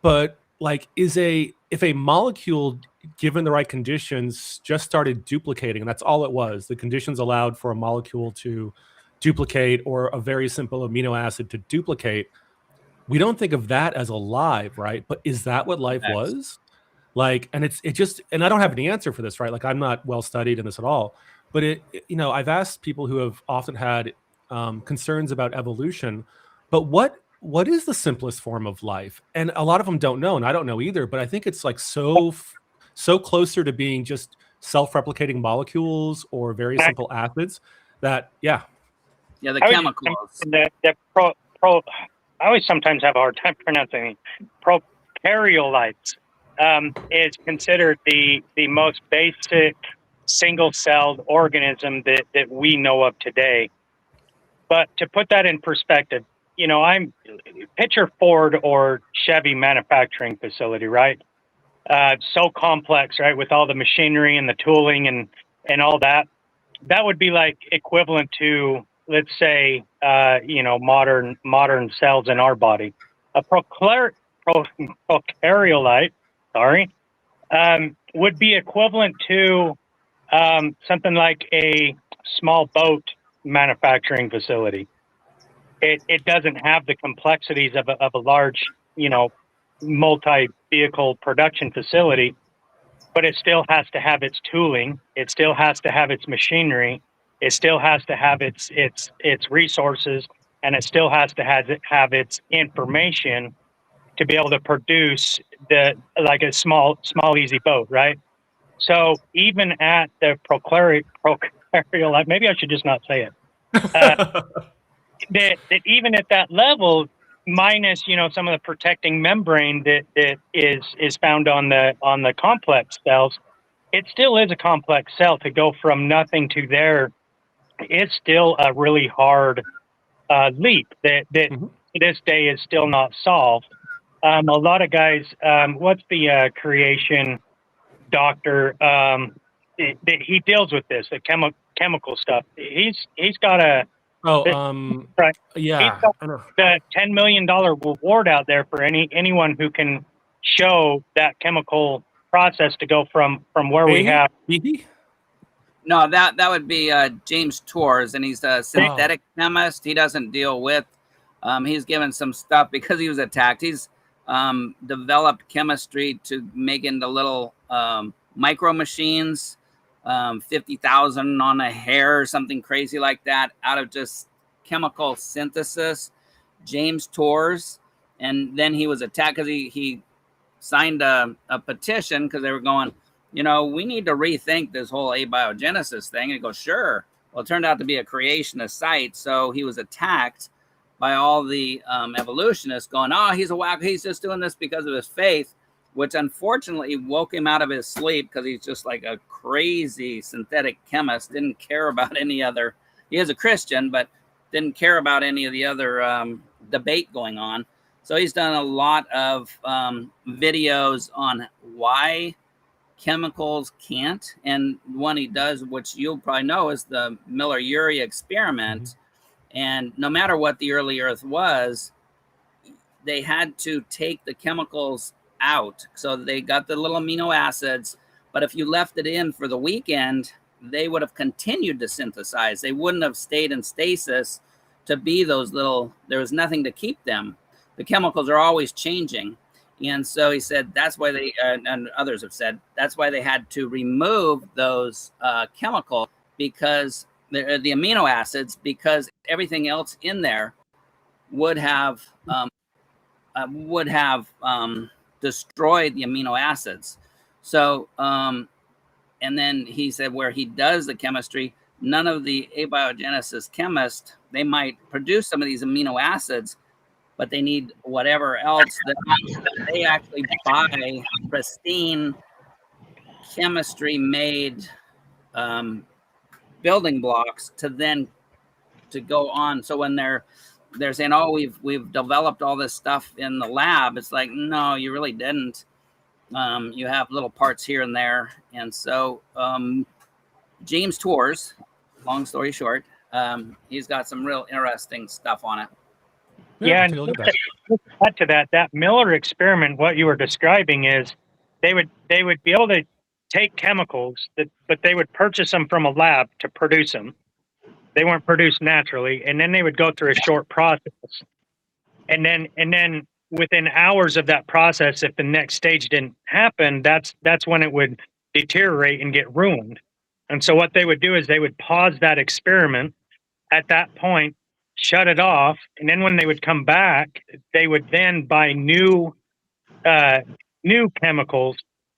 But like, if a molecule, given the right conditions, just started duplicating, and that's all it was, the conditions allowed for a molecule to duplicate, or a very simple amino acid to duplicate, we don't think of that as alive, right? But is that what life was? Like, and and I don't have any answer for this, right? Like, I'm not well studied in this at all, but I've asked people who have often had concerns about evolution, but what is the simplest form of life? And a lot of them don't know, and I don't know either, but I think it's like so closer to being just self-replicating molecules or very simple acids that, the chemicals. I always sometimes have a hard time pronouncing prokaryotes. Is considered the most basic single-celled organism that we know of today. But to put that in perspective, I'm picture Ford or Chevy manufacturing facility, right? So complex, right, with all the machinery and the tooling and all that. That would be like equivalent to, let's say, modern cells in our body. A prokaryolite, would be equivalent to something like a small boat manufacturing facility. It doesn't have the complexities of a large, multi-vehicle production facility, but it still has to have its tooling. It still has to have its machinery. It still has to have its resources, and it still has to have its information to be able to produce like a small easy boat, right? So even at the procarial, maybe I should just not say it. That even at that level, minus some of the protecting membrane that is found on the complex cells, it still is a complex cell. To go from nothing to there, it's still a really hard leap that Mhm. to this day is still not solved. A lot of guys, what's the creation doctor? He deals with this, the chemical stuff. He's got a right. He's Yeah, got I know. the $10 million reward out there for anyone who can show that chemical process to go from where we have. Behe? No, that would be James Tours, and he's a synthetic chemist. He doesn't deal with. He's given some stuff because he was attacked. He's developed chemistry to make into little micro machines, 50,000 on a hair or something crazy like that, out of just chemical synthesis. James Tours, and then he was attacked because he signed a petition because they were going, we need to rethink this whole abiogenesis thing. And he goes, sure. Well, it turned out to be a creationist site. So he was attacked by all the evolutionists going, oh, he's a whack. He's just doing this because of his faith, which unfortunately woke him out of his sleep because he's just like a crazy synthetic chemist. Didn't care about any other. He is a Christian, but didn't care about any of the other debate going on. So he's done a lot of videos on why chemicals can't. And one he does, which you'll probably know, is the Miller-Urey experiment. Mm-hmm. And no matter what the early Earth was, they had to take the chemicals out. So they got the little amino acids, but if you left it in for the weekend, they would have continued to synthesize. They wouldn't have stayed in stasis to be those little, there was nothing to keep them. The chemicals are always changing. And so he said that's why they, and others have said, that's why they had to remove those chemicals, because the amino acids, because everything else in there would have destroyed the amino acids. So, and then he said where he does the chemistry, none of the abiogenesis chemists, they might produce some of these amino acids, but they need whatever else that they actually buy pristine chemistry made building blocks to then to go on. So when they're saying, oh, we've developed all this stuff in the lab, it's like, no, you really didn't. You have little parts here and there. And so James Tours, long story short, he's got some real interesting stuff on it. Yeah, and add to that Miller experiment, what you were describing is they would be able to take chemicals but they would purchase them from a lab to produce them. They weren't produced naturally, and then they would go through a short process. And then within hours of that process, if the next stage didn't happen, that's when it would deteriorate and get ruined. And so what they would do is they would pause that experiment at that point, shut it off, and then when they would come back, they would then buy new chemicals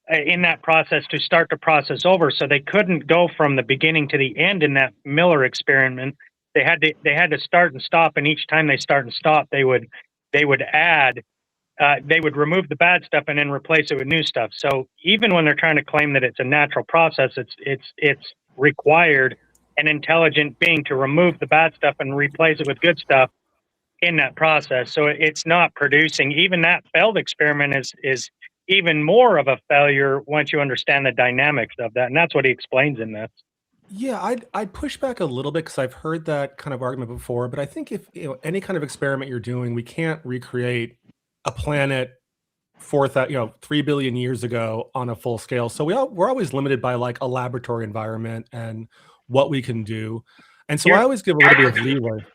in that process to start the process over. So they couldn't go from the beginning to the end in that Miller experiment. They had to start and stop, and each time they start and stop, they would add, they would remove the bad stuff and then replace it with new stuff. So even when they're trying to claim that it's a natural process, it's required an intelligent being to remove the bad stuff and replace it with good stuff in that process. So it's not producing. Even that failed experiment is even more of a failure once you understand the dynamics of that. And that's what he explains in this. Yeah, I'd push back a little bit because I've heard that kind of argument before. But I think if any kind of experiment you're doing, we can't recreate a planet 3 billion years ago on a full scale. So we're always limited by like a laboratory environment and what we can do. And so I always give a little bit of leeway.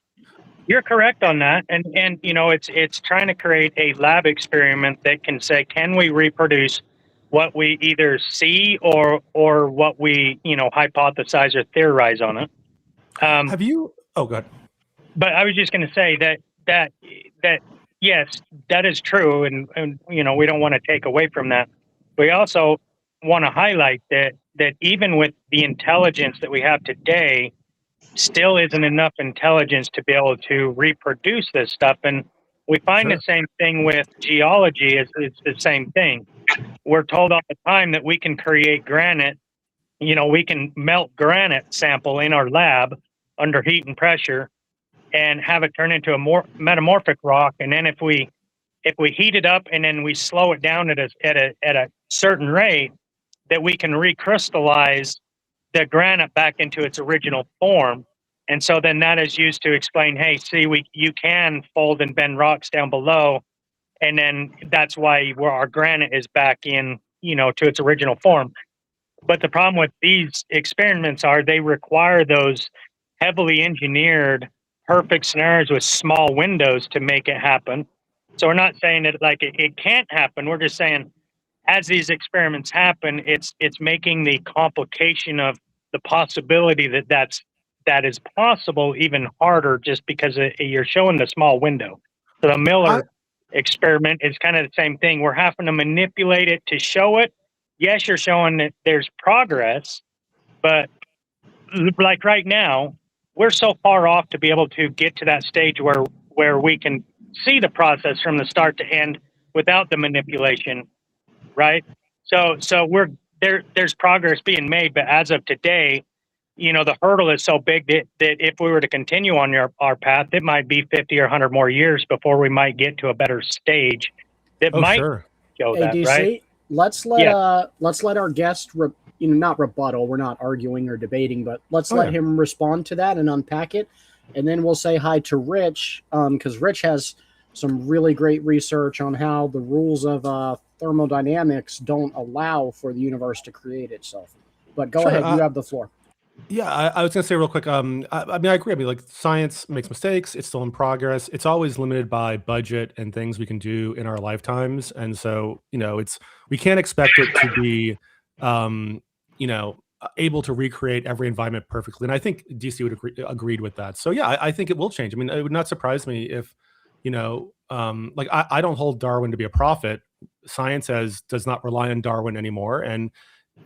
You're correct on that. And it's trying to create a lab experiment that can say, can we reproduce what we either see or what we, hypothesize or theorize on it. Have you, oh, go ahead. But I was just going to say that yes, that is true, and you know, we don't want to take away from that. We also want to highlight that even with the intelligence that we have today, still isn't enough intelligence to be able to reproduce this stuff. And we find Sure. the same thing with geology. It's the same thing. We're told all the time that we can create granite. You know, we can melt granite sample in our lab under heat and pressure and have it turn into a more metamorphic rock. And then if we heat it up and then we slow it down at a certain rate, that we can recrystallize the granite back into its original form. And so then that is used to explain, hey, see, you can fold and bend rocks down below, and then that's why where our granite is back in, you know, to its original form. But the problem with these experiments are they require those heavily engineered, perfect scenarios with small windows to make it happen. So we're not saying that like it can't happen. We're just saying as these experiments happen, it's making the complication of the possibility that is possible even harder, just because you're showing the small window. So the Miller experiment is kind of the same thing. We're having to manipulate it to show it. Yes, you're showing that there's progress, but like right now, we're so far off to be able to get to that stage where we can see the process from the start to end without the manipulation, right? So we're there's progress being made, but as of today, you know, the hurdle is so big that if we were to continue on our path, it might be 50 or 100 more years before we might get to a better stage that might Sure. show Hey, that, DC, right? let's let our guest not rebuttal. We're not arguing or debating, but let's let him respond to that and unpack it, and then we'll say hi to Rich, because Rich has some really great research on how the rules of thermodynamics don't allow for the universe to create itself. But go ahead, you have the floor. Yeah, I was going to say real quick. I mean, I agree. I mean, like, science makes mistakes. It's still in progress. It's always limited by budget and things we can do in our lifetimes. And so, you know, we can't expect it to be, you know, able to recreate every environment perfectly. And I think DC would agreed with that. So yeah, I think it will change. I mean, it would not surprise me if, you know, like I don't hold Darwin to be a prophet. Science does not rely on Darwin anymore, and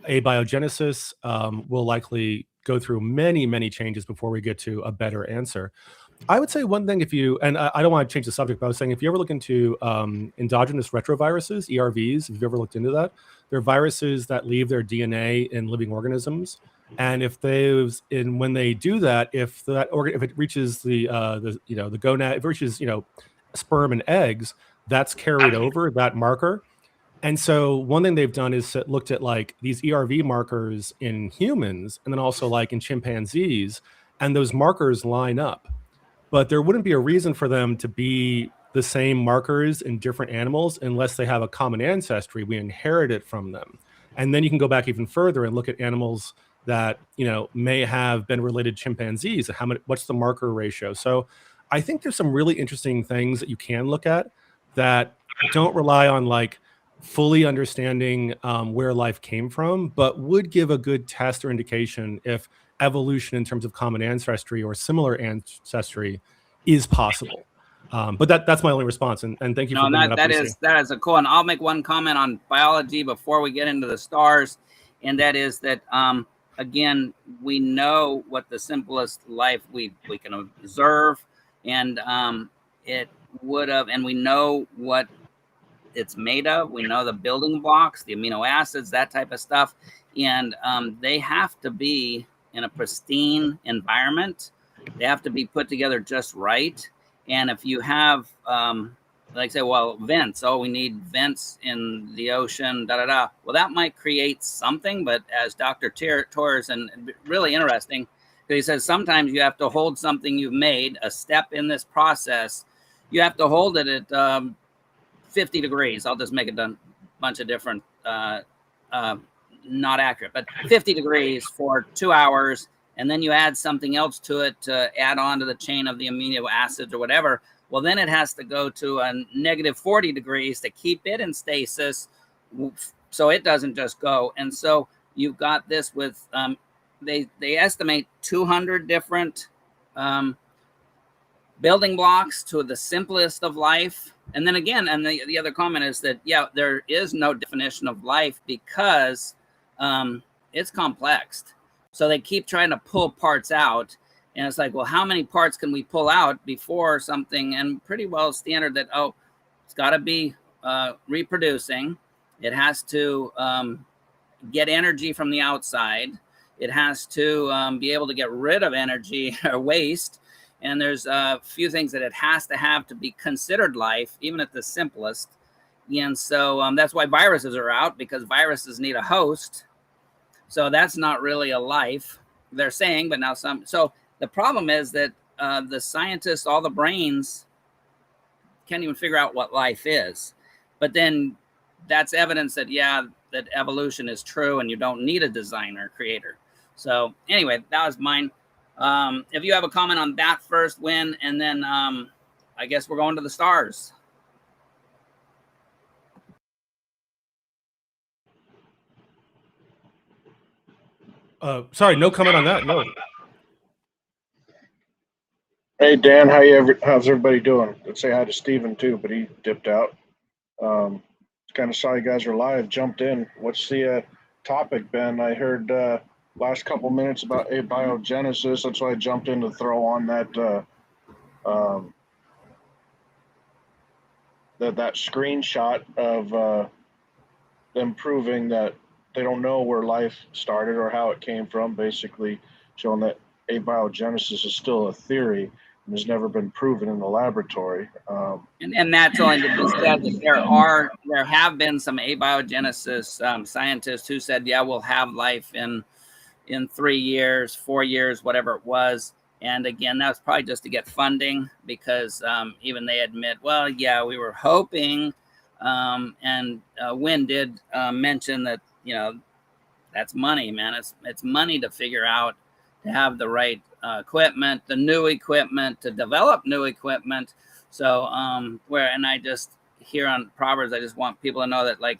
abiogenesis will likely go through many changes before we get to a better answer. I would say one thing, and I don't want to change the subject, but I was saying, if you ever look into endogenous retroviruses, ERVs, if you've ever looked into that, they're viruses that leave their DNA in living organisms. And when they do that, if it reaches the gonad, if it reaches, you know, sperm and eggs, that's carried over, that marker. And so one thing they've done is looked at like these ERV markers in humans and then also like in chimpanzees, and those markers line up. But there wouldn't be a reason for them to be the same markers in different animals unless they have a common ancestry. We inherit it from them. And then you can go back even further and look at animals that, you know, may have been related to chimpanzees. What's the marker ratio? So I think there's some really interesting things that you can look at that don't rely on like fully understanding where life came from, but would give a good test or indication if evolution in terms of common ancestry or similar ancestry is possible. But that's my only response. And thank you for bringing that up. That is a cool. And I'll make one comment on biology before we get into the stars, and that is that again, we know what the simplest life we can observe, and it would have, and we know what it's made of. We know the building blocks, the amino acids, that type of stuff, and they have to be in a pristine environment. They have to be put together just right. And if you have, like say, well, vents, we need vents in the ocean, Well, that might create something, but as Dr. Torres, and really interesting, because he says sometimes you have to hold something you've made, a step in this process, you have to hold it at 50 degrees. I'll just make a bunch of different, not accurate, but 50 degrees for 2 hours. And then you add something else to it to add on to the chain of the amino acids or whatever. Well, then it has to go to a negative 40 degrees to keep it in stasis, so it doesn't just go. And so you've got this with, they estimate 200 different building blocks to the simplest of life. And then again, and the other comment is that, yeah, there is no definition of life because it's complex. So they keep trying to pull parts out. And it's like, well, how many parts can we pull out before something? And pretty well standard that, oh, it's got to be reproducing. It has to get energy from the outside. It has to be able to get rid of energy or waste. And there's a few things that it has to have to be considered life, even at the simplest. And so that's why viruses are out, because viruses need a host. So that's not really a life, they're saying, but now some. So the problem is that the scientists, all the brains, can't even figure out what life is. But then that's evidence that, yeah, that evolution is true and you don't need a designer, creator. So anyway, that was mine. If you have a comment on that first, Win, and then I guess we're going to the stars. Sorry, no comment on that. No. Hey Dan, how's everybody doing? Let's say hi to Steven too, but he dipped out. Kind of saw you guys were live, jumped in. What's the topic, Ben? I heard last couple minutes about abiogenesis. That's why I jumped in to throw on that that screenshot of them proving that they don't know where life started or how it came from, basically showing that abiogenesis is still a theory and has never been proven in the laboratory. And that's only to be said that there have been some abiogenesis scientists who said, yeah, we'll have life in 3 years, 4 years, whatever it was. And again, that was probably just to get funding, because even they admit, well, yeah, we were hoping. And Wynn did mention that, you know, that's money, man. It's money to figure out, to have the right equipment, the new equipment, to develop new equipment. So and I just here on Proverbs, I just want people to know that, like,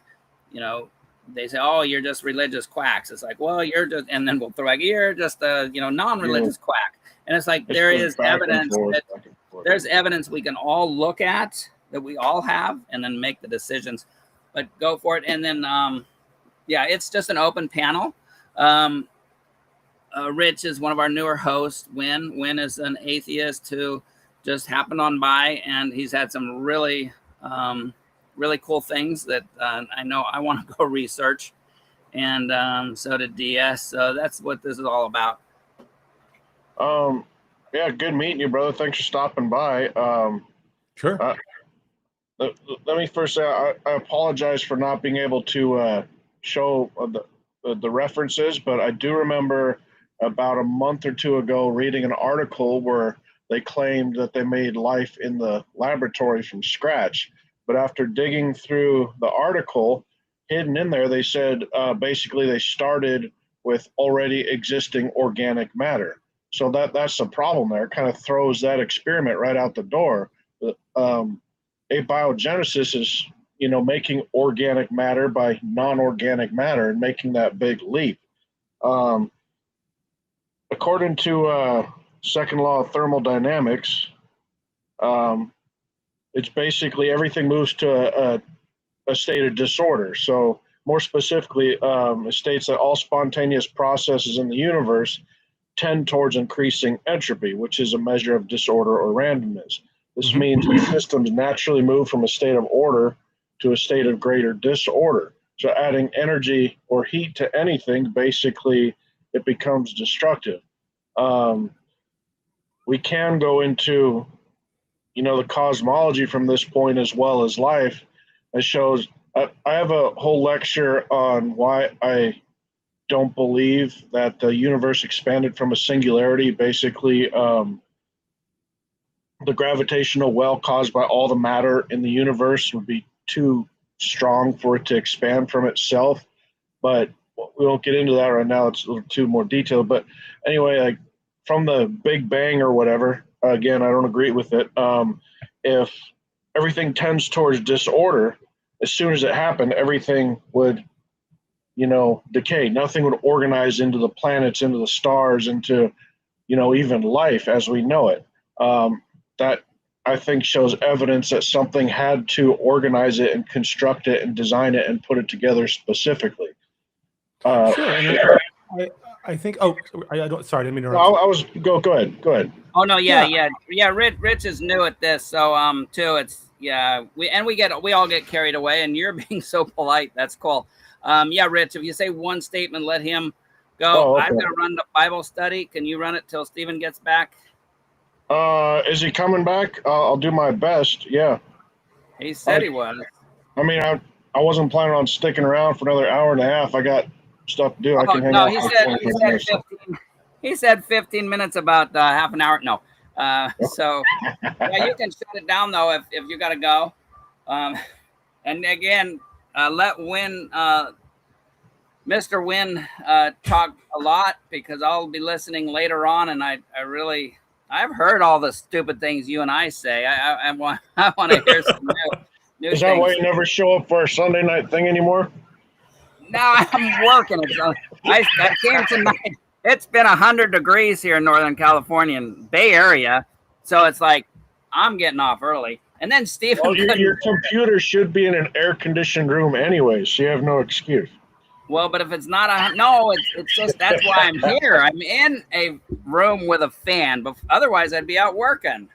you know, they say, oh, you're just religious quacks. It's like, well, you're just, and then we'll throw like, you're just a, you know, non-religious quack. And it's like, there is evidence that there's evidence we can all look at, that we all have, and then make the decisions. But go for it. And then yeah, it's just an open panel. Rich is one of our newer hosts. Win is an atheist who just happened on by, and he's had some really really cool things that I know I want to go research. And so did DS. So that's what this is all about. Yeah, good meeting you, brother. Thanks for stopping by. Sure. Let me first say I apologize for not being able to show the references, but I do remember about a month or two ago reading an article where they claimed that they made life in the laboratory from scratch. But after digging through the article, hidden in there, they said basically they started with already existing organic matter. So that's the problem there. It kind of throws that experiment right out the door. Abiogenesis is, you know, making organic matter by non-organic matter and making that big leap. According to second law of thermodynamics, it's basically everything moves to a state of disorder. So more specifically, it states that all spontaneous processes in the universe tend towards increasing entropy, which is a measure of disorder or randomness. This means systems naturally move from a state of order to a state of greater disorder. So adding energy or heat to anything, basically, it becomes destructive. We can go into, you know, the cosmology from this point as well as life. It shows, I have a whole lecture on why I don't believe that the universe expanded from a singularity. Basically, the gravitational well caused by all the matter in the universe would be too strong for it to expand from itself. But we won't get into that right now. It's a little too more detailed. But anyway, like from the Big Bang or whatever, again, I don't agree with it. If everything tends towards disorder, as soon as it happened, everything would, you know, decay. Nothing would organize into the planets, into the stars, into, you know, even life as we know it. that I think shows evidence that something had to organize it and construct it and design it and put it together specifically. Sure, and I think. Oh, I don't. Sorry, I didn't mean to I interrupt. was go ahead. Oh no, yeah. Rich is new at this, so too. It's we all get carried away, and you're being so polite. That's cool. Rich, if you say one statement, let him go. Okay. I'm gonna run the Bible study. Can you run it till Stephen gets back? Is he coming back? I'll do my best. Yeah. He said he was. I mean, I wasn't planning on sticking around for another hour and a half. I got stuff to do. I can hang out. He said 15 minutes, about half an hour. No. So you can shut it down though if you got to go. And again, let Mr. Wynn talk a lot, because I'll be listening later on, and I've heard all the stupid things you and I say. I want to hear some new Is that things. why you never show up for our Sunday night thing anymore? No, I'm working. I came tonight. It's been 100 degrees here in Northern California and Bay Area, so it's like I'm getting off early. And then Stephen, well, your computer should be in an air-conditioned room anyway, so you have no excuse. Well, but if it's not it's just that's why I'm here. I'm in a room with a fan, but otherwise I'd be out working.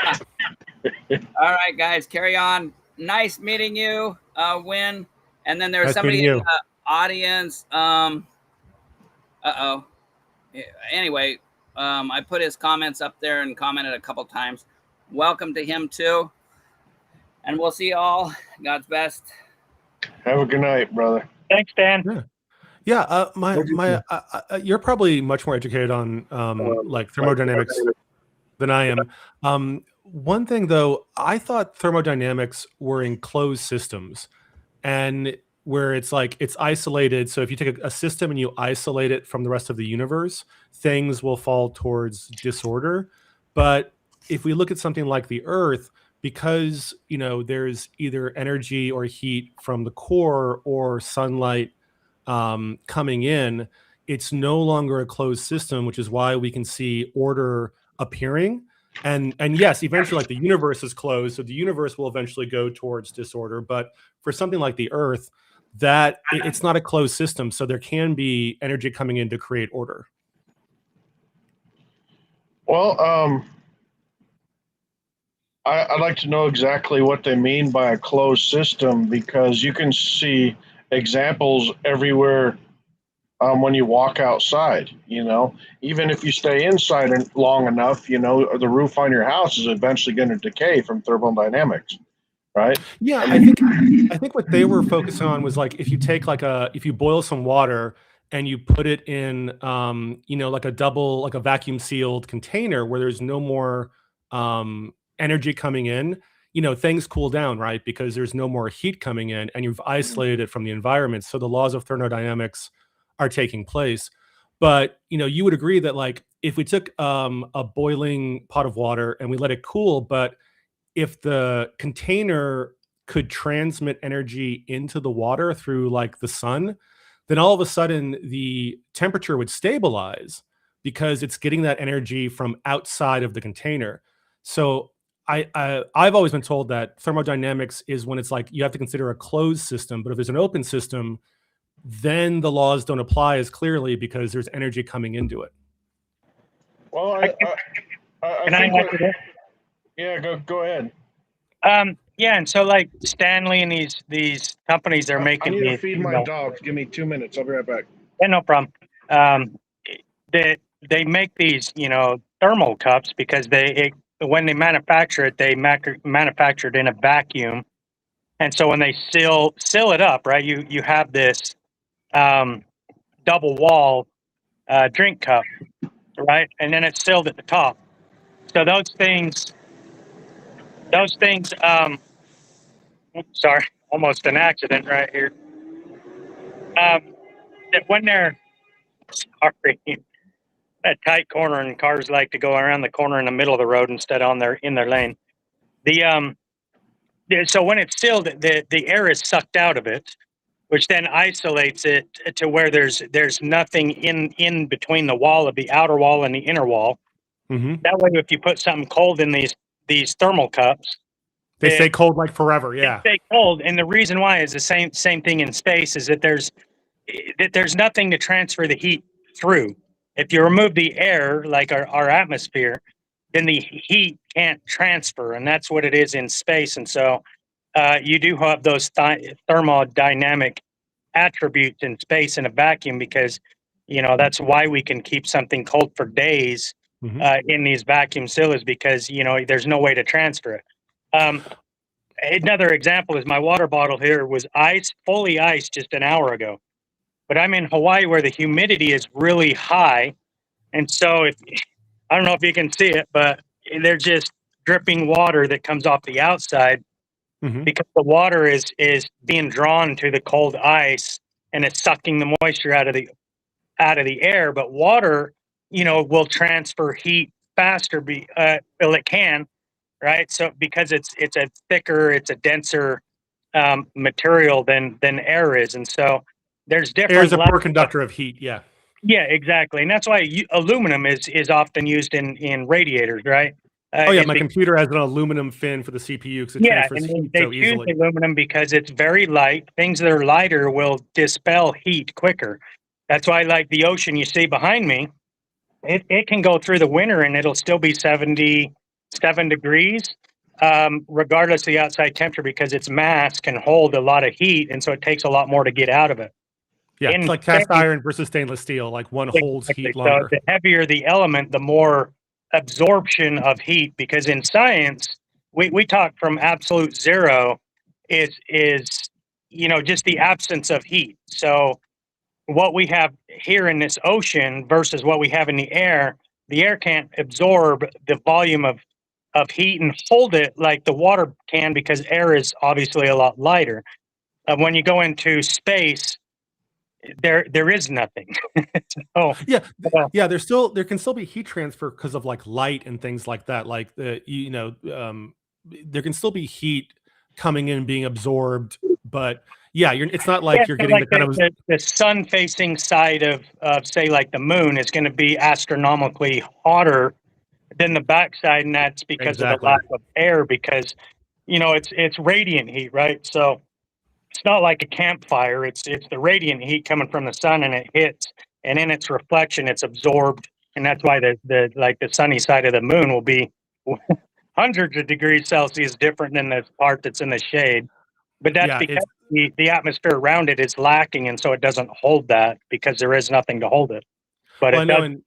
All right, guys, carry on. Nice meeting you, Wynn. And then there's somebody in the audience. Anyway, I put his comments up there and commented a couple times. Welcome to him too. And we'll see you all. God's best. Have a good night, brother. Thanks, Dan. Yeah. You're probably much more educated on like thermodynamics than I am. One thing though, I thought thermodynamics were in closed systems, and where it's like it's isolated. So if you take a system and you isolate it from the rest of the universe, things will fall towards disorder. But if we look at something like the Earth, because there's either energy or heat from the core or sunlight coming in, it's no longer a closed system, which is why we can see order appearing. And yes, eventually, like the universe is closed, so the universe will eventually go towards disorder. But for something like the Earth, that it's not a closed system, so there can be energy coming in to create order. Well, I'd like to know exactly what they mean by a closed system, because you can see examples everywhere when you walk outside. Even if you stay inside long enough, the roof on your house is eventually going to decay from thermodynamics, right? Yeah, I think what they were focusing on was like if you take if you boil some water and you put it in like a vacuum sealed container where there's no more energy coming in, things cool down, right? Because there's no more heat coming in and you've isolated it from the environment. So the laws of thermodynamics are taking place. But you would agree that like if we took a boiling pot of water and we let it cool, but if the container could transmit energy into the water through like the sun, then all of a sudden the temperature would stabilize because it's getting that energy from outside of the container. So I've always been told that thermodynamics is when it's like you have to consider a closed system, but if there's an open system, then the laws don't apply as clearly because there's energy coming into it. Well, I think go ahead. And so like Stanley and these companies are making. I need to feed my dogs. Give me 2 minutes. I'll be right back. Yeah, no problem. They make these thermal cups because when they manufacture it, they manufacture it in a vacuum, and so when they seal it up, right, you have this double wall drink cup, right, and then it's sealed at the top. So those things. Sorry, almost an accident right here. That when they're that tight corner, and cars like to go around the corner in the middle of the road instead in their lane. So when it's sealed, the air is sucked out of it, which then isolates it to where there's nothing in between the outer wall and the inner wall. Mhm. That way, if you put something cold in these thermal cups, They it, stay cold like forever. Yeah. they stay cold. And the reason why is the same thing in space, is that there's nothing to transfer the heat through. If you remove the air, like our atmosphere, then the heat can't transfer, and that's what it is in space. And so you do have those thermodynamic attributes in space in a vacuum, because that's why we can keep something cold for days in these vacuum seals, because there's no way to transfer it. Another example is my water bottle here was fully iced just an hour ago, but I'm in Hawaii where the humidity is really high, and so I don't know if you can see it, but they're just dripping water that comes off the outside, because the water is being drawn to the cold ice, and it's sucking the moisture out of the air. But water, will transfer heat faster. Well, it can, right? So because it's a thicker, it's a denser material than air is, and so there's Air is different a poor levels. conductor of heat. Yeah. Yeah, exactly, and that's why aluminum is often used in radiators, right? Oh yeah, Is my be- computer has an aluminum fin for the CPU because it yeah, transfers and heat they so choose easily. aluminum because it's very light. Things that are lighter will dispel heat quicker. That's why, like the ocean you see behind me, it can go through the winter and it'll still be 77 degrees, regardless of the outside temperature, because its mass can hold a lot of heat, and so it takes a lot more to get out of it. Yeah, it's In like cast space, iron versus stainless steel. Like one holds exactly. heat So longer. the heavier the element, the more absorption of heat. Because in science, we talk from absolute zero is just the absence of heat. So what we have here in this ocean versus what we have in the air can't absorb the volume of heat and hold it like the water can, because air is obviously a lot lighter. When you go into space, there is nothing. So, Yeah, uh, yeah. There can still be heat transfer because of like light and things like that. Like there can still be heat coming in being absorbed, but yeah, it's not yeah, like you're so getting like the kind of the sun facing side of say like the moon is going to be astronomically hotter than the backside, and that's because of the exactly. lack of air, because it's radiant heat, right? So it's not like a campfire. It's the radiant heat coming from the sun, and it hits, and in its reflection, it's absorbed, and that's why the sunny side of the moon will be hundreds of degrees Celsius different than the part that's in the shade. But that's Yeah, because it's the atmosphere around it is lacking, and so it doesn't hold that, because there is nothing to hold it. But well, I it know, does. and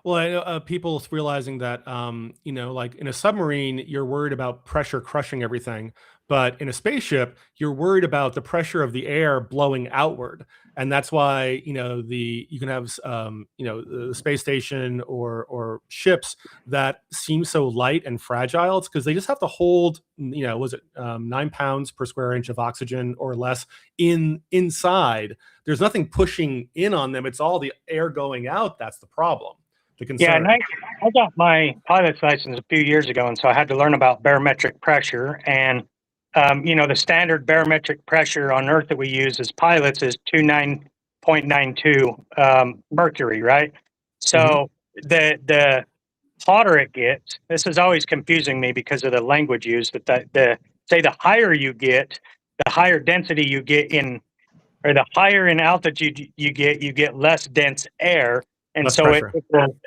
well, I know people realizing that, like in a submarine, you're worried about pressure crushing everything, but in a spaceship, you're worried about the pressure of the air blowing outward, and that's why you can have the space station or ships that seem so light and fragile. It's because they just have to hold, was it 9 pounds per square inch of oxygen or less inside. There's nothing pushing in on them. It's all the air going out. That's the problem. The Yeah, concern. and I got my pilot's license a few years ago, and so I had to learn about barometric pressure. And the standard barometric pressure on Earth that we use as pilots is 29.92 mercury, right? So the hotter it gets, this is always confusing me because of the language used. But the higher you get, the higher density you get or the higher in altitude you get less dense air, and Less so it pressure. will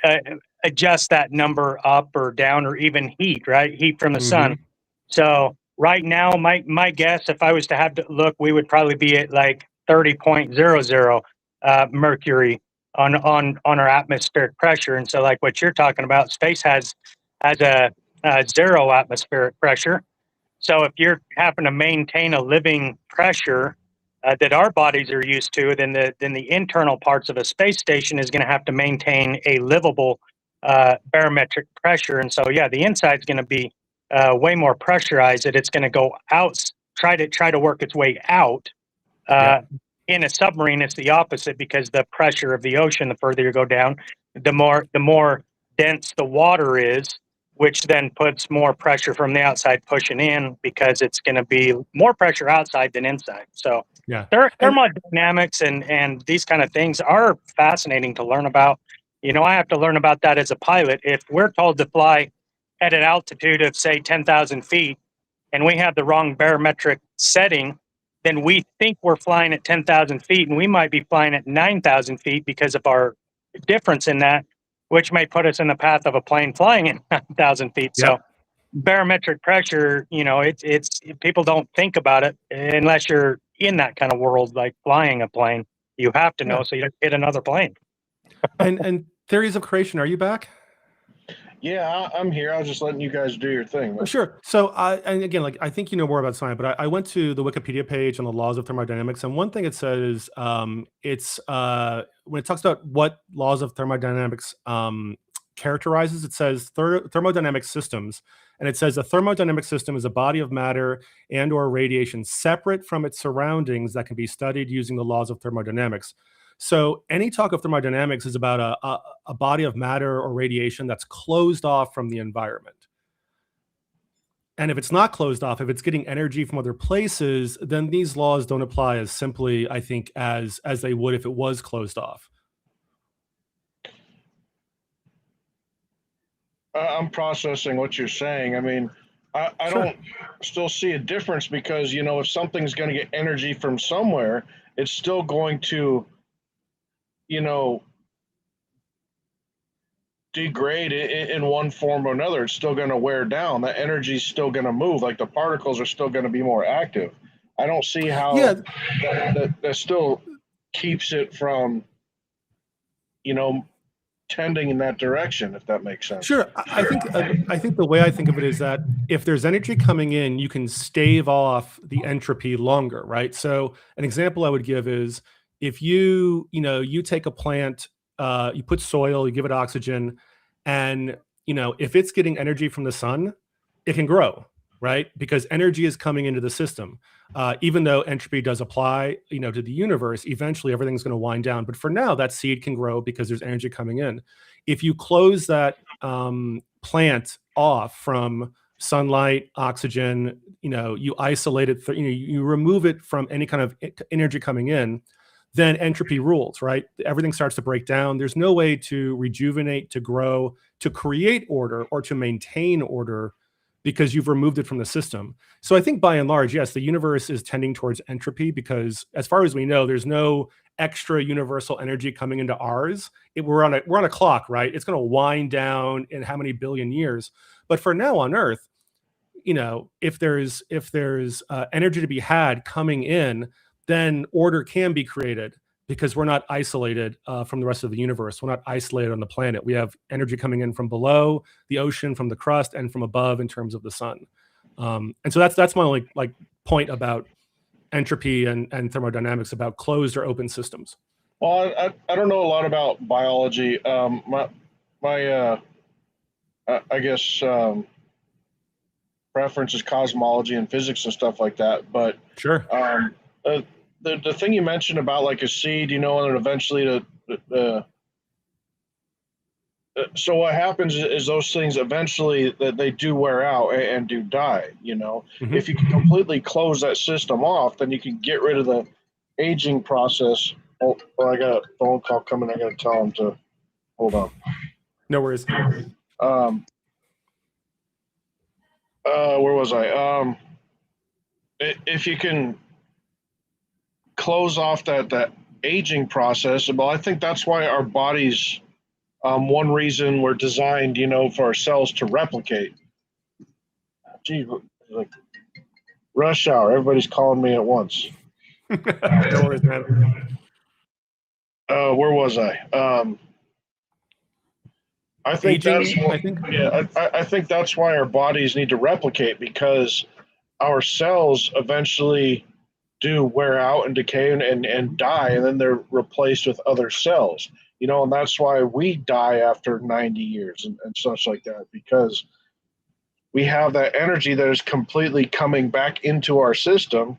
adjust that number up or down, or even heat, right? Heat from the sun. So right now, my guess, if I was to have to look, we would probably be at like 30.00 mercury on our atmospheric pressure. And so, like what you're talking about, space has a zero atmospheric pressure. So if you're having to maintain a living pressure that our bodies are used to, then the internal parts of a space station is going to have to maintain a livable barometric pressure. And so, yeah, the inside's going to be way more pressurized. That it's going to go out, try to work its way out. Yep. In a submarine, it's the opposite, because the pressure of the ocean, the further you go down, the more dense the water is, which then puts more pressure from the outside pushing in, because it's going to be more pressure outside than inside. So Yeah. thermodynamics and these kind of things are fascinating to learn about. I have to learn about that as a pilot. If we're told to fly at an altitude of, say, 10,000 feet, and we have the wrong barometric setting, then we think we're flying at 10,000 feet, and we might be flying at 9,000 feet because of our difference in that, which may put us in the path of a plane flying at 9,000 feet. Yep. So barometric pressure, it's people don't think about it unless you're in that kind of world, like flying a plane. You have to know so you don't hit another plane. And theories of creation, are you back? Yeah, I'm here. I was just letting you guys do your thing. Oh, sure. So, and again, like I think you know more about science, but I went to the Wikipedia page on the laws of thermodynamics, and one thing it says, it's when it talks about what laws of thermodynamics characterizes, it says thermodynamic systems, and it says a thermodynamic system is a body of matter and or radiation separate from its surroundings that can be studied using the laws of thermodynamics. So any talk of thermodynamics is about a body of matter or radiation that's closed off from the environment. And if it's not closed off, if it's getting energy from other places, then these laws don't apply as simply, I think, as they would if it was closed off. I'm processing what you're saying. I mean, I Sure. don't still see a difference because, if something's going to get energy from somewhere, it's still going to, degrade it in one form or another. It's still going to wear down. That energy is still going to move. Like the particles are still going to be more active. I don't see how that still keeps it from, tending in that direction, if that makes sense. Sure. I think the way I think of it is that if there's energy coming in, you can stave off the entropy longer, right? So an example I would give is if you take a plant, you put soil, you give it oxygen, and if it's getting energy from the sun, it can grow, right? Because energy is coming into the system. Even though entropy does apply, to the universe, eventually everything's going to wind down. But for now, that seed can grow because there's energy coming in. If you close that plant off from sunlight, oxygen, you isolate it, you remove it from any kind of energy coming in, then entropy rules, right? Everything starts to break down. There's no way to rejuvenate, to grow, to create order, or to maintain order because you've removed it from the system. So I think by and large, yes, the universe is tending towards entropy because as far as we know, there's no extra universal energy coming into ours. We're on a clock, right? It's going to wind down in how many billion years. But for now on Earth, if there's energy to be had coming in, then order can be created because we're not isolated from the rest of the universe. We're not isolated on the planet. We have energy coming in from below the ocean, from the crust, and from above in terms of the sun. And so that's my only point about entropy and thermodynamics, about closed or open systems. Well, I don't know a lot about biology. My I guess preference is cosmology and physics and stuff like that. But sure. The thing you mentioned about like a seed, and then eventually so what happens is those things eventually that they do wear out and do die. Mm-hmm. If you can completely close that system off, then you can get rid of the aging process. Oh, well, I got a phone call coming. I got to tell them to hold on. No worries. Where was I? If you can close off that aging process, well, I think that's why our bodies, one reason we're designed, for our cells to replicate. Gee, like rush hour, everybody's calling me at once. No worries, man. Where was I? I think aging, I think that's why our bodies need to replicate, because our cells eventually do wear out and decay and die, and then they're replaced with other cells. And that's why we die after 90 years and such like that, because we have that energy that is completely coming back into our system,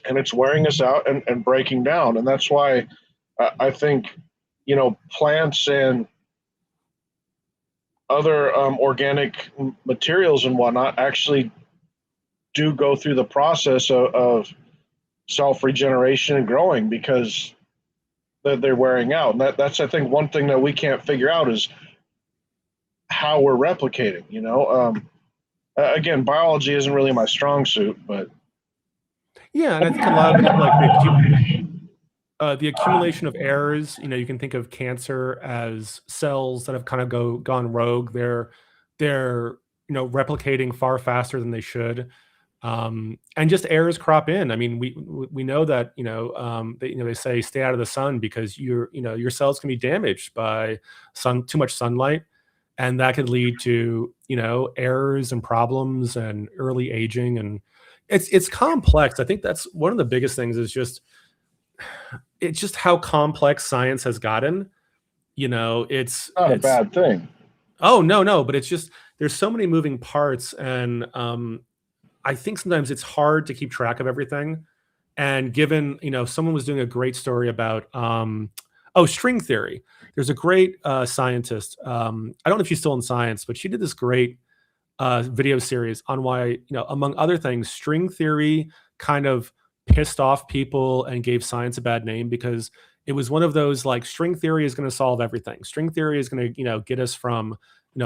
and it's wearing us out and breaking down. And that's why I think, plants and other organic materials and whatnot actually do go through the process of self-regeneration and growing, because that they're wearing out. And that's, I think, one thing that we can't figure out is how we're replicating, again, biology isn't really my strong suit, but Yeah, and I think a lot of it is like the accumulation of errors. You can think of cancer as cells that have kind of gone rogue. They're replicating far faster than they should, and just errors crop in. I mean, we know that they say stay out of the sun because your cells can be damaged by too much sunlight, and that could lead to errors and problems and early aging, and it's complex. I think that's one of the biggest things is it's just how complex science has gotten. It's not a bad thing. Oh, no, but it's just there's so many moving parts, and I think sometimes it's hard to keep track of everything. And given, someone was doing a great story about string theory. There's a great scientist. I don't know if she's still in science, but she did this great video series on why, among other things, string theory kind of pissed off people and gave science a bad name, because it was one of those like string theory is going to solve everything. String theory is going to get us from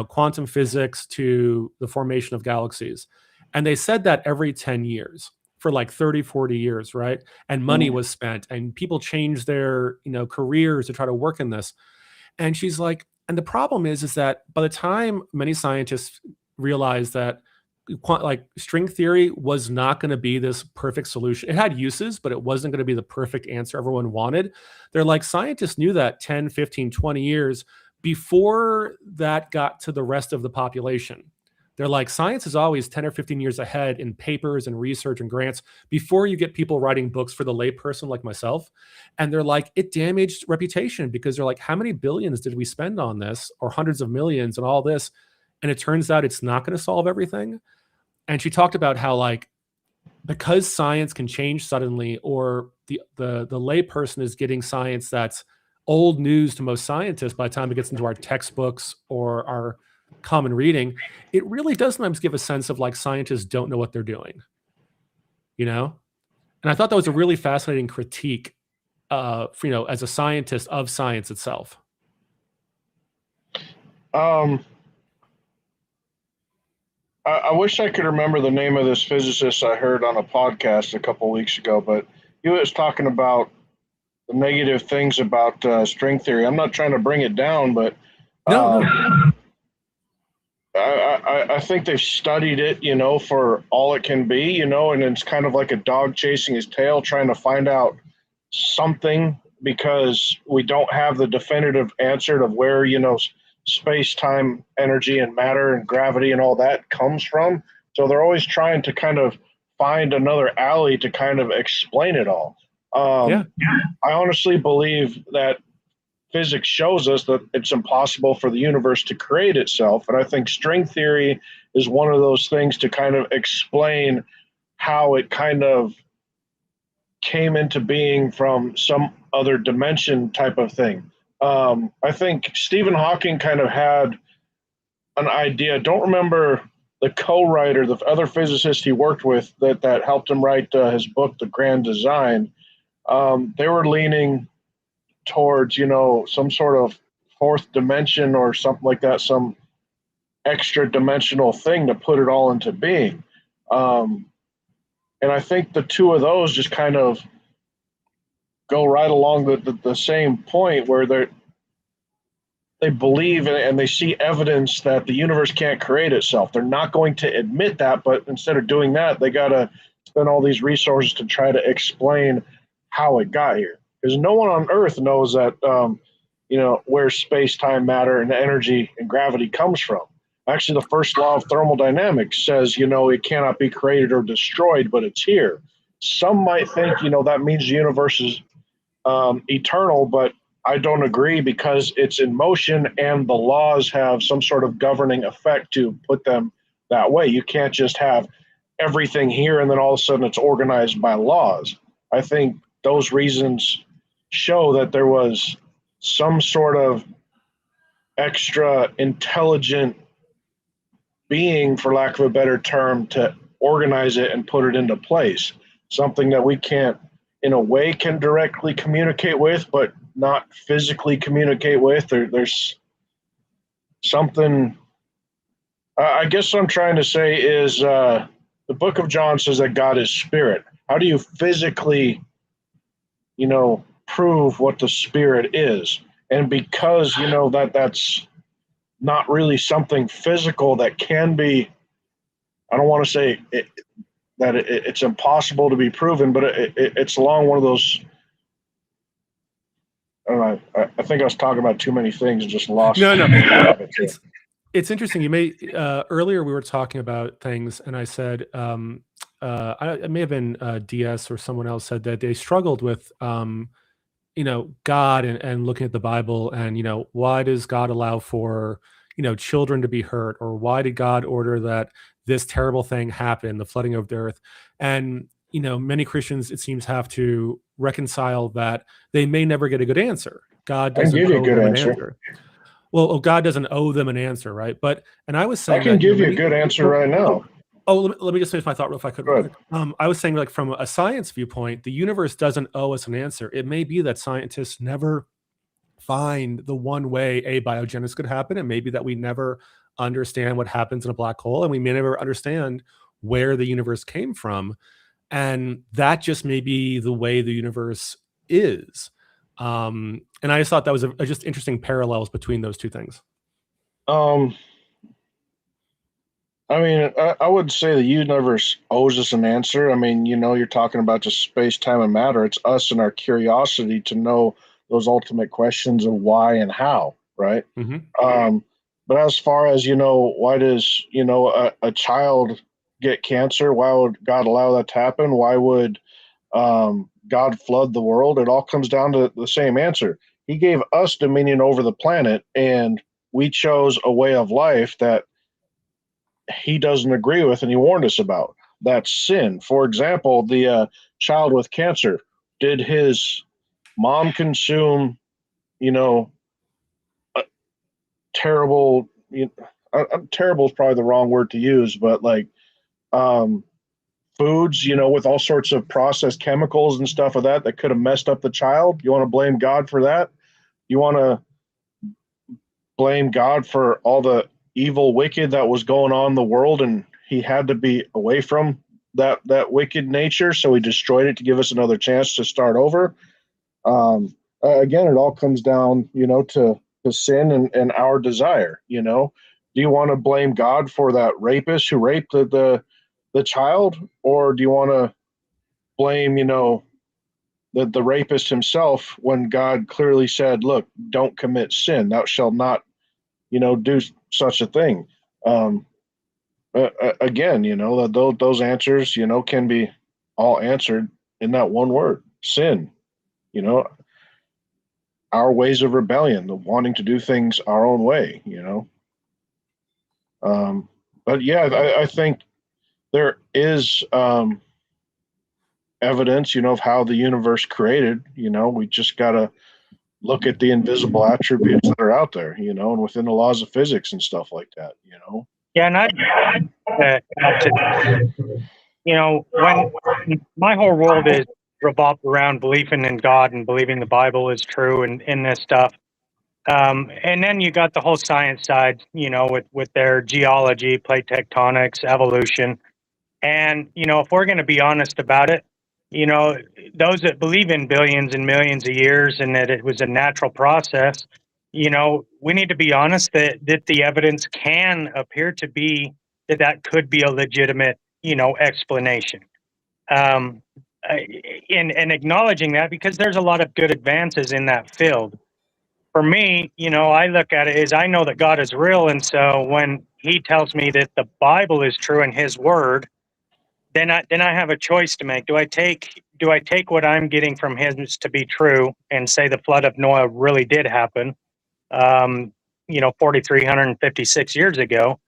quantum physics to the formation of galaxies. And they said that every 10 years for like 30, 40 years, right? And money was spent and people changed their careers to try to work in this. And she's like, and the problem is that by the time many scientists realized that like string theory was not going to be this perfect solution. It had uses, but it wasn't going to be the perfect answer everyone wanted. They're like, scientists knew that 10, 15, 20 years before that got to the rest of the population. They're like, science is always 10 or 15 years ahead in papers and research and grants before you get people writing books for the layperson like myself. And they're like, it damaged reputation, because they're like, how many billions did we spend on this, or hundreds of millions and all this? And it turns out it's not going to solve everything. And she talked about how, like, because science can change suddenly, or the layperson is getting science that's old news to most scientists by the time it gets into our textbooks or our common reading, it really does sometimes give a sense of like scientists don't know what they're doing, And I thought that was a really fascinating critique, as a scientist of science itself. I wish I could remember the name of this physicist I heard on a podcast a couple weeks ago, but he was talking about the negative things about string theory. I'm not trying to bring it down, but No. I think they've studied it, for all it can be, and it's kind of like a dog chasing his tail, trying to find out something, because we don't have the definitive answer of where, space, time, energy, and matter, and gravity, and all that comes from. So they're always trying to kind of find another alley to kind of explain it all. I honestly believe that physics shows us that it's impossible for the universe to create itself. And I think string theory is one of those things to kind of explain how it kind of came into being from some other dimension type of thing. I think Stephen Hawking kind of had an idea. Don't remember the co-writer, the other physicist he worked with that helped him write his book, The Grand Design. They were leaning towards, some sort of fourth dimension or something like that, some extra dimensional thing to put it all into being. And I think the two of those just kind of go right along the same point, where they believe and they see evidence that the universe can't create itself. They're not going to admit that, but instead of doing that, they got to spend all these resources to try to explain how it got here. Because no one on Earth knows that, where space, time, matter, and energy and gravity comes from. Actually, the first law of thermodynamics says, it cannot be created or destroyed, but it's here. Some might think, that means the universe is eternal, but I don't agree, because it's in motion and the laws have some sort of governing effect to put them that way. You can't just have everything here and then all of a sudden it's organized by laws. I think those reasons show that there was some sort of extra intelligent being, for lack of a better term, to organize it and put it into place. Something that we can't in a way can directly communicate with, but not physically communicate with. There's something. I guess what I'm trying to say is the book of John says that God is spirit. How do you physically, prove what the spirit is? And because, that's not really something physical that can be, I don't want to say it's impossible to be proven, but it's along one of those. I don't know. I think I was talking about too many things and just lost. No. It's interesting. You may earlier we were talking about things, and I said it may have been DS or someone else said that they struggled with God and looking at the Bible, and why does God allow for children to be hurt, or why did God order that this terrible thing happen, the flooding of the earth? And many Christians, it seems, have to reconcile that they may never get a good answer. God doesn't owe them an answer. Well, God doesn't owe them an answer, right? And I was saying I can give you a good answer right now. Oh, let me just finish my thought if I could. I was saying, like, from a science viewpoint, the universe doesn't owe us an answer. It may be that scientists never find the one way abiogenesis could happen. It may be that we never understand what happens in a black hole, and we may never understand where the universe came from. And that just may be the way the universe is. And I just thought that was just interesting parallels between those two things. I mean, I would say the universe owes us an answer. I mean, you're talking about just space, time, and matter. It's us and our curiosity to know those ultimate questions of why and how, right? Mm-hmm. But as far as, why does, a child get cancer? Why would God allow that to happen? Why would God flood the world? It all comes down to the same answer. He gave us dominion over the planet, and we chose a way of life that he doesn't agree with, and he warned us about. That's sin. For example, the child with cancer, did his mom consume, terrible, terrible is probably the wrong word to use, but like foods, with all sorts of processed chemicals and stuff of that could have messed up the child? You want to blame God for that? You want to blame God for all the evil, wicked that was going on in the world, and he had to be away from that wicked nature, so he destroyed it to give us another chance to start over? Again, it all comes down, to sin and our desire. Do you want to blame God for that rapist who raped the child, or do you want to blame, the rapist himself, when God clearly said, look, don't commit sin, thou shalt not, do such a thing? Again, those answers, can be all answered in that one word: sin. Our ways of rebellion, the wanting to do things our own way. But yeah, I think there is evidence, of how the universe created. We just gotta look at the invisible attributes that are out there, and within the laws of physics and stuff like that. Yeah, and when my whole world is revolved around believing in God and believing the Bible is true and in this stuff. And then you got the whole science side, with their geology, plate tectonics, evolution. And, if we're going to be honest about it, those that believe in billions and millions of years and that it was a natural process, we need to be honest that the evidence can appear to be that could be a legitimate, explanation. And acknowledging that, because there's a lot of good advances in that field. For me, I look at it as I know that God is real. And so when he tells me that the Bible is true and his word, then I have a choice to make. Do I take what I'm getting from him to be true and say the flood of Noah really did happen, 4,356 years ago?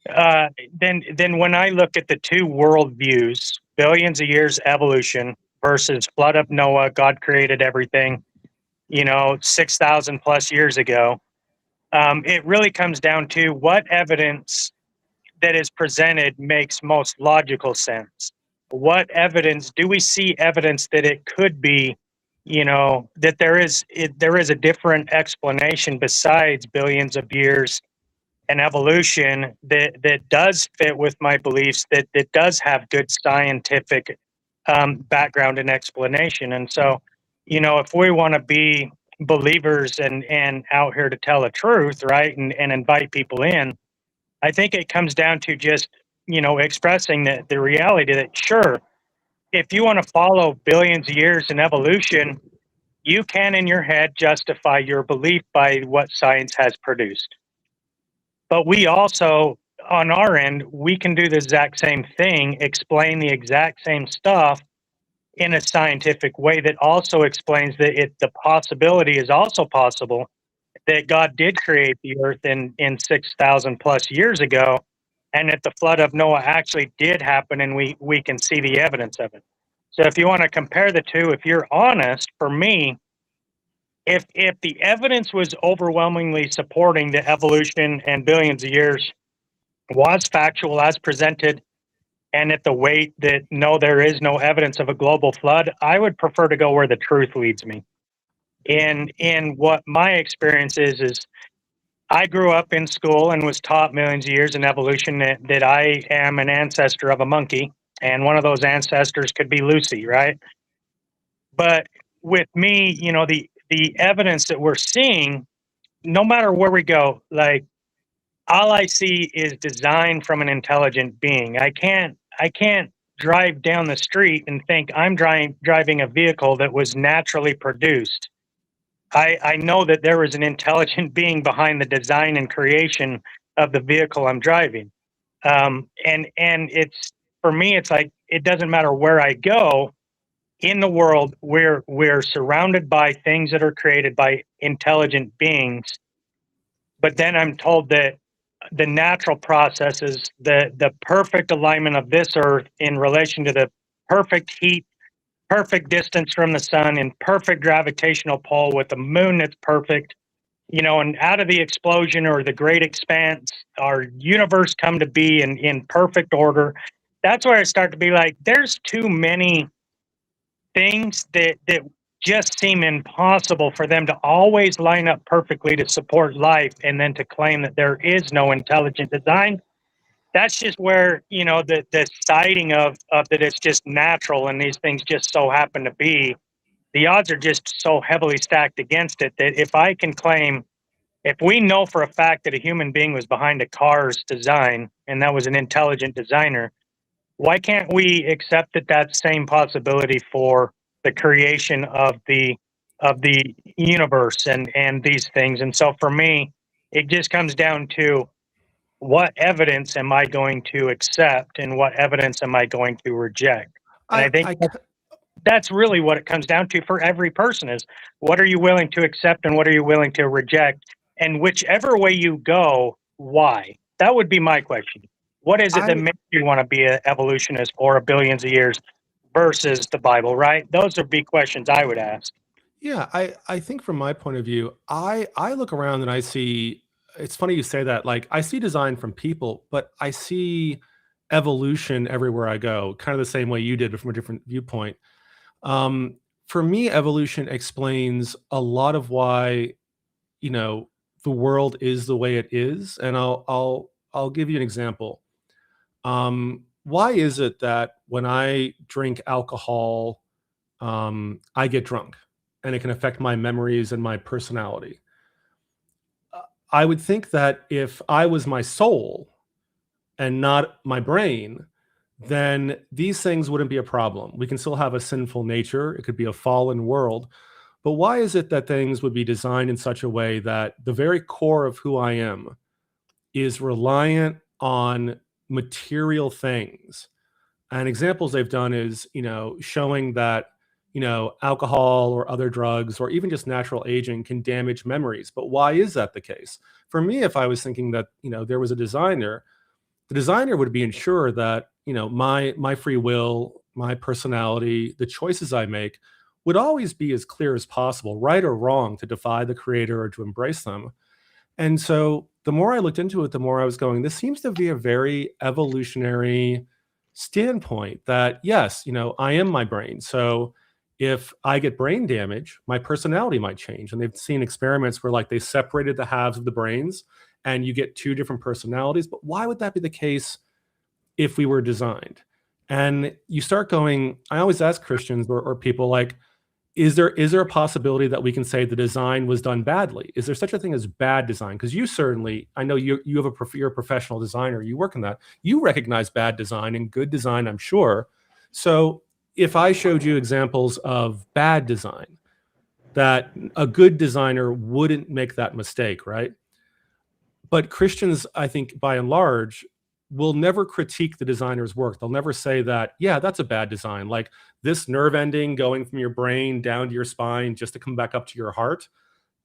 Then when I look at the two worldviews, billions of years evolution versus flood of Noah, God created everything, 6,000 plus years ago, it really comes down to what evidence that is presented makes most logical sense. what evidence do we see evidence that it could be, that there is a different explanation besides billions of years and evolution that does fit with my beliefs, that does have good scientific background and explanation. And so, if we want to be believers and out here to tell the truth, right, and invite people in, I think it comes down to just, expressing the reality that, sure, if you want to follow billions of years in evolution, you can in your head justify your belief by what science has produced. But we also, on our end, we can do the exact same thing, explain the exact same stuff in a scientific way that also explains that the possibility is also possible that God did create the earth in 6,000 plus years ago, and that the flood of Noah actually did happen, and we can see the evidence of it. So if you want to compare the two, if you're honest, for me, if the evidence was overwhelmingly supporting the evolution and billions of years was factual as presented, and at the weight that no, there is no evidence of a global flood, I would prefer to go where the truth leads me. And what my experience is I grew up in school and was taught millions of years in evolution that I am an ancestor of a monkey, and one of those ancestors could be Lucy, right? But with me, the evidence that we're seeing, no matter where we go, like, all I see is design from an intelligent being. I can't drive down the street and think I'm driving a vehicle that was naturally produced. I know that there was an intelligent being behind the design and creation of the vehicle I'm driving. And it's, for me, it's like, it doesn't matter where I go in the world, we're surrounded by things that are created by intelligent beings. But then I'm told that the natural processes, the perfect alignment of this earth in relation to the perfect heat, perfect distance from the sun, and perfect gravitational pull with the moon that's perfect, and out of the explosion or the great expanse, our universe come to be in perfect order. That's where I start to be like, there's too many things that just seem impossible for them to always line up perfectly to support life, and then to claim that there is no intelligent design. That's just where, the citing of that it's just natural and these things just so happen to be, the odds are just so heavily stacked against it that if I can claim, if we know for a fact that a human being was behind a car's design and that was an intelligent designer, why can't we accept that same possibility for the creation of the universe and these things? And so for me, it just comes down to, what evidence am I going to accept and what evidence am I going to reject? And I think that's really what it comes down to for every person, is what are you willing to accept and what are you willing to reject? And whichever way you go, why? That would be my question. What is it that makes you want to be an evolutionist for billions of years versus the Bible, right? Those would be questions I would ask. Yeah, I think from my point of view, I look around and I see, it's funny you say that, like, I see design from people, but I see evolution everywhere I go, kind of the same way you did, but from a different viewpoint. For me, evolution explains a lot of why, the world is the way it is. And I'll give you an example. Why is it that when I drink alcohol, I get drunk and it can affect my memories and my personality? I would think that if I was my soul and not my brain, then these things wouldn't be a problem. We can still have a sinful nature. It could be a fallen world. But why is it that things would be designed in such a way that the very core of who I am is reliant on material things? And examples they've done is, showing that, alcohol or other drugs or even just natural aging can damage memories. But why is that the case? For me, if I was thinking that, there was a designer, the designer would be ensure that, my free will, my personality, the choices I make would always be as clear as possible, right or wrong, to defy the creator or to embrace them. And so the more I looked into it, the more I was going, this seems to be a very evolutionary standpoint that, yes, I am my brain. So if I get brain damage, my personality might change. And they've seen experiments where like they separated the halves of the brains and you get two different personalities. But why would that be the case if we were designed? And you start going, I always ask Christians or people like, is there a possibility that we can say the design was done badly? Is there such a thing as bad design? Because you certainly, I know you're a professional designer, you work in that. You recognize bad design and good design, I'm sure. So if I showed you examples of bad design, that a good designer wouldn't make that mistake, right? But Christians, I think, by and large, will never critique the designer's work. They'll never say that, yeah, that's a bad design. Like this nerve ending going from your brain down to your spine just to come back up to your heart,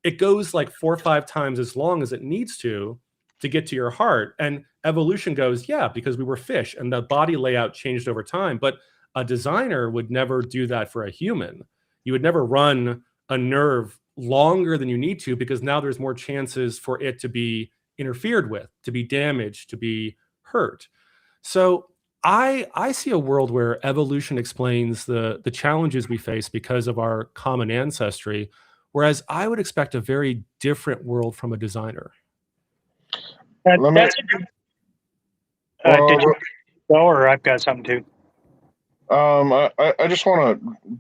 it goes like 4 or 5 times as long as it needs to get to your heart. And evolution goes, yeah, because we were fish and the body layout changed over time. But a designer would never do that for a human. You would never run a nerve longer than you need to, because now there's more chances for it to be interfered with, to be damaged, to be hurt. So I see a world where evolution explains the challenges we face because of our common ancestry, whereas I would expect a very different world from a designer. Let me- That's did you go, or I've got something too? I just want to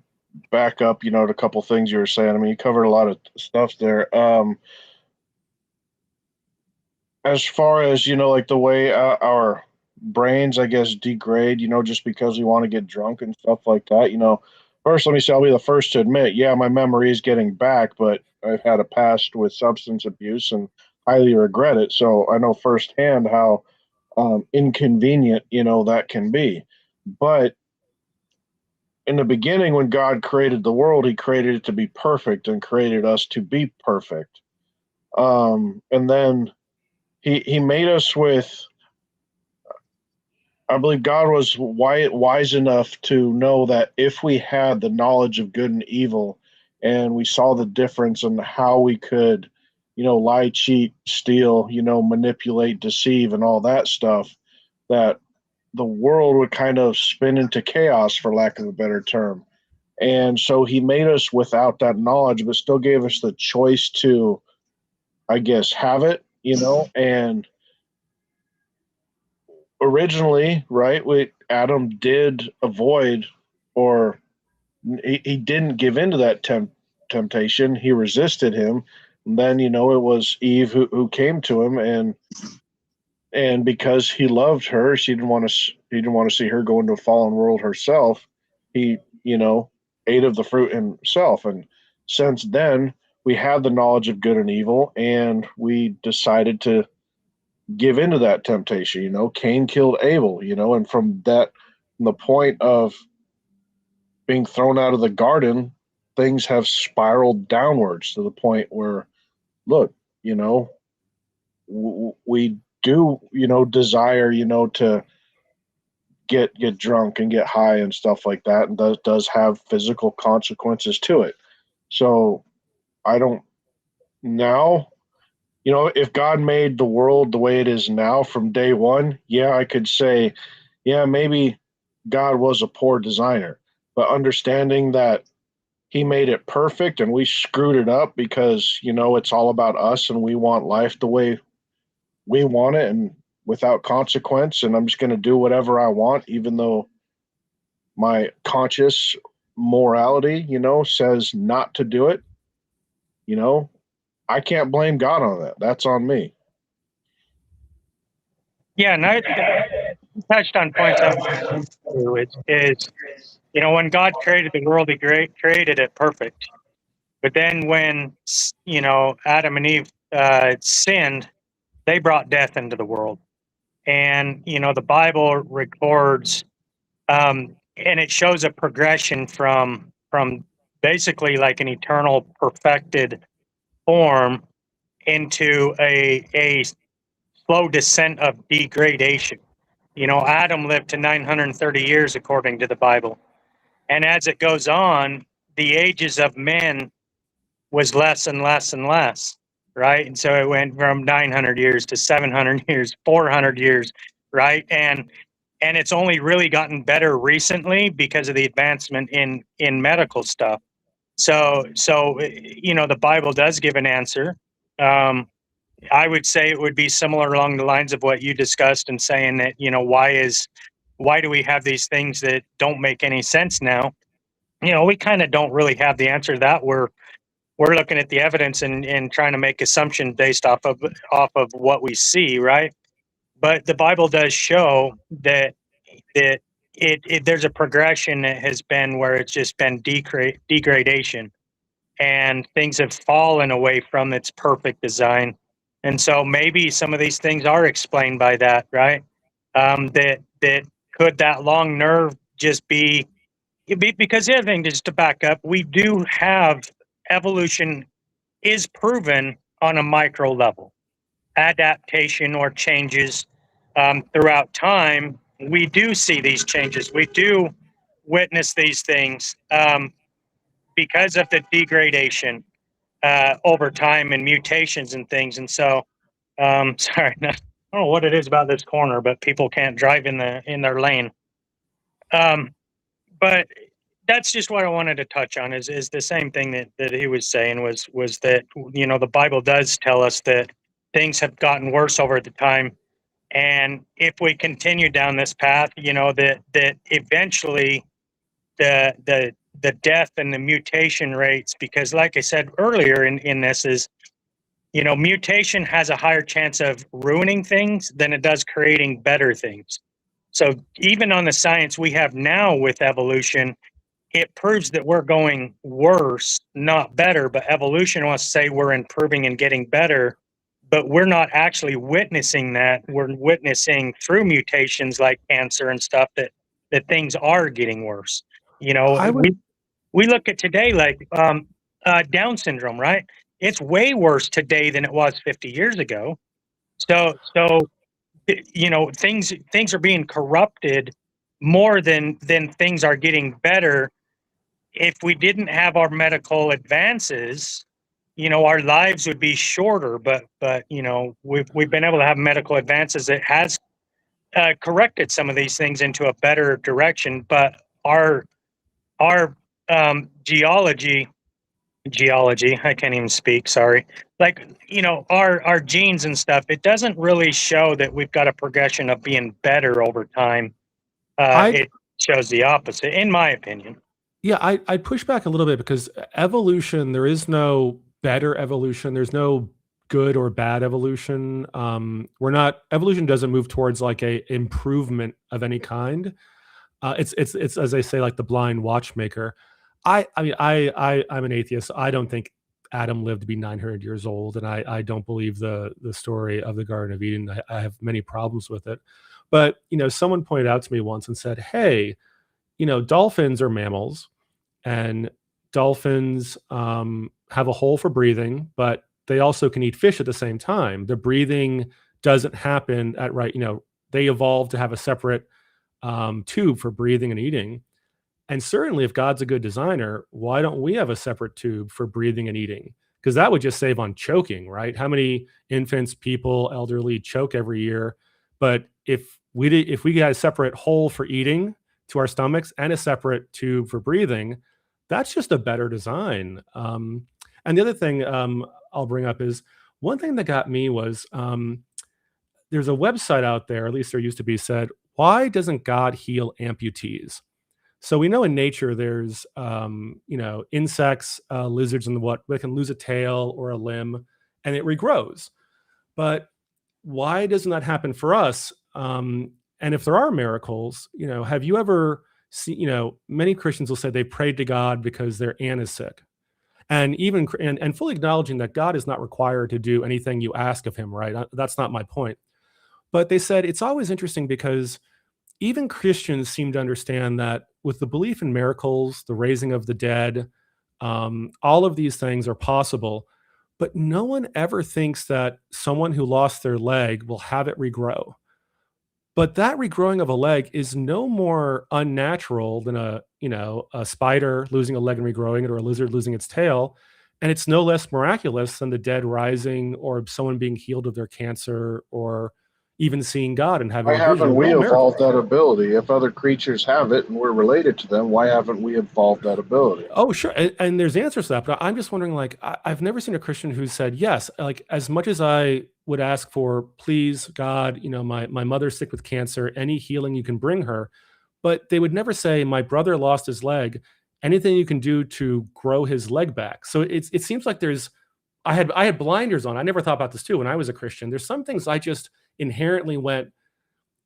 back up, to a couple things you were saying. I mean, you covered a lot of stuff there. As far as, like the way our brains, I guess, degrade, just because we want to get drunk and stuff like that. First, let me say, I'll be the first to admit, yeah, my memory is getting back, but I've had a past with substance abuse and highly regret it. So I know firsthand how inconvenient, that can be. But in the beginning, when God created the world, he created it to be perfect and created us to be perfect. And then he made us with, I believe God was wise enough to know that if we had the knowledge of good and evil and we saw the difference in how we could, lie, cheat, steal, manipulate, deceive, and all that stuff, that the world would kind of spin into chaos, for lack of a better term. And so he made us without that knowledge, but still gave us the choice to, I guess, have it, and originally, right, Adam did avoid, or he didn't give into that temptation. He resisted him. And then, it was Eve who came to him, and because he loved her, he didn't want to see her go into a fallen world herself. He, ate of the fruit himself. And since then, we have the knowledge of good and evil, and we decided to give into that temptation. Cain killed Abel, and from the point of being thrown out of the garden, things have spiraled downwards to the point where, look, we do, desire, to get drunk and get high and stuff like that, and does have physical consequences to it. So I don't now, if God made the world the way it is now from day one, yeah, I could say, yeah, maybe God was a poor designer, but understanding that he made it perfect and we screwed it up because, it's all about us and we want life the way we want it and without consequence. And I'm just going to do whatever I want, even though my conscious morality, says not to do it. I can't blame God on that. That's on me. Yeah, and I touched on points is when God created the world, he created it perfect. But then when Adam and Eve sinned, they brought death into the world. And the Bible records, and it shows a progression from basically like an eternal perfected form into a slow descent of degradation. Adam lived to 930 years according to the Bible. And as it goes on, the ages of men was less and less and less, right? And so it went from 900 years to 700 years, 400 years, right? And and it's only really gotten better recently because of the advancement in medical stuff. So the Bible does give an answer. I would say it would be similar along the lines of what you discussed, and saying that, why do we have these things that don't make any sense now? We kind of don't really have the answer to that. We're looking at the evidence and trying to make assumptions based off of what we see, right? But the Bible does show that there's a progression that has been where it's just been degradation, and things have fallen away from its perfect design. And so maybe some of these things are explained by that, right? That could that long nerve just be because the other thing, just to back up, we do have evolution is proven on a micro level. Adaptation or changes throughout time, we do see these changes. We do witness these things because of the degradation over time and mutations and things. And so, sorry, I don't know what it is about this corner, but people can't drive in their lane. But that's just what I wanted to touch on. Is the same thing that he was saying was that the Bible does tell us that things have gotten worse over the time, and if we continue down this path, that eventually the death and the mutation rates, because like I said earlier in this is, mutation has a higher chance of ruining things than it does creating better things. So even on the science we have now with evolution, it proves that we're going worse, not better. But evolution wants to say we're improving and getting better, but we're not actually witnessing that. We're witnessing through mutations like cancer and stuff that things are getting worse. We look at today like Down syndrome, right? It's way worse today than it was 50 years ago. So things are being corrupted more than things are getting better. If we didn't have our medical advances, our lives would be shorter. But we've been able to have medical advances that has corrected some of these things into a better direction. But our geology, I can't even speak, sorry. Like, our genes and stuff, it doesn't really show that we've got a progression of being better over time. It shows the opposite, in my opinion. Yeah, I push back a little bit, because evolution, there is no better evolution. There's no good or bad evolution. Evolution doesn't move towards like a improvement of any kind. It's as they say, like the blind watchmaker. I'm an atheist. I don't think Adam lived to be 900 years old, and I don't believe the story of the Garden of Eden. I have many problems with it. But someone pointed out to me once and said, "Hey, dolphins are mammals, and dolphins have a hole for breathing, but they also can eat fish at the same time. The breathing doesn't happen at right. They evolved to have a separate tube for breathing and eating. And certainly, if God's a good designer, why don't we have a separate tube for breathing and eating? Because that would just save on choking, right? How many infants, people, elderly choke every year? But if we got a separate hole for eating to our stomachs and a separate tube for breathing, that's just a better design. And the other thing I'll bring up is, one thing that got me was there's a website out there, at least there used to be, said, why doesn't God heal amputees? So we know in nature there's insects, lizards, and what they can lose a tail or a limb and it regrows. But why doesn't that happen for us? And if there are miracles, have you ever seen, many Christians will say they prayed to God because their aunt is sick. And even and fully acknowledging that God is not required to do anything you ask of him, right? That's not my point. But they said it's always interesting because even Christians seem to understand that with the belief in miracles, the raising of the dead, all of these things are possible, but no one ever thinks that someone who lost their leg will have it regrow. But that regrowing of a leg is no more unnatural than a spider losing a leg and regrowing it, or a lizard losing its tail. And it's no less miraculous than the dead rising, or someone being healed of their cancer, or even seeing God and having Why a vision. haven't we We're all evolved miracles. that ability? If other creatures have it and we're related to them, why haven't we evolved that ability? Oh, sure. And there's answers to that, but I'm just wondering, like, I've never seen a Christian who said, yes, like, as much as I would ask for, please, God, my mother's sick with cancer, any healing you can bring her, but they would never say, my brother lost his leg, anything you can do to grow his leg back. So it seems like I had blinders on. I never thought about this too when I was a Christian. There's some things I just inherently went,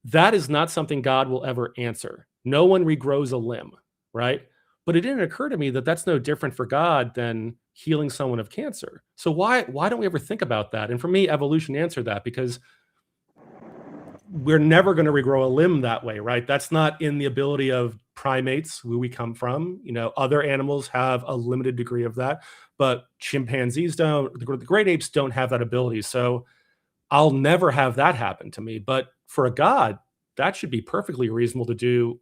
that is not something God will ever answer. No one regrows a limb, right? But it didn't occur to me that that's no different for God than healing someone of cancer. So why don't we ever think about that? And for me, evolution answered that, because we're never going to regrow a limb that way, right? That's not in the ability of primates, who we come from. Other animals have a limited degree of that, but chimpanzees don't. The great apes don't have that ability. So I'll never have that happen to me. But for a God, that should be perfectly reasonable to do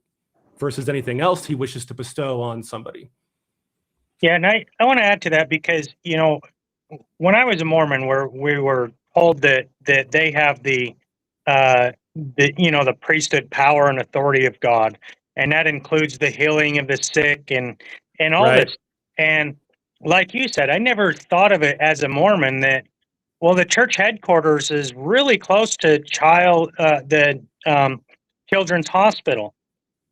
versus anything else he wishes to bestow on somebody. Yeah, and I want to add to that, because when I was a Mormon, where we were told that they have the priesthood power and authority of God, and that includes the healing of the sick and all Right. this. And like you said, I never thought of it as a Mormon that, well, the church headquarters is really close to the children's hospital.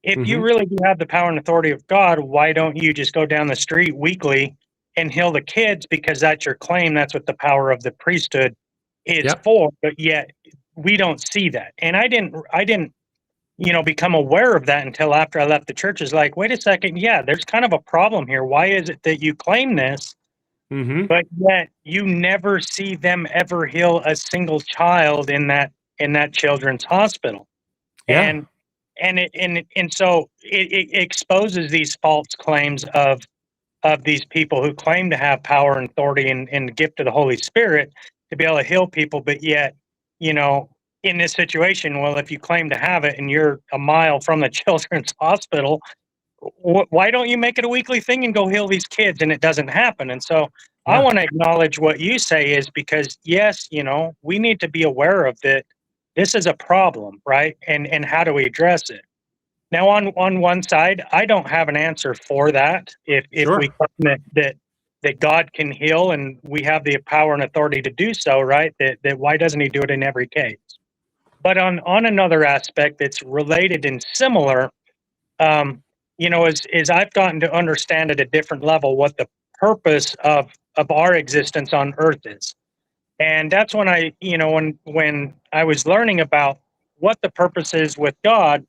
If you really do have the power and authority of God, why don't you just go down the street weekly and heal the kids? Because that's your claim. That's what the power of the priesthood is Yep. for. But yet we don't see that. And I didn't, become aware of that until after I left the church. Is like, wait a second. Yeah, there's kind of a problem here. Why is it that you claim this, but yet you never see them ever heal a single child in that children's hospital? Yeah. And so it exposes these false claims of these people who claim to have power and authority and the gift of the Holy Spirit to be able to heal people, but yet, in this situation, well, if you claim to have it and you're a mile from the children's hospital, why don't you make it a weekly thing and go heal these kids? And it doesn't happen. And so I want to acknowledge what you say, is because, yes, we need to be aware of that. This is a problem, right? And how do we address it? Now, on one side, I don't have an answer for that. If we claim that God can heal and we have the power and authority to do so, right? That why doesn't He do it in every case? But on another aspect that's related and similar, as I've gotten to understand at a different level what the purpose of our existence on Earth is. And that's when when I was learning about what the purpose is with God,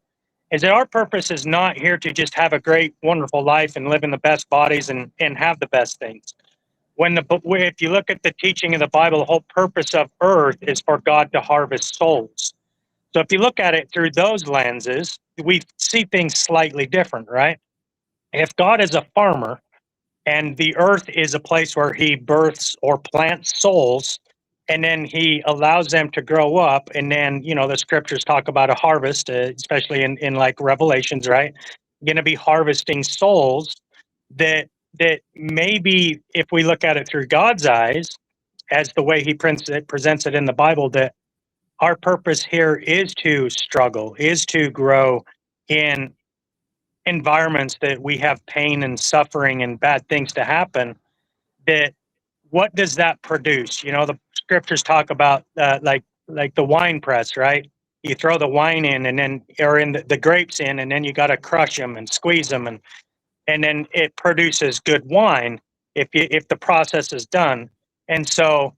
is that our purpose is not here to just have a great, wonderful life and live in the best bodies and have the best things. If you look at the teaching of the Bible, the whole purpose of Earth is for God to harvest souls. So if you look at it through those lenses, we see things slightly different, right? If God is a farmer and the earth is a place where He births or plants souls, and then He allows them to grow up, and then the scriptures talk about a harvest, especially in like Revelations, right? Going to be harvesting souls that maybe, if we look at it through God's eyes, as the way He presents it in the Bible, that our purpose here is to struggle, is to grow in environments that we have pain and suffering and bad things to happen. That what does that produce? The scriptures talk about like the wine press, right? You throw the wine in, and then or in the grapes in, and then you got to crush them and squeeze them, and then it produces good wine if the process is done. And so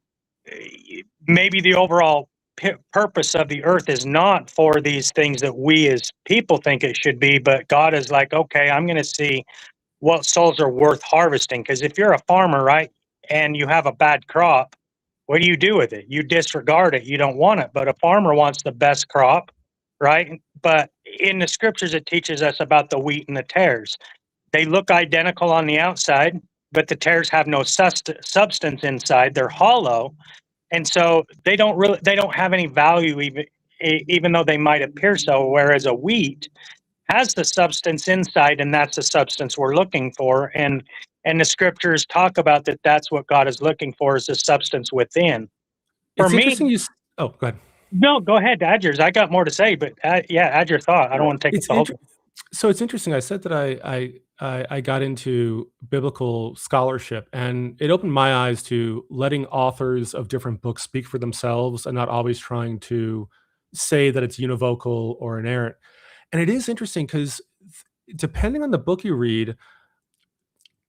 maybe the overall purpose of the earth is not for these things that we as people think it should be, but God is like, okay, I'm going to see what souls are worth harvesting. Because if you're a farmer, right, and you have a bad crop, what do you do with it? You disregard it. You don't want it. But a farmer wants the best crop, right? But in the scriptures, it teaches us about the wheat and the tares. They look identical on the outside, but the tares have no substance inside. They're hollow. And so they don't have any value, even though they might appear so, whereas a wheat has the substance inside, and that's the substance we're looking for. And the scriptures talk about that. That's what God is looking for, is the substance within. For It's me, interesting. Oh, go ahead. No, go ahead, add yours. I got more to say, but add your thought. I don't want to take It's the whole. So it's interesting. I said that I got into biblical scholarship, and it opened my eyes to letting authors of different books speak for themselves and not always trying to say that it's univocal or inerrant. And it is interesting because depending on the book you read,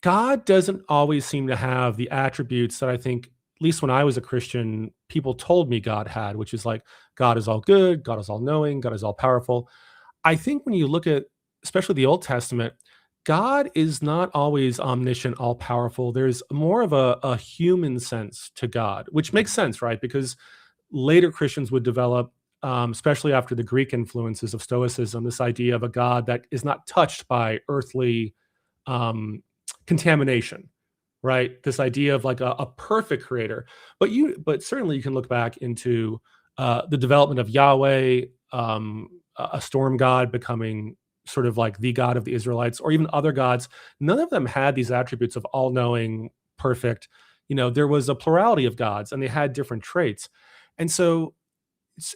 God doesn't always seem to have the attributes that I think, at least when I was a Christian, people told me God had, which is like God is all good, God is all knowing, God is all powerful. I think when you look at, especially the Old Testament, God is not always omniscient, all powerful. There's more of a human sense to God, which makes sense, right? Because later Christians would develop, especially after the Greek influences of Stoicism, this idea of a God that is not touched by earthly um, contamination, right? This idea of like a perfect creator. But certainly you can look back into the development of Yahweh, a storm god becoming sort of like the God of the Israelites, or even other gods. None of them had these attributes of all-knowing, perfect. There was a plurality of gods, and they had different traits. And so,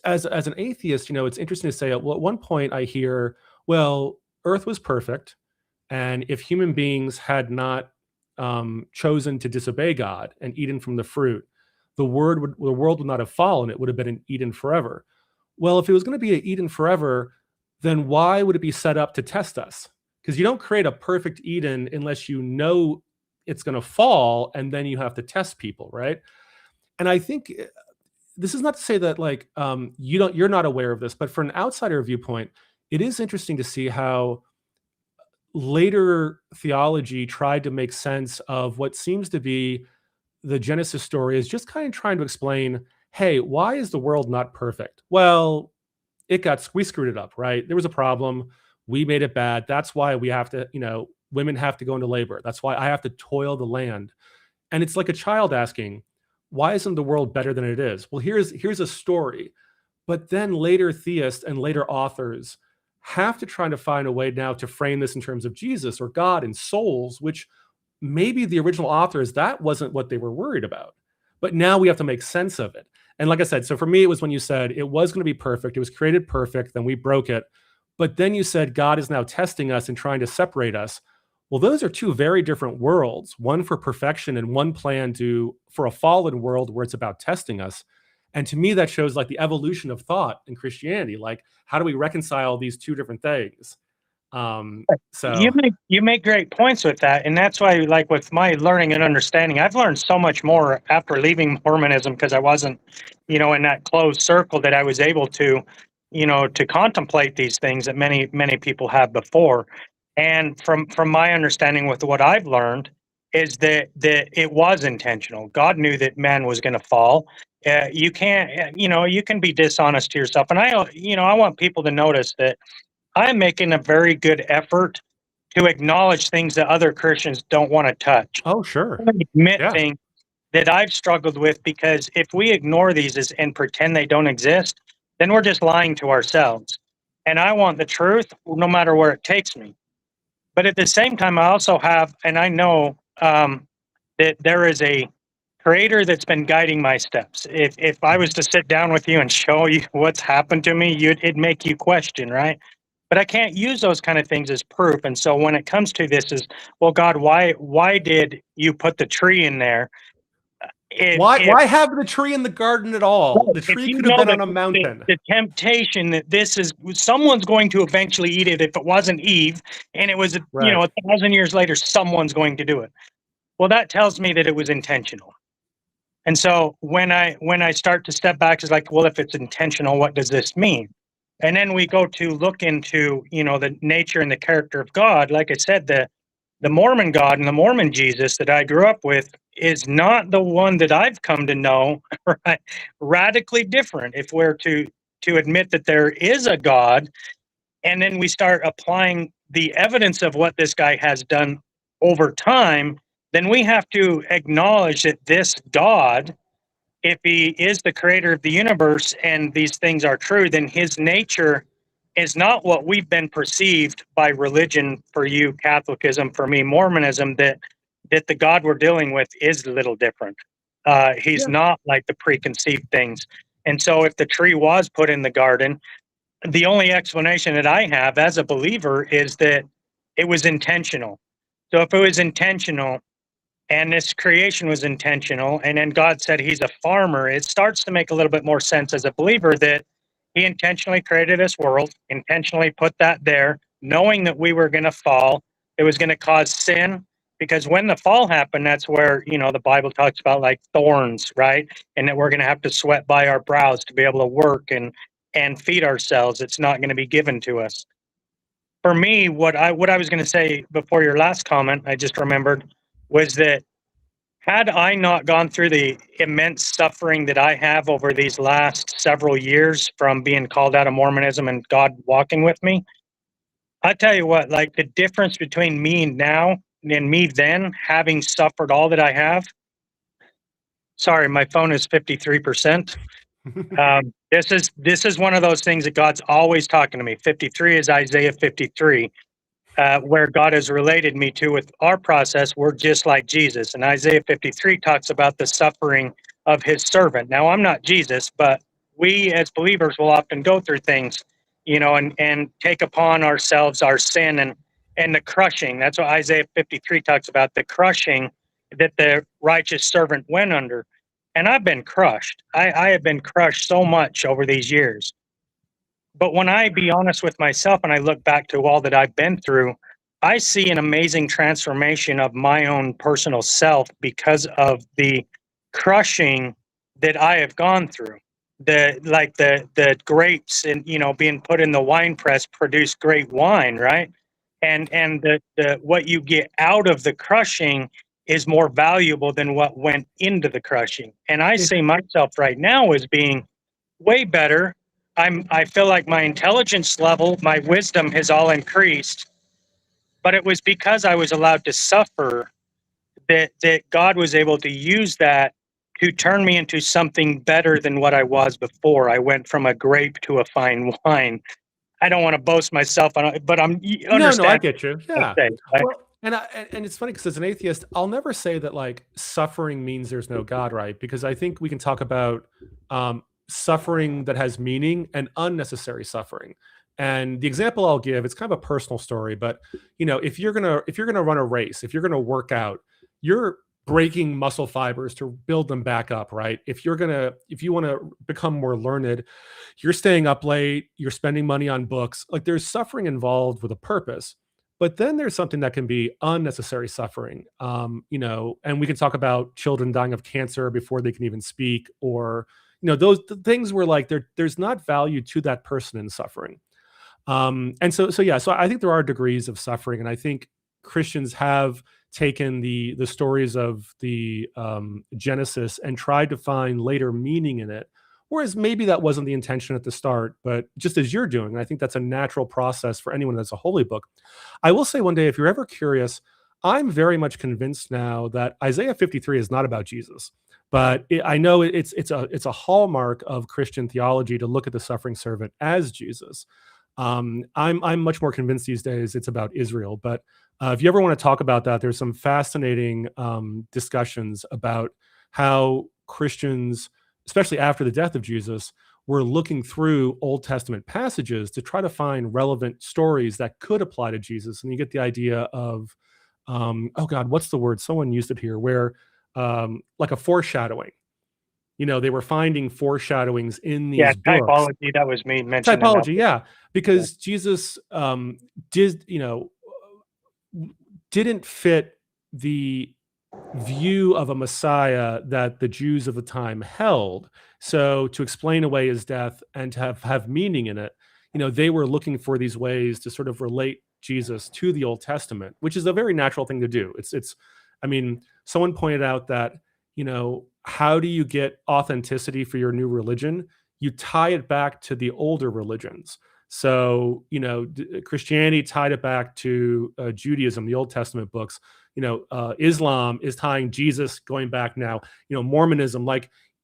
as an atheist, it's interesting to say. Well, at one point, I hear, "Well, Earth was perfect, and if human beings had not chosen to disobey God and eaten from the fruit, the world would not have fallen. It would have been an Eden forever." Well, if it was going to be an Eden forever, then why would it be set up to test us? Because you don't create a perfect Eden unless you know it's going to fall, and then you have to test people, right? And I think this is not to say that like you're not aware of this, but for an outsider viewpoint, it is interesting to see how later theology tried to make sense of what seems to be the Genesis story, is just kind of trying to explain, hey, why is the world not perfect? Well, we screwed it up, right? There was a problem. We made it bad. That's why we have to, women have to go into labor. That's why I have to toil the land. And it's like a child asking, why isn't the world better than it is? Well, here's a story. But then later theists and later authors have to try to find a way now to frame this in terms of Jesus or God and souls, which maybe the original authors, that wasn't what they were worried about. But now we have to make sense of it. And like I said, so for me, it was when you said it was going to be perfect. It was created perfect. Then we broke it. But then you said God is now testing us and trying to separate us. Well, those are two very different worlds, one for perfection and one plan for a fallen world where it's about testing us. And to me, that shows like the evolution of thought in Christianity. Like, how do we reconcile these two different things? So You make great points with that, and that's why, like with my learning and understanding, I've learned so much more after leaving Mormonism, because I wasn't, in that closed circle that I was able to, to contemplate these things that many people have before. And from my understanding, with what I've learned, is that it was intentional. God knew that man was going to fall. You can't, you can be dishonest to yourself, and I want people to notice that I'm making a very good effort to acknowledge things that other Christians don't want to touch. oh, sure. I admit Yeah. things that I've struggled with, because if we ignore these and pretend they don't exist, then we're just lying to ourselves. And I want the truth no matter where it takes me. But at the same time, I also have, and I know that there is a creator that's been guiding my steps. If I was to sit down with you and show you what's happened to me, it'd make you question, right? But I can't use those kind of things as proof. And so when it comes to this, is, well, God, why did you put the tree in there? Why have the tree in the garden at all? The tree could have been on a mountain. The temptation that someone's going to eventually eat it. If it wasn't Eve, and it was, Right. 1,000 years later, someone's going to do it. Well, that tells me that it was intentional. And so when I start to step back, it's like, well, if it's intentional, what does this mean? And then we go to look into, the nature and the character of God. Like I said, the Mormon God and the Mormon Jesus that I grew up with is not the one that I've come to know, right? Radically different. If we're to admit that there is a God, and then we start applying the evidence of what this guy has done over time, then we have to acknowledge that this God, if he is the creator of the universe and these things are true, then his nature is not what we've been perceived by religion, for you Catholicism, for me Mormonism, that the God we're dealing with is a little different. He's not like the preconceived things. And so if the tree was put in the garden, the only explanation that I have as a believer is that it was intentional. So if it was intentional and this creation was intentional, and then God said he's a farmer, it starts to make a little bit more sense as a believer that he intentionally created this world, intentionally put that there, knowing that we were going to fall. It was going to cause sin, because when the fall happened, that's where, the Bible talks about like thorns, right? And that we're going to have to sweat by our brows to be able to work and feed ourselves. It's not going to be given to us. For me, what I was going to say before your last comment, I just remembered, was that had I not gone through the immense suffering that I have over these last several years from being called out of Mormonism and God walking with me, I tell you what, like the difference between me now and me then, having suffered all that I have. Sorry, my phone is 53%. This is one of those things that God's always talking to me. 53 is Isaiah 53. Where God has related me to with our process, we're just like Jesus. And Isaiah 53 talks about the suffering of his servant. Now, I'm not Jesus, but we as believers will often go through things, and take upon ourselves our sin and the crushing. That's what Isaiah 53 talks about, the crushing that the righteous servant went under. And I've been crushed. I have been crushed so much over these years. But when I be honest with myself and I look back to all that I've been through, I see an amazing transformation of my own personal self because of the crushing that I have gone through. The grapes and being put in the wine press produce great wine, right? And the what you get out of the crushing is more valuable than what went into the crushing. And I see myself right now as being way better. I feel like my intelligence level, my wisdom has all increased, but it was because I was allowed to suffer that God was able to use that to turn me into something better than what I was before. I went from a grape to a fine wine. I don't want to boast myself on it, but you understand. No, I get you. Yeah. Say, right? Well, and it's funny because as an atheist, I'll never say that like suffering means there's no God, right? Because I think we can talk about suffering that has meaning and unnecessary suffering. And the example I'll give, it's kind of a personal story, but if you're gonna run a race, if you're gonna work out, you're breaking muscle fibers to build them back up, right? If you want to become more learned, you're staying up late, you're spending money on books. Like there's suffering involved with a purpose. But then there's something that can be unnecessary suffering, and we can talk about children dying of cancer before they can even speak, or those things where like there's not value to that person in suffering. And so I think there are degrees of suffering, and I think Christians have taken the stories of the Genesis and tried to find later meaning in it, whereas maybe that wasn't the intention at the start, but just as you're doing, and I think that's a natural process for anyone that's a holy book. I will say one day, if you're ever curious, I'm very much convinced now that Isaiah 53 is not about Jesus. But I know it's a hallmark of Christian theology to look at the suffering servant as Jesus. I'm much more convinced these days it's about Israel. But if you ever want to talk about that, there's some fascinating discussions about how Christians, especially after the death of Jesus, were looking through Old Testament passages to try to find relevant stories that could apply to Jesus. And you get the idea of, oh God, what's the word? Someone used it here, where like a foreshadowing. They were finding foreshadowings in these books. Typology, that was me mentioning. Typology, yeah, because Jesus didn't fit the view of a Messiah that the Jews of the time held. So to explain away his death and to have meaning in it, they were looking for these ways to sort of relate Jesus to the Old Testament, which is a very natural thing to do. Someone pointed out that, how do you get authenticity for your new religion? You tie it back to the older religions. So, Christianity tied it back to Judaism, the Old Testament books. Islam is tying Jesus going back now. Mormonism,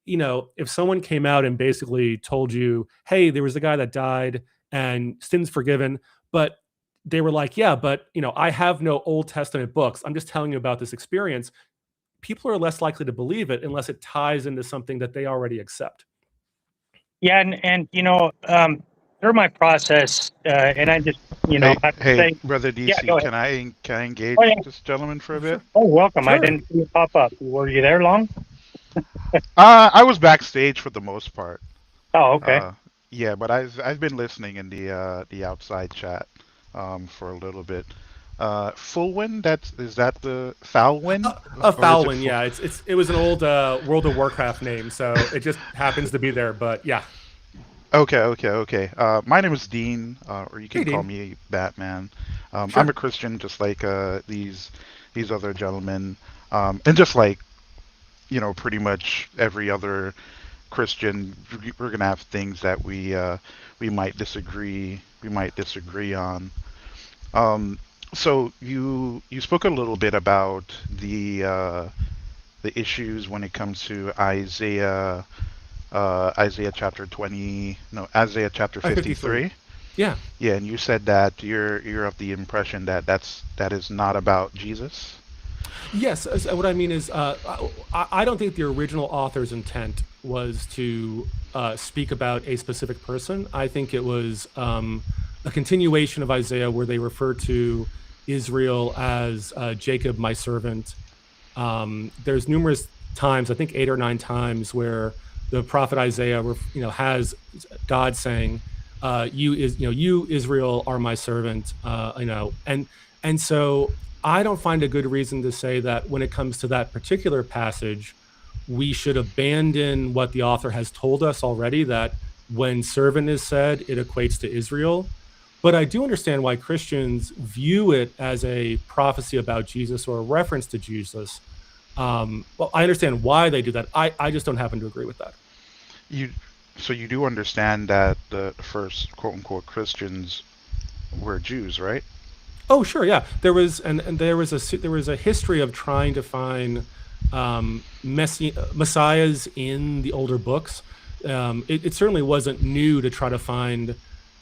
if someone came out and basically told you, hey, there was a guy that died and sins forgiven, but they were like, yeah, but I have no Old Testament books. I'm just telling you about this experience. People are less likely to believe it unless it ties into something that they already accept. Yeah, and through my process, and I just Hey, have to hey, say, brother yeah, DC, go ahead. can I engage Oh yeah, this gentleman for a bit? Sure. oh welcome. I Sure. didn't see it pop up. Were you there long? I was backstage for the most part. Oh, okay. Uh, yeah, but I've been listening in the outside chat for a little bit. Full win? Is that the foul win, A or is it Falwyn, full? yeah. It was an old World of Warcraft name, so it just happens to be there. But yeah. Okay. My name is Dean, or you Hey, can call Dean. me Batman. I'm Sure. a Christian, just like these other gentlemen, and just like pretty much every other Christian, we're gonna have things that we might disagree on. Um, so you spoke a little bit about the issues when it comes to Isaiah chapter 20, no, Isaiah chapter 53. 53. Yeah. Yeah, and you said that you're of the impression that that is not about Jesus. Yes. What I mean is, I don't think the original author's intent was to speak about a specific person. I think it was a continuation of Isaiah where they refer to Israel as Jacob, my servant. There's numerous times, I think 8 or 9 times, where the prophet Isaiah, has God saying, "You Israel are my servant," and so I don't find a good reason to say that when it comes to that particular passage, we should abandon what the author has told us already, that when servant is said, it equates to Israel. But I do understand why Christians view it as a prophecy about Jesus or a reference to Jesus. Well, I understand why they do that. I just don't happen to agree with that. You so you do understand that the first quote unquote Christians were Jews, right? Oh, sure, yeah. And there was a history of trying to find messiahs in the older books. It certainly wasn't new to try to find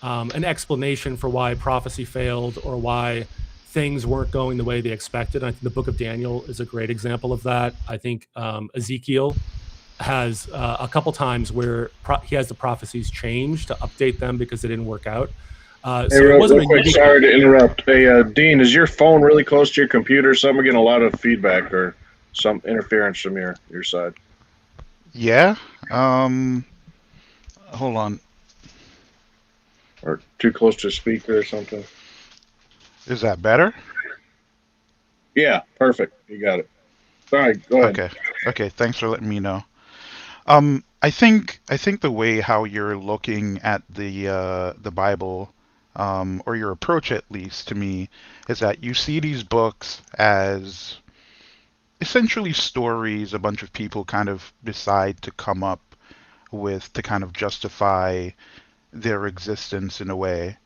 an explanation for why prophecy failed or why things weren't going the way they expected. I think the book of Daniel is a great example of that. I think Ezekiel has a couple times where he has the prophecies changed to update them because they didn't work out. Hey, So it wasn't real a quick, unique sorry thing. to interrupt. Hey, Dean, is your phone really close to your computer? Something getting a lot of feedback or some interference from your side, Yeah. Um, hold on. or too close to a speaker or something? Is that better? Yeah, perfect. You got it. Sorry, go ahead. Okay. Okay. Thanks for letting me know. I think the way how you're looking at the Bible, or your approach at least to me, is that you see these books as essentially stories a bunch of people kind of decide to come up with to kind of justify their existence in a way.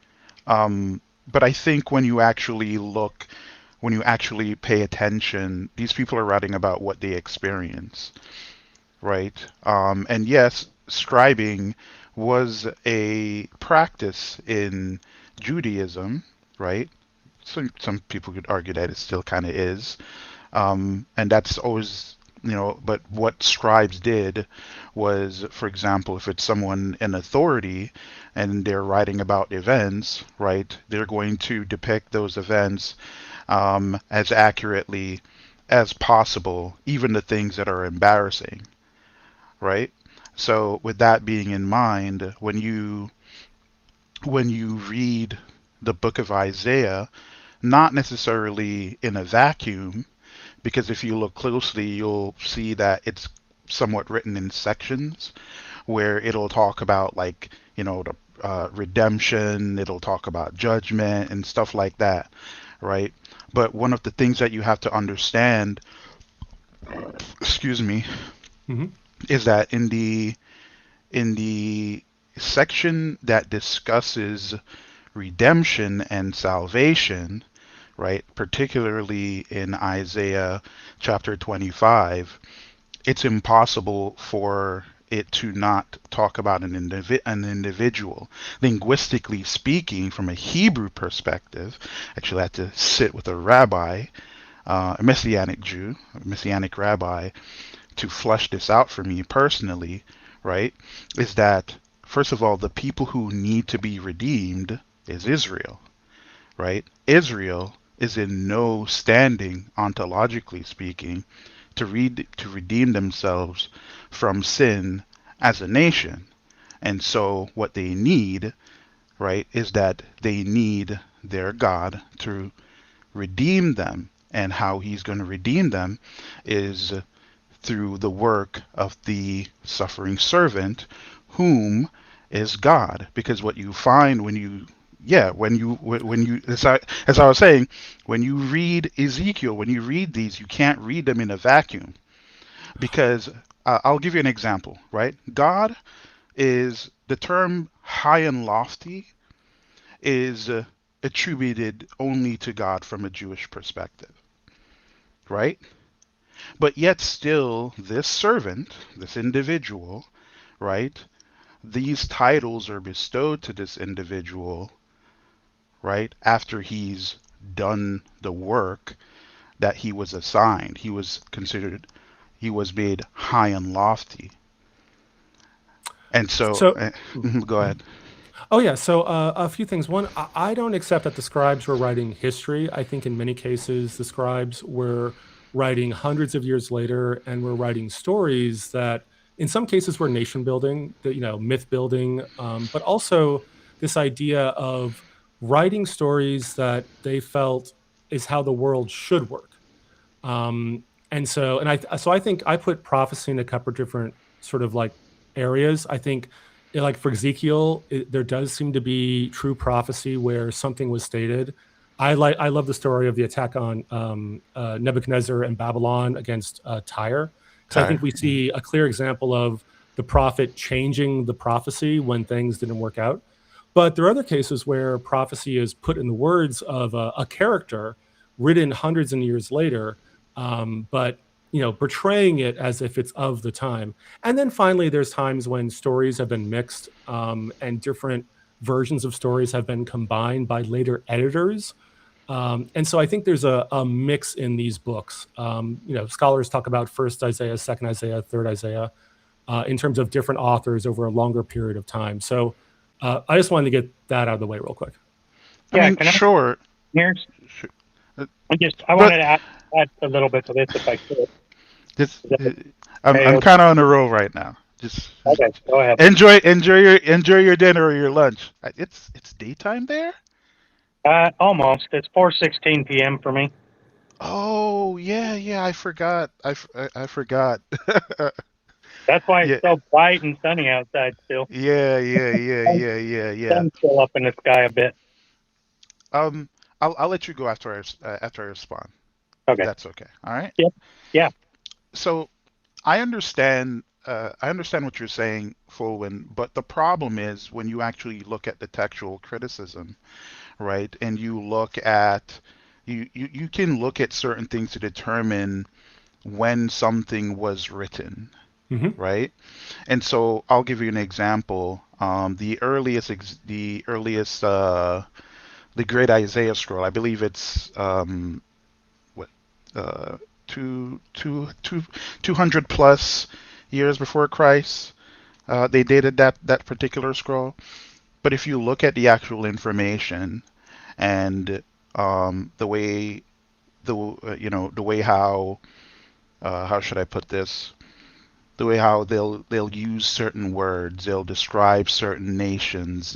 But I think when you actually pay attention, these people are writing about what they experience, right? And yes, scribing was a practice in Judaism, right? Some people could argue that it still kind of is. And that's always, but what scribes did was, for example, if it's someone in authority and they're writing about events, right, they're going to depict those events as accurately as possible, even the things that are embarrassing, right? So with that being in mind, when you read the book of Isaiah, not necessarily in a vacuum, because if you look closely, you'll see that it's somewhat written in sections where it'll talk about, like, the redemption, it'll talk about judgment and stuff like that, right? But one of the things that you have to understand, excuse me, Mhm. is that in the section that discusses redemption and salvation, right, particularly in Isaiah chapter 25, it's impossible for it to not talk about an individual. Linguistically speaking, from a Hebrew perspective, actually I had to sit with a rabbi, a Messianic Jew, a Messianic rabbi, to flush this out for me personally, right? Is that first of all, the people who need to be redeemed is Israel, right? Israel is in no standing, ontologically speaking, to redeem themselves from sin as a nation. And so what they need, right, is that they need their God to redeem them. And how he's going to redeem them is through the work of the suffering servant, whom is God. Because what you find when you as I was saying, when you read Ezekiel, when you read these, you can't read them in a vacuum. Because I'll give you an example, right? God is the term high and lofty is attributed only to God from a Jewish perspective, right? But yet still, this servant, this individual, right? These titles are bestowed to this individual, right? After he's done the work that he was assigned. He was made high and lofty. And so, So, go ahead. oh yeah. So a few things. One, I don't accept that the scribes were writing history. I think in many cases the scribes were writing hundreds of years later, and were writing stories that, in some cases, were nation building, myth building, but also this idea of writing stories that they felt is how the world should work. And I think I put prophecy in a couple of different sort of like areas. I think, like for Ezekiel, there does seem to be true prophecy where something was stated. I love the story of the attack on Nebuchadnezzar and Babylon against Tyre, because I think we see a clear example of the prophet changing the prophecy when things didn't work out. But there are other cases where prophecy is put in the words of a character written hundreds of years later, but portraying it as if it's of the time. And then finally, there's times when stories have been mixed, and different versions of stories have been combined by later editors. And so I think there's a mix in these books. Scholars talk about first Isaiah, second Isaiah, third Isaiah, in terms of different authors over a longer period of time. So I just wanted to get that out of the way real quick. Sure. Here's, Sure. I wanted to add a little bit to this if I could. I'm kind of on a roll right now. Okay, go ahead. Enjoy your dinner or your lunch. It's daytime there. Almost. It's 4:16 p.m. for me. Oh yeah. I forgot. I forgot. That's why Yeah. it's so bright and sunny outside still. Yeah. Sun's still up in the sky a bit. I'll let you go after I respond. Okay. If that's okay. All right. Yep. Yeah. So I understand. I understand what you're saying, Fulwin, but the problem is when you actually look at the textual criticism, right? And you look at you can look at certain things to determine when something was written, right? And so I'll give you an example. The Great Isaiah Scroll. I believe it's what two 200 plus years before Christ. They dated that particular scroll. But if you look at the actual information and the way how should I put this? The way how they'll use certain words, they'll describe certain nations,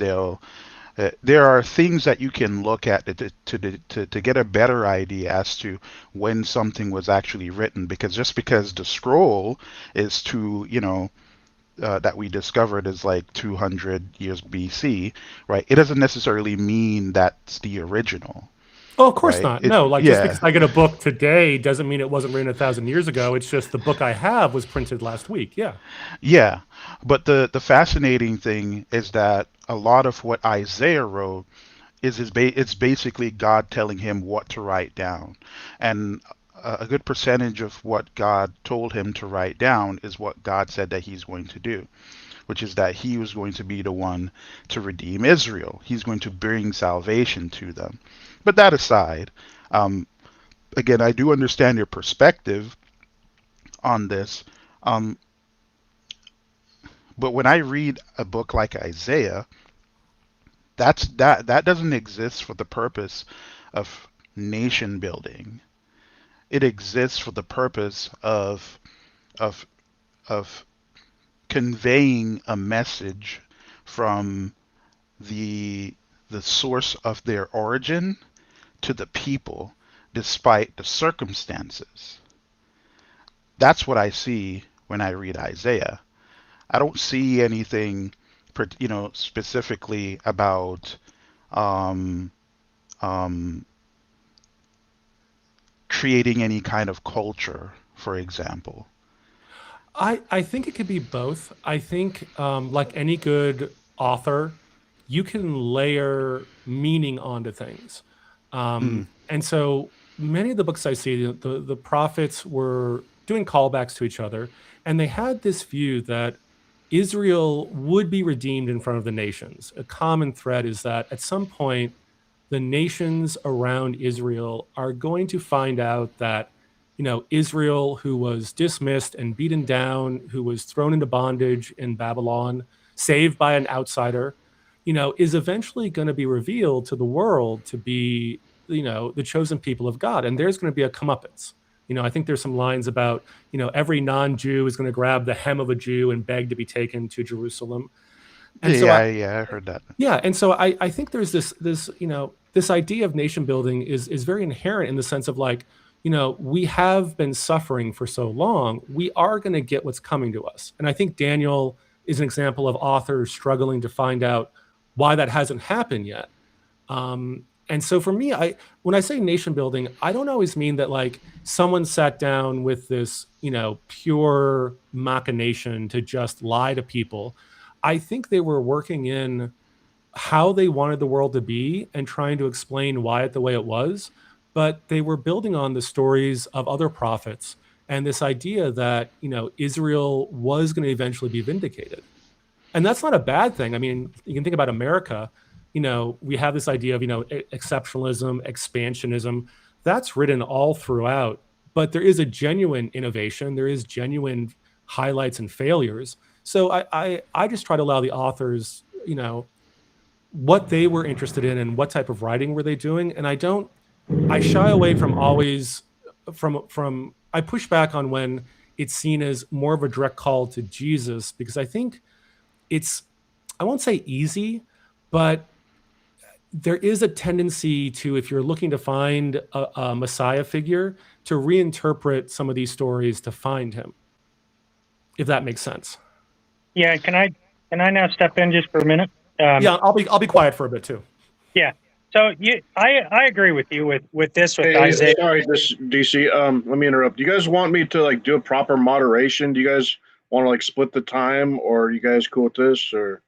there are things that you can look at to get a better idea as to when something was actually written. Because just because the scroll is that we discovered is like 200 years BC, right? It doesn't necessarily mean that's the original. Oh, of course Right? not. No, just because I get a book today doesn't mean it wasn't written 1,000 years ago. It's just the book I have was printed last week. Yeah. Yeah, but the fascinating thing is that a lot of what Isaiah wrote it's basically God telling him what to write down, and a good percentage of what God told him to write down is what God said that he's going to do, which is that he was going to be the one to redeem Israel. He's going to bring salvation to them. But that aside, again, I do understand your perspective on this. But when I read a book like Isaiah, that doesn't exist for the purpose of nation building. It exists for the purpose of of conveying a message from the the source of their origin to the people despite the circumstances. That's what I see when I read Isaiah. I don't see anything, specifically about um, um, creating any kind of culture, for example. I think it could be both. I think, like any good author, you can layer meaning onto things. And so many of the books I see, the prophets were doing callbacks to each other, and they had this view that Israel would be redeemed in front of the nations. A common thread is that at some point, the nations around Israel are going to find out that, Israel, who was dismissed and beaten down, who was thrown into bondage in Babylon, saved by an outsider, is eventually going to be revealed to the world to be, the chosen people of God. And there's going to be a comeuppance. I think there's some lines about, every non-Jew is going to grab the hem of a Jew and beg to be taken to Jerusalem. And I heard that. Yeah, and so I think there's this idea of nation building is very inherent in the sense of like, we have been suffering for so long, we are going to get what's coming to us. And I think Daniel is an example of authors struggling to find out why that hasn't happened yet. And so for me, when I say nation building, I don't always mean that like someone sat down with this, pure machination to just lie to people. I think they were working in how they wanted the world to be and trying to explain why it the way it was. But they were building on the stories of other prophets and this idea that, Israel was going to eventually be vindicated. And that's not a bad thing. I mean, you can think about America. We have this idea of, exceptionalism, expansionism. That's written all throughout. But there is a genuine innovation. There is genuine highlights and failures. So I just try to allow the authors, what they were interested in and what type of writing were they doing. And I shy away from always I push back on when it's seen as more of a direct call to Jesus, because I think it's, I won't say easy, but there is a tendency to, if you're looking to find a Messiah figure, to reinterpret some of these stories to find him, if that makes sense. Yeah, can I now step in just for a minute? Yeah, I'll be quiet for a bit too. Yeah. So I agree with you with this with Hey, Isaiah. sorry, this DC. Let me interrupt. Do you guys want me to like do a proper moderation? Do you guys want to like split the time, or are you guys cool with this? Or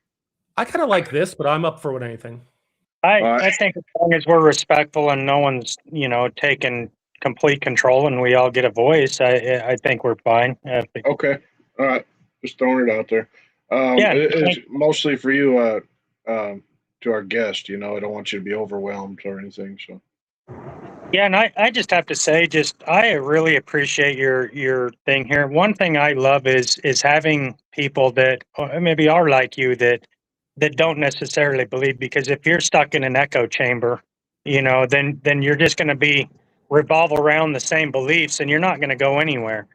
I kind of like this, but I'm up for anything. I think as long as we're respectful and no one's taking complete control and we all get a voice, I think we're fine. okay, all right, just throwing it out there. Yeah, it's mostly for you, to our guest. I don't want you to be overwhelmed or anything. So. Yeah, and I just have to say, I really appreciate your thing here. One thing I love is having people that maybe are like you that don't necessarily believe, because if you're stuck in an echo chamber, then you're just going to be revolve around the same beliefs and you're not going to go anywhere.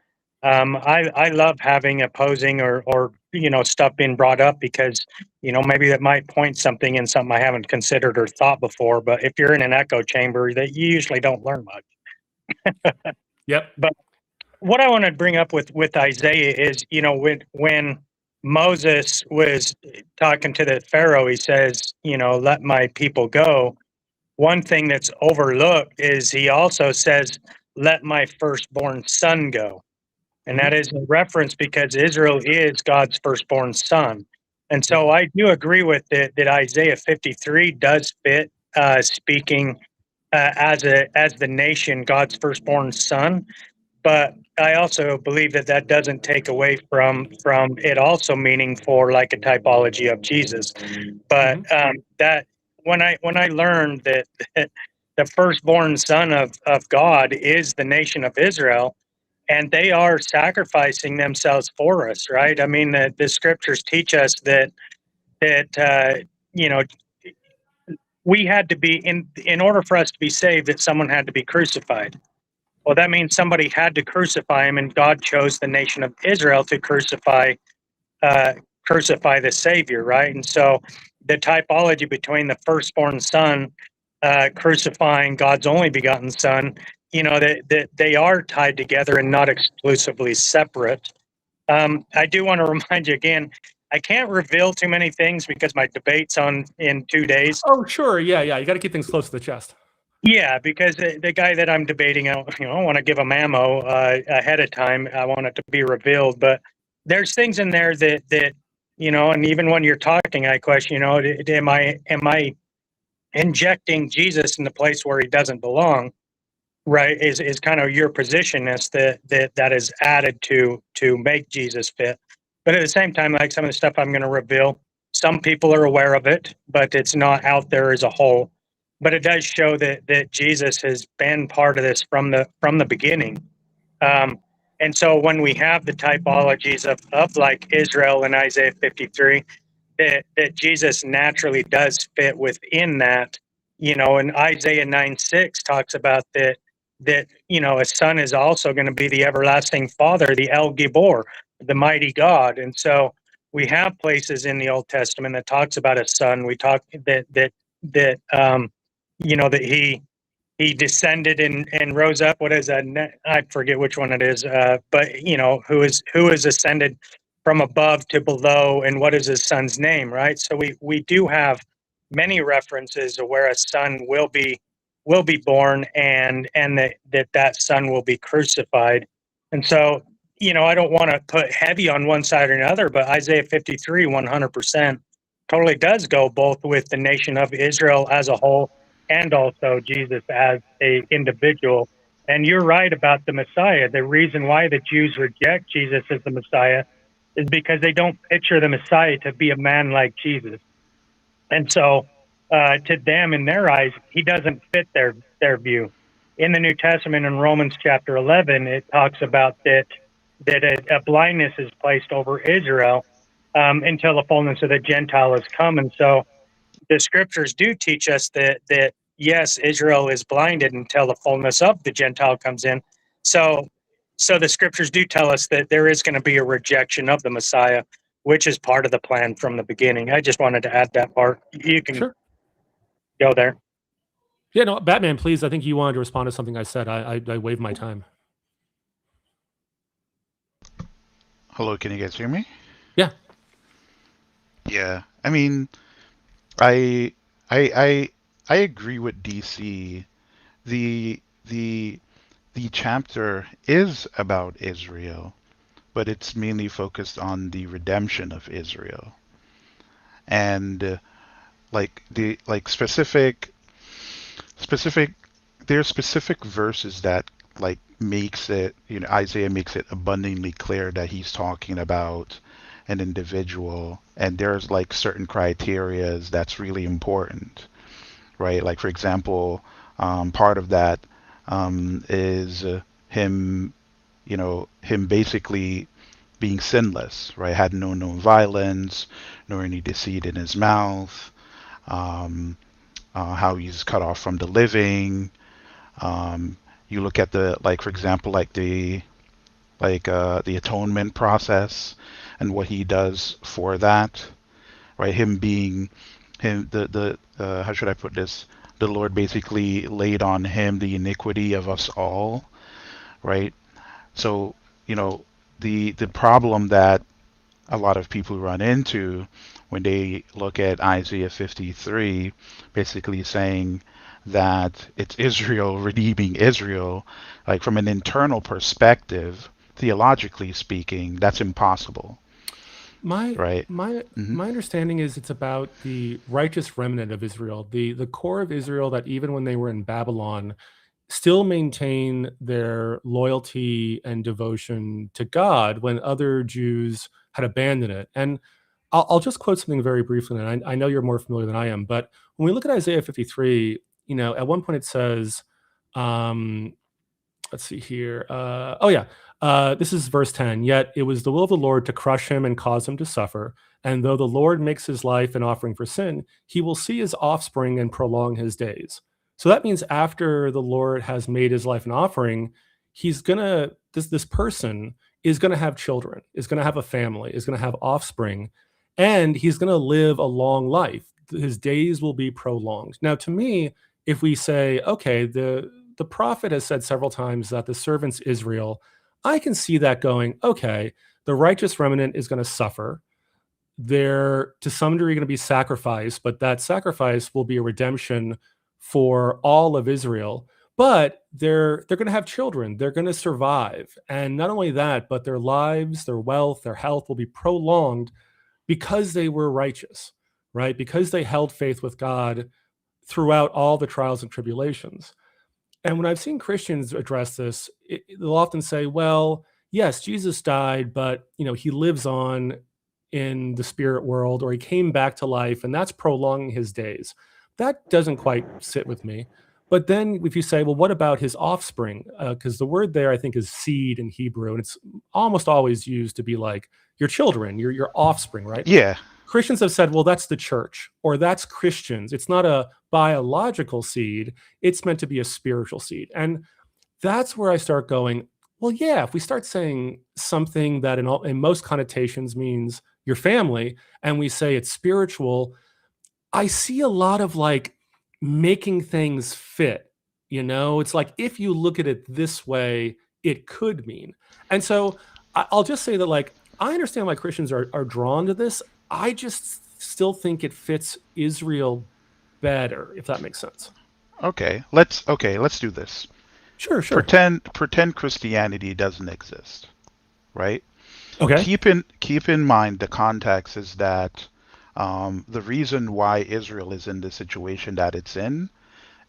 I love having opposing or stuff being brought up, because maybe that might point something in something I haven't considered or thought before. But if you're in an echo chamber, that you usually don't learn much. Yep. But what I want to bring up with Isaiah is, when Moses was talking to the Pharaoh, he says, let my people go. One thing that's overlooked is he also says, let my firstborn son go. And that is a reference because Israel is God's firstborn son. And so I do agree with it that Isaiah 53 does fit speaking as the nation, God's firstborn son. But I also believe that doesn't take away from it also meaning for like a typology of Jesus. But that when I learned that the firstborn son of God is the nation of Israel, and they are sacrificing themselves for us, right? I mean, the scriptures teach us that you know, we had to be in order for us to be saved, that someone had to be crucified. Well, that means somebody had to crucify him, and God chose the nation of Israel to uh, crucify the Savior, right? And so the typology between the firstborn son crucifying God's only begotten son, that they are tied together and not exclusively separate. I do want to remind you again, I can't reveal too many things because my debate's on in 2 days. Oh, sure. Yeah. You got to keep things close to the chest. Yeah, because the guy that I'm debating, I want to give him ammo ahead of time. I want it to be revealed, but there's things in there that and even when you're talking, I question, am I injecting Jesus in the place where he doesn't belong? Right? Is kind of your position as that is added to make Jesus fit. But at the same time, like some of the stuff I'm going to reveal, some people are aware of it, but it's not out there as a whole. But it does show that Jesus has been part of this from the beginning. And so when we have the typologies of like Israel in Isaiah 53, that Jesus naturally does fit within that, and Isaiah 9:6 talks about that a son is also going to be the everlasting father, the El Gibor, the mighty God. And so we have places in the Old Testament that talks about a son. We talk that he descended and rose up. What is that? I forget which one it is. But who is ascended from above to below, and what is his son's name, right? So we do have many references of where a son will be born, and that son will be crucified. And so I don't want to put heavy on one side or another, but Isaiah 53 100% totally does go both with the nation of Israel as a whole and also Jesus as a individual. And you're right about the Messiah. The reason why the Jews reject Jesus as the Messiah is because they don't picture the Messiah to be a man like Jesus. And so to them, in their eyes, he doesn't fit their view. In the New Testament, in Romans chapter 11, it talks about that a blindness is placed over Israel until the fullness of the Gentile has come. And so the scriptures do teach us that yes, Israel is blinded until the fullness of the Gentile comes in. So the scriptures do tell us that there is going to be a rejection of the Messiah, which is part of the plan from the beginning. I just wanted to add that part. You can go there. Yeah, no, Batman, please. I think you wanted to respond to something I said. I waived my time. Hello, can you guys hear me? Yeah. Yeah. I mean, I agree with DC. The chapter is about Israel, but it's mainly focused on the redemption of Israel. And specific there's specific verses that makes it, Isaiah makes it abundantly clear that he's talking about an individual, and there's certain criterias that's really important, right? Like, for example, part of that is him basically being sinless, right? Had no violence, nor any deceit in his mouth. How he's cut off from the living. You look at for example, the atonement process and what he does for that, right? Him being the how should I put this? The Lord basically laid on him the iniquity of us all, right? So the problem that a lot of people run into when they look at Isaiah 53, basically saying that it's Israel redeeming Israel, from an internal perspective, theologically speaking, that's impossible. My Mm-hmm. understanding is it's about the righteous remnant of Israel, the core of Israel that even when they were in Babylon, still maintain their loyalty and devotion to God when other Jews had abandoned it. And I'll just quote something very briefly, and I know you're more familiar than I am, but when we look at Isaiah 53, at one point it says, let's see here. This is verse 10. Yet it was the will of the Lord to crush him and cause him to suffer. And though the Lord makes his life an offering for sin, he will see his offspring and prolong his days. So that means after the Lord has made his life an offering, he's gonna this person is gonna have children, is gonna have a family, is gonna have offspring, and he's gonna live a long life. His days will be prolonged. Now, to me, if we say, okay, the prophet has said several times that the servants Israel, I can see that going, okay, the righteous remnant is going to suffer. They're to some degree going to be sacrificed, but that sacrifice will be a redemption for all of Israel. But they're going to have children. They're going to survive. And not only that, but their lives, their wealth, their health will be prolonged because they were righteous, right? Because they held faith with God throughout all the trials and tribulations. And when I've seen Christians address this, they'll often say, well, yes, Jesus died, but he lives on in the spirit world, or he came back to life, and that's prolonging his days. That doesn't quite sit with me. But then if you say, well, what about his offspring? Because the word there, I think, is seed in Hebrew, and it's almost always used to be like your children, your offspring, right? Yeah. Christians have said, well, that's the church, or that's Christians. It's not a biological seed. It's meant to be a spiritual seed. And that's where I start going, well, yeah, if we start saying something that in most connotations means your family, and we say it's spiritual, I see a lot of like making things fit. It's like, if you look at it this way, it could mean. And so I'll just say that, like, I understand why Christians are drawn to this. I just still think it fits Israel better, if that makes sense. Okay. Let's do this. Sure. Pretend Christianity doesn't exist, right? Okay. Keep in mind the context is that the reason why Israel is in the situation that it's in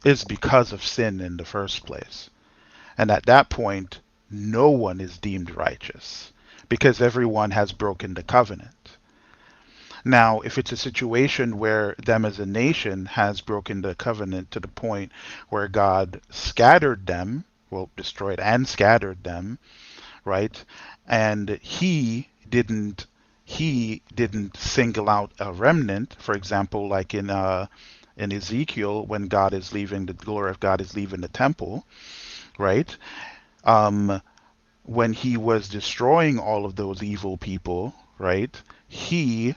is because of sin in the first place. And at that point, no one is deemed righteous because everyone has broken the covenant. Now, if it's a situation where them as a nation has broken the covenant to the point where God scattered them, well, destroyed and scattered them, right? And he didn't single out a remnant, for example, like in Ezekiel, when God is leaving, the glory of God is leaving the temple, right? When he was destroying all of those evil people, right? He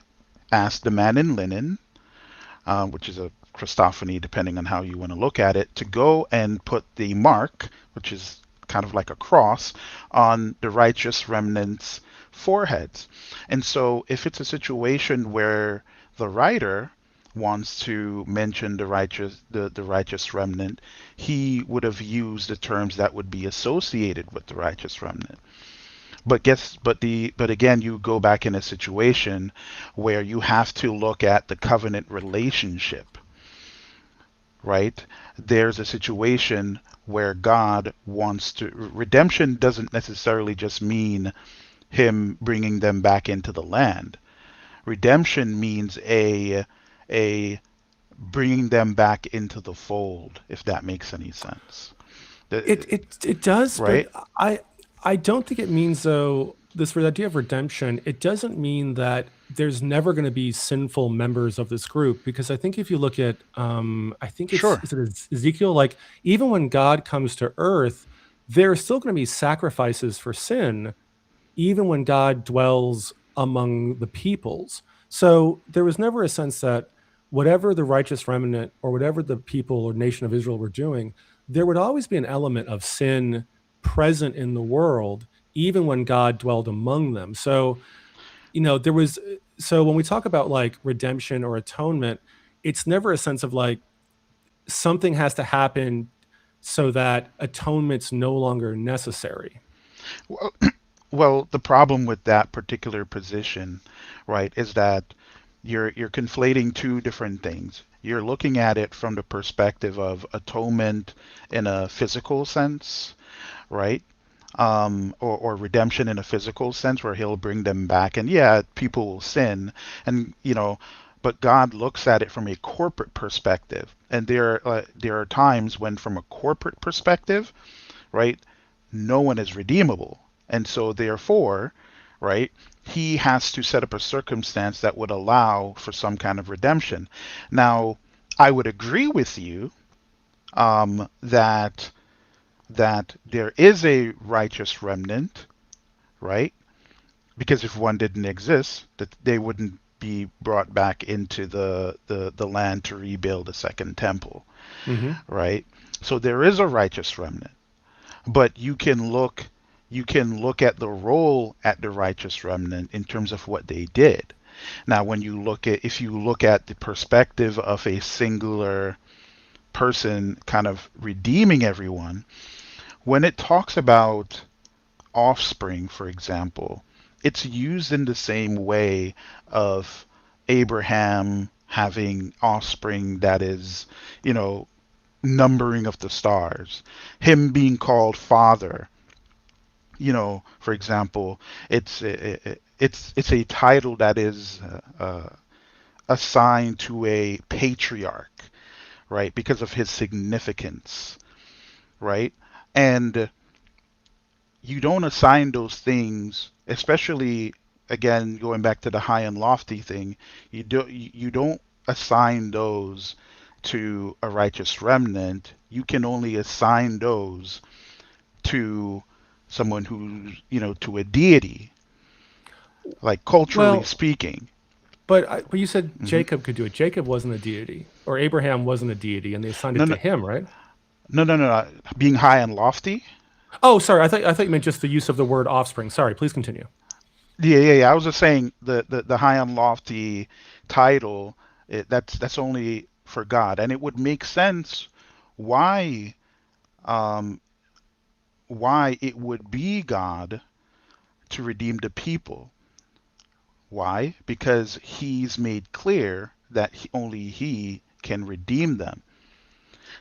asked the man in linen, which is a Christophany, depending on how you want to look at it, to go and put the mark, which is kind of like a cross, on the righteous remnants' foreheads. And so if it's a situation where the writer wants to mention the righteous remnant, he would have used the terms that would be associated with the righteous remnant. But again, you go back in a situation where you have to look at the covenant relationship, right? There's a situation where God wants to, redemption doesn't necessarily just mean him bringing them back into the land. Redemption means a bringing them back into the fold, if that makes any sense. It does, right? But I don't think it means, though, this idea of redemption, it doesn't mean that there's never going to be sinful members of this group, because I think if you look at, I think it's, Sure. is it Ezekiel, like, even when God comes to earth, there are still going to be sacrifices for sin, even when God dwells among the peoples. So there was never a sense that whatever the righteous remnant or whatever the people or nation of Israel were doing, there would always be an element of sin present in the world, even when God dwelled among them. So, so when we talk about like redemption or atonement, it's never a sense of like something has to happen so that atonement's no longer necessary. Well, the problem with that particular position, right, is that you're conflating two different things. You're looking at it from the perspective of atonement in a physical sense, right? Or redemption in a physical sense, where he'll bring them back. And yeah, people will sin, and but God looks at it from a corporate perspective. And there are times when, from a corporate perspective, right, no one is redeemable. And so therefore, right, he has to set up a circumstance that would allow for some kind of redemption. Now, I would agree with you that there is a righteous remnant, right? Because if one didn't exist, that they wouldn't be brought back into the land to rebuild a second temple, Mm-hmm. right? So there is a righteous remnant, but you can look at the role at the righteous remnant in terms of what they did. Now, if you look at the perspective of a singular person kind of redeeming everyone, when it talks about offspring, for example, it's used in the same way of Abraham having offspring that is, numbering of the stars, him being called father. For example, it's a title that is assigned to a patriarch, right? Because of his significance, right? And you don't assign those things, especially again going back to the high and lofty thing. You don't assign those to a righteous remnant. You can only assign those to someone who's to a deity, like culturally Well, speaking. but you said Hmm. Jacob could do it. Jacob wasn't a deity, or Abraham wasn't a deity, and they assigned No, it no, to him, right? no, no, no. Being high and lofty. Oh, sorry. I thought you meant just the use of the word offspring. Sorry. Please continue. Yeah, yeah, yeah. I was just saying the high and lofty title, that's only for God, and it would make sense why um why it would be God to redeem the people. Why? Because he's made clear that only he can redeem them.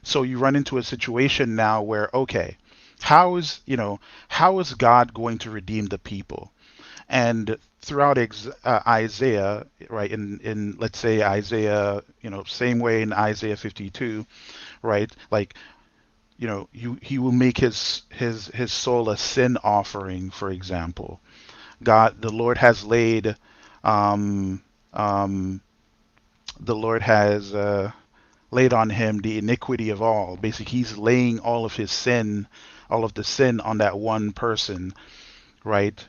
So you run into a situation now where, okay, how is God going to redeem the people? And throughout Isaiah, right, in let's say Isaiah, same way in Isaiah 52, right, like, he will make his soul a sin offering, for example. The Lord has laid, um, um, the Lord has laid on him the iniquity of all. Basically, he's laying all of the sin on that one person, right?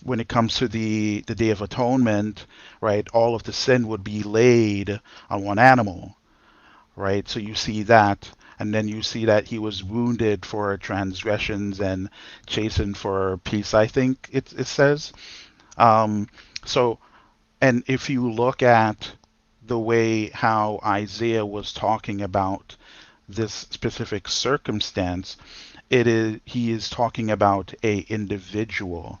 When it comes to the Day of Atonement, right, all of the sin would be laid on one animal, right? So you see that, and then you see that he was wounded for transgressions and chastened for peace. I think it says. Um, so, and if you look at the way how Isaiah was talking about this specific circumstance, he is talking about a individual,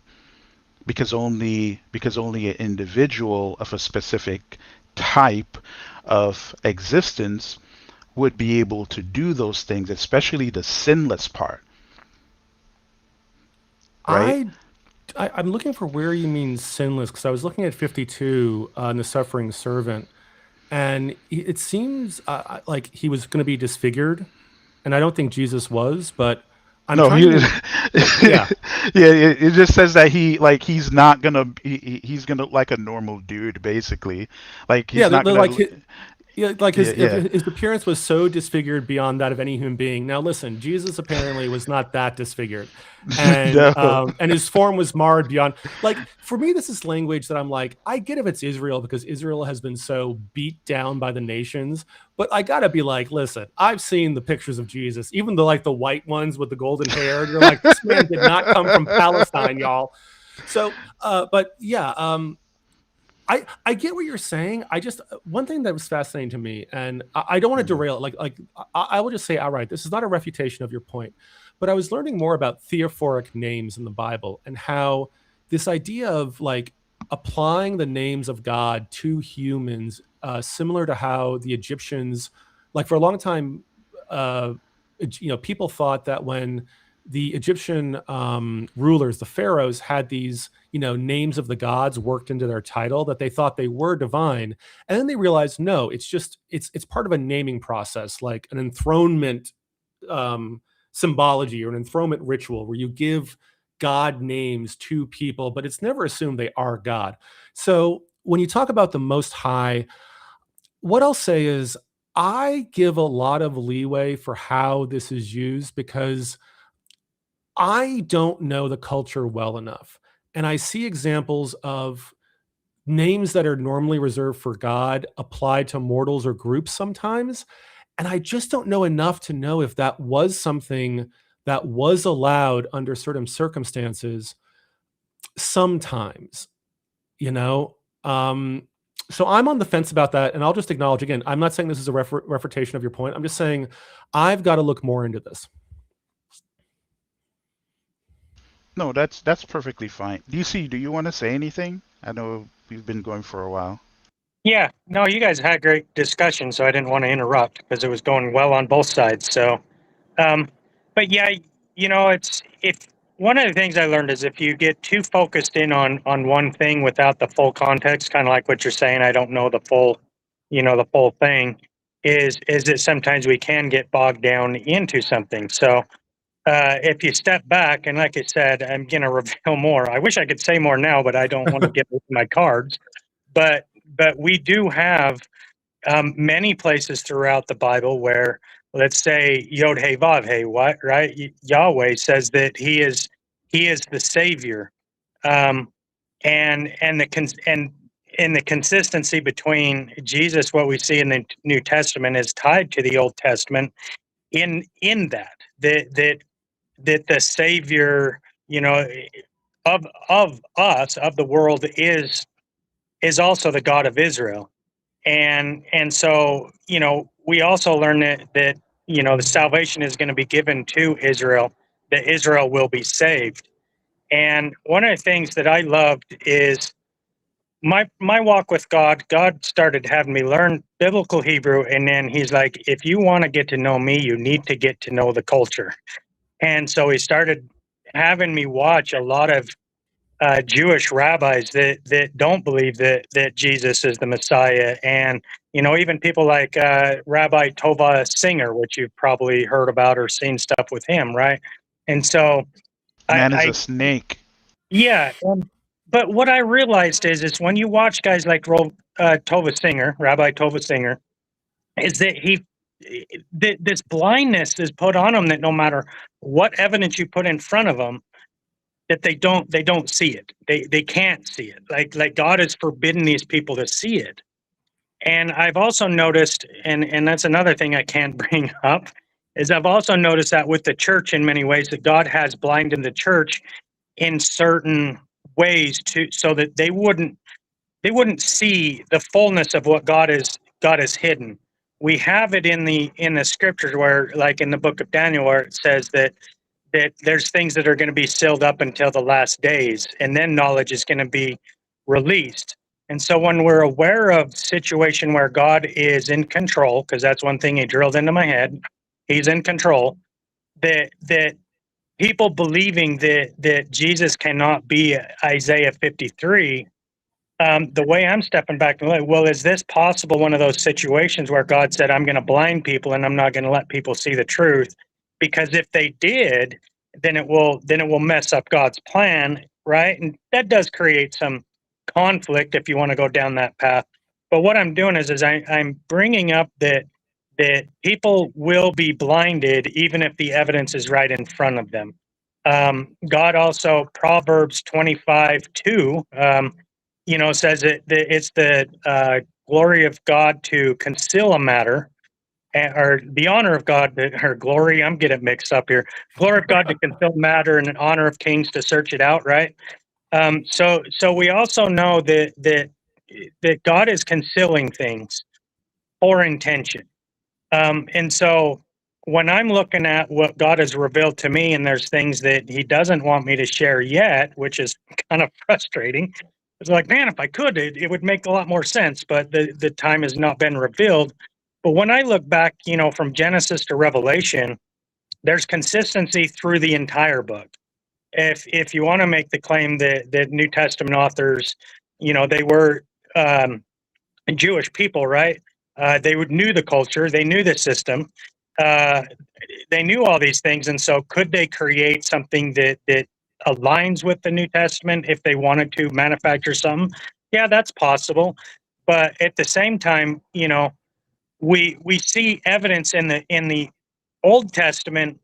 because only an individual of a specific type of existence would be able to do those things, especially the sinless part, right? I, I'm looking for where you mean sinless, because I was looking at 52 in the suffering servant, and it seems like he was going to be disfigured, and I don't think Jesus was, but I'm No, trying he, to. Yeah, yeah, it just says that he's not gonna he's gonna like a normal dude basically, like yeah, he's not they're gonna. like yeah, like Yeah, yeah. his appearance was so disfigured beyond that of any human being. Now, listen, Jesus apparently was not that disfigured, No. and his form was marred beyond. Like for me, this is language that I'm like, I get if it's Israel because Israel has been so beat down by the nations, but I gotta be like, listen, I've seen the pictures of Jesus, even the white ones with the golden hair. You're like, this man did not come from Palestine, y'all. So, but yeah, I get what you're saying. I just one thing that was fascinating to me, and I don't want to derail it. I will just say outright, this is not a refutation of your point, but I was learning more about theophoric names in the Bible and how this idea of like applying the names of God to humans, similar to how the Egyptians, like for a long time, uh, people thought that when the Egyptian rulers, the pharaohs, had these names of the gods worked into their title, that they thought they were divine, and then they realized no, it's part of a naming process, like an enthronement symbology or an enthronement ritual, where you give God names to people, but it's never assumed they are God. So when you talk about the Most High, what I'll say is I give a lot of leeway for how this is used because I don't know the culture well enough. And I see examples of names that are normally reserved for God applied to mortals or groups sometimes. And I just don't know enough to know if that was something that was allowed under certain circumstances sometimes, you know? So I'm on the fence about that. And I'll just acknowledge again, I'm not saying this is a refutation of your point. I'm just saying I've got to look more into this. No, that's perfectly fine. DC, do you want to say anything? I know we've been going for a while. Yeah, no, you guys had great discussion, so I didn't want to interrupt because it was going well on both sides. So, but yeah, it's if one of the things I learned is if you get too focused in on one thing without the full context, kind of like what you're saying, I don't know the full, the full thing, is that sometimes we can get bogged down into something. So, if you step back, and like I said, I'm going to reveal more. I wish I could say more now, but I don't want to give my cards. But we do have many places throughout the Bible where, let's say, Yod Hey Vav Hey, what right? Yahweh says that He is the Savior, and the consistency between Jesus, what we see in the New Testament, is tied to the Old Testament. In that the Savior, of us, of the world, is also the God of Israel. And so, we also learn that the salvation is going to be given to Israel, that Israel will be saved. And one of the things that I loved is my walk with God. God started having me learn biblical Hebrew, and then He's like, if you want to get to know me, you need to get to know the culture. And so He started having me watch a lot of Jewish rabbis that don't believe that Jesus is the Messiah, and even people like Rabbi Tova Singer, which you've probably heard about or seen stuff with him, right? And so, Man is I a snake. yeah, but what I realized is when you watch guys like Tova Singer, Rabbi Tova Singer, is that this blindness is put on them that no matter what evidence you put in front of them, that they don't see it. They can't see it. Like God has forbidden these people to see it. And I've also noticed, and that's another thing I can't bring up, is I've also noticed that with the church in many ways, that God has blinded the church in certain ways so that they wouldn't see the fullness of what God is hidden. We have it in the scriptures where, like in the book of Daniel, where it says that there's things that are going to be sealed up until the last days, and then knowledge is going to be released. And so when we're aware of situation where God is in control, because that's one thing He drilled into my head, He's in control, that people believing that Jesus cannot be Isaiah 53, the way I'm stepping back and like, well, is this possible one of those situations where God said, I'm going to blind people and I'm not going to let people see the truth? Because if they did, then it will mess up God's plan, right? And that does create some conflict if you want to go down that path. But what I'm doing is I'm bringing up that people will be blinded even if the evidence is right in front of them. God also, Proverbs 25:2, says that it's the glory of God to conceal a matter, or the honor of God, or glory, I'm getting mixed up here. Glory of God to conceal matter, and an honor of kings to search it out, right? So we also know that God is concealing things for intention. And so when I'm looking at what God has revealed to me, and there's things that He doesn't want me to share yet, which is kind of frustrating. It's like, man, if I could, it would make a lot more sense, but the time has not been revealed. But when I look back, from Genesis to Revelation, there's consistency through the entire book. If you want to make the claim that New Testament authors, they were Jewish people, right? They knew the culture, they knew the system, they knew all these things, and so could they create something that aligns with the New Testament if they wanted to manufacture something. Yeah, that's possible. But at the same time, we see evidence in the Old Testament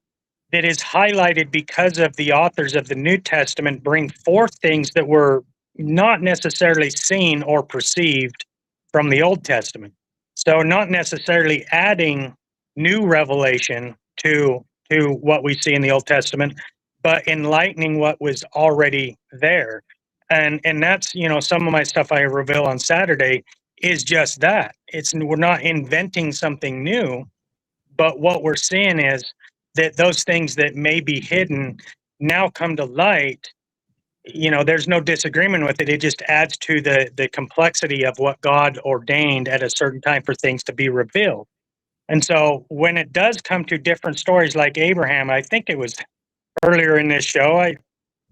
that is highlighted because of the authors of the New Testament bring forth things that were not necessarily seen or perceived from the Old Testament. So not necessarily adding new revelation to what we see in the Old Testament, but enlightening what was already there. And that's, some of my stuff I reveal on Saturday is just that. We're not inventing something new, but what we're seeing is that those things that may be hidden now come to light. There's no disagreement with it. It just adds to the complexity of what God ordained at a certain time for things to be revealed. And so when it does come to different stories like Abraham, I think it was earlier in this show, I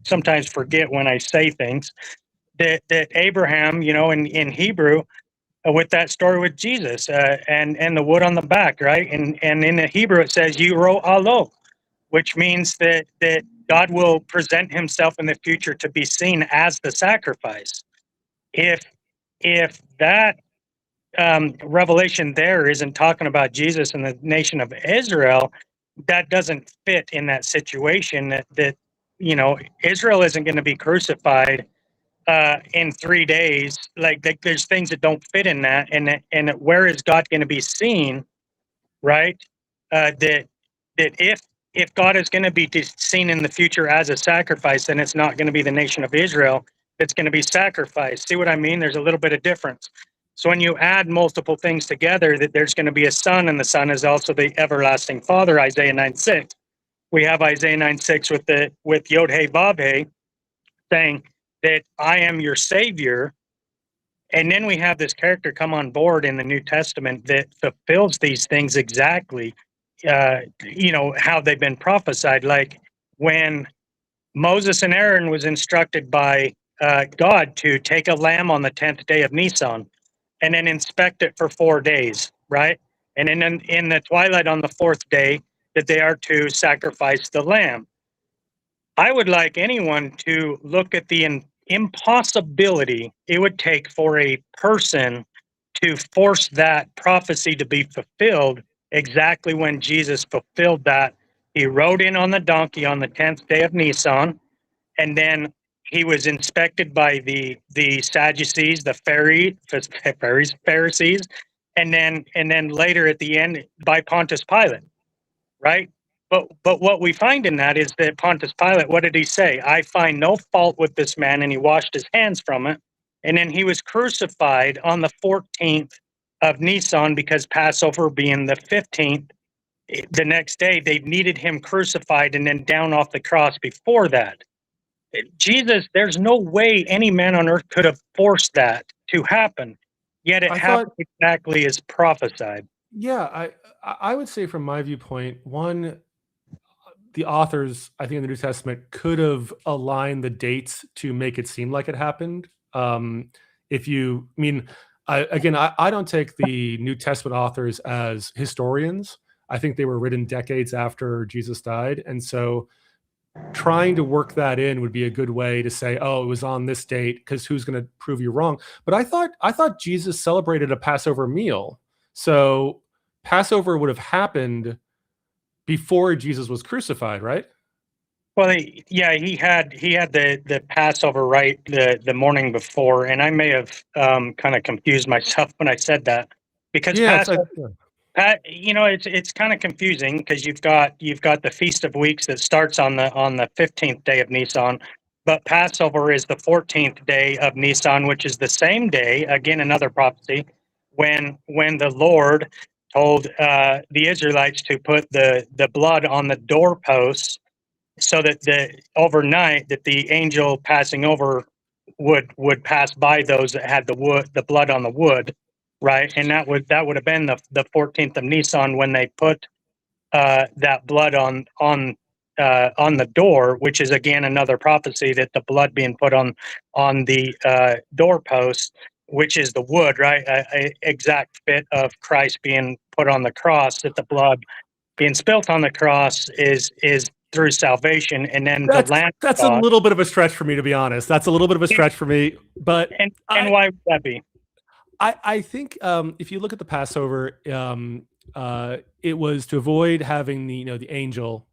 sometimes forget when I say things, that Abraham, in Hebrew, with that story with Jesus and the wood on the back, right? And in the Hebrew it says Yiro alo, which means that God will present himself in the future to be seen as the sacrifice. If that revelation there isn't talking about Jesus and the nation of Israel, that doesn't fit in that situation. That Israel isn't going to be crucified in 3 days. Like there's things that don't fit in that, and where is God going to be seen, right? That if God is going to be seen in the future as a sacrifice, then it's not going to be the nation of Israel that's going to be sacrificed. See what I mean? There's a little bit of difference. So when you add multiple things together, that there's going to be a son, and the son is also the everlasting Father. Isaiah 9:6. We have Isaiah 9:6 with Yod Hey Vav Hey saying that I am your savior. And then we have this character come on board in the New Testament that fulfills these things exactly, how they've been prophesied. Like when Moses and Aaron was instructed by God to take a lamb on the 10th day of Nisan and then inspect it for 4 days, right? And then in the twilight on the 4th day, that they are to sacrifice the lamb. I would like anyone to look at the impossibility it would take for a person to force that prophecy to be fulfilled exactly when Jesus fulfilled that. He rode in on the donkey on the 10th day of Nisan, and then he was inspected by the Sadducees, the Pharisees, and then later at the end by Pontius Pilate, right? But what we find in that is that Pontius Pilate, what did he say? I find no fault with this man, and he washed his hands from it. And then he was crucified on the 14th of Nisan, because Passover being the 15th, the next day they needed him crucified and then down off the cross before that. Jesus, there's no way any man on earth could have forced that to happen, yet it happened exactly as prophesied. Yeah, I would say from my viewpoint, one, the authors, I think in the New Testament, could have aligned the dates to make it seem like it happened. I don't take the New Testament authors as historians. I think they were written decades after Jesus died. And so trying to work that in would be a good way to say, oh, it was on this date, because who's going to prove you wrong? But I thought Jesus celebrated a Passover meal. So Passover would have happened before Jesus was crucified, right? Well, he had the Passover right the morning before, and I may have kind of confused myself when I said that, because Passover, it's kind of confusing, because you've got the Feast of Weeks that starts on the 15th day of Nisan, but Passover is the 14th day of Nisan, which is the same day, again another prophecy, when the Lord told the Israelites to put the blood on the doorposts, so that overnight that the angel passing over would pass by those that had the blood on the wood, right? And that would have been the 14th of Nisan when they put that blood on the door, which is again another prophecy that the blood being put on the doorpost, which is the wood, right? A exact fit of Christ being put on the cross, that the blood being spilt on the cross is through salvation, and then the land That's a little bit of a stretch for me, to be honest. That's a little bit of a stretch for me. But and why would that be? I think if you look at the Passover, it was to avoid having the angel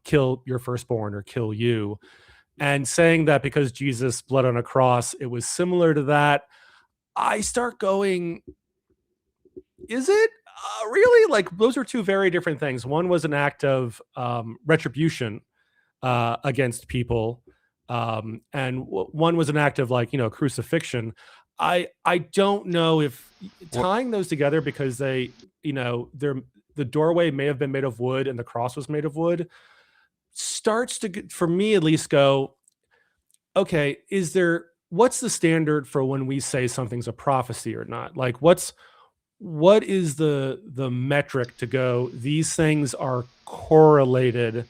kill your firstborn or kill you, and saying that because Jesus bled on a cross, it was similar to that. I start going, is it really? Like, those are two very different things. One was an act of retribution against people, and one was an act of crucifixion. I don't know if tying those together, because the doorway may have been made of wood and the cross was made of wood, starts to, for me at least, go, okay, what's the standard for when we say something's a prophecy or not? Like, what is the metric to go, these things are correlated,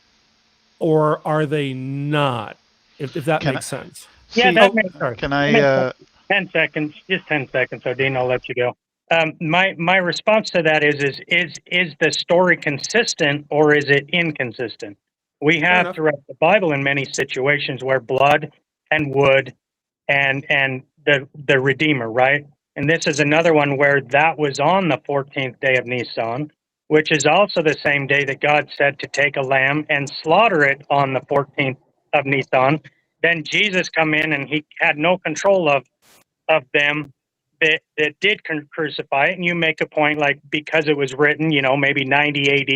or are they not? If that makes sense. Yeah, that makes sense. Can I 10 seconds, just 10 seconds, so Dean, I'll let you go. My response to that is the story consistent, or is it inconsistent? We have throughout the Bible in many situations where blood and wood and the Redeemer, right? And this is another one where that was on the 14th day of Nisan, which is also the same day that God said to take a lamb and slaughter it on the 14th of Nisan. Then Jesus come in, and he had no control of them that did crucify it. And you make a point, like, because it was written, maybe 90 AD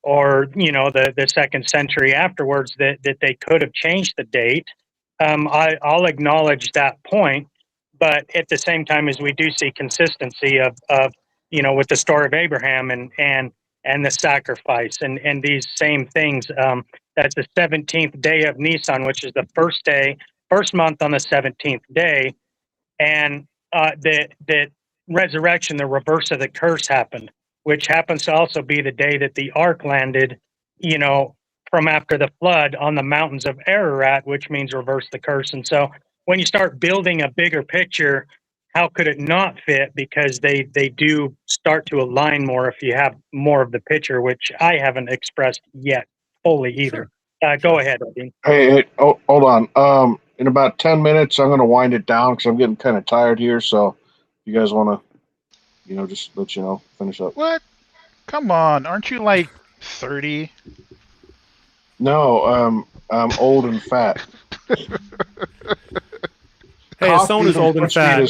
or the second century afterwards, that they could have changed the date. I'll acknowledge that point, but at the same time, as we do see consistency of with the story of Abraham and the sacrifice and these same things. That's the 17th day of Nisan, which is the first month on the 17th day. And the resurrection, the reverse of the curse, happened, which happens to also be the day that the ark landed, from after the flood on the mountains of Ararat, which means reverse the curse. And so when you start building a bigger picture, how could it not fit? Because they do start to align more if you have more of the picture, which I haven't expressed yet fully either. Go ahead, Dean. Hey, hold on. In about 10 minutes, I'm going to wind it down because I'm getting kind of tired here. So, if you guys want to, just let finish up. What? Come on, aren't you like 30? No, I'm old and fat. Hey, as someone who's old and fat, I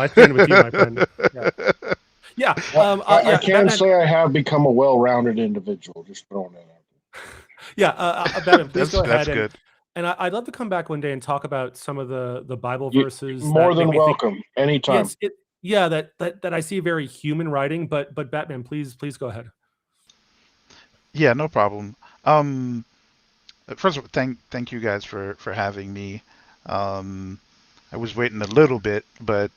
stand with you, my friend. Yeah. I can say I have become a well-rounded individual. Just throwing that out there. Yeah, Batman, please go ahead. That's good. And I'd love to come back one day and talk about some of the Bible verses. More than welcome, anytime. Yes, that I see very human writing, but Batman, please go ahead. Yeah, no problem. First of all, thank you guys for having me. I was waiting a little bit, but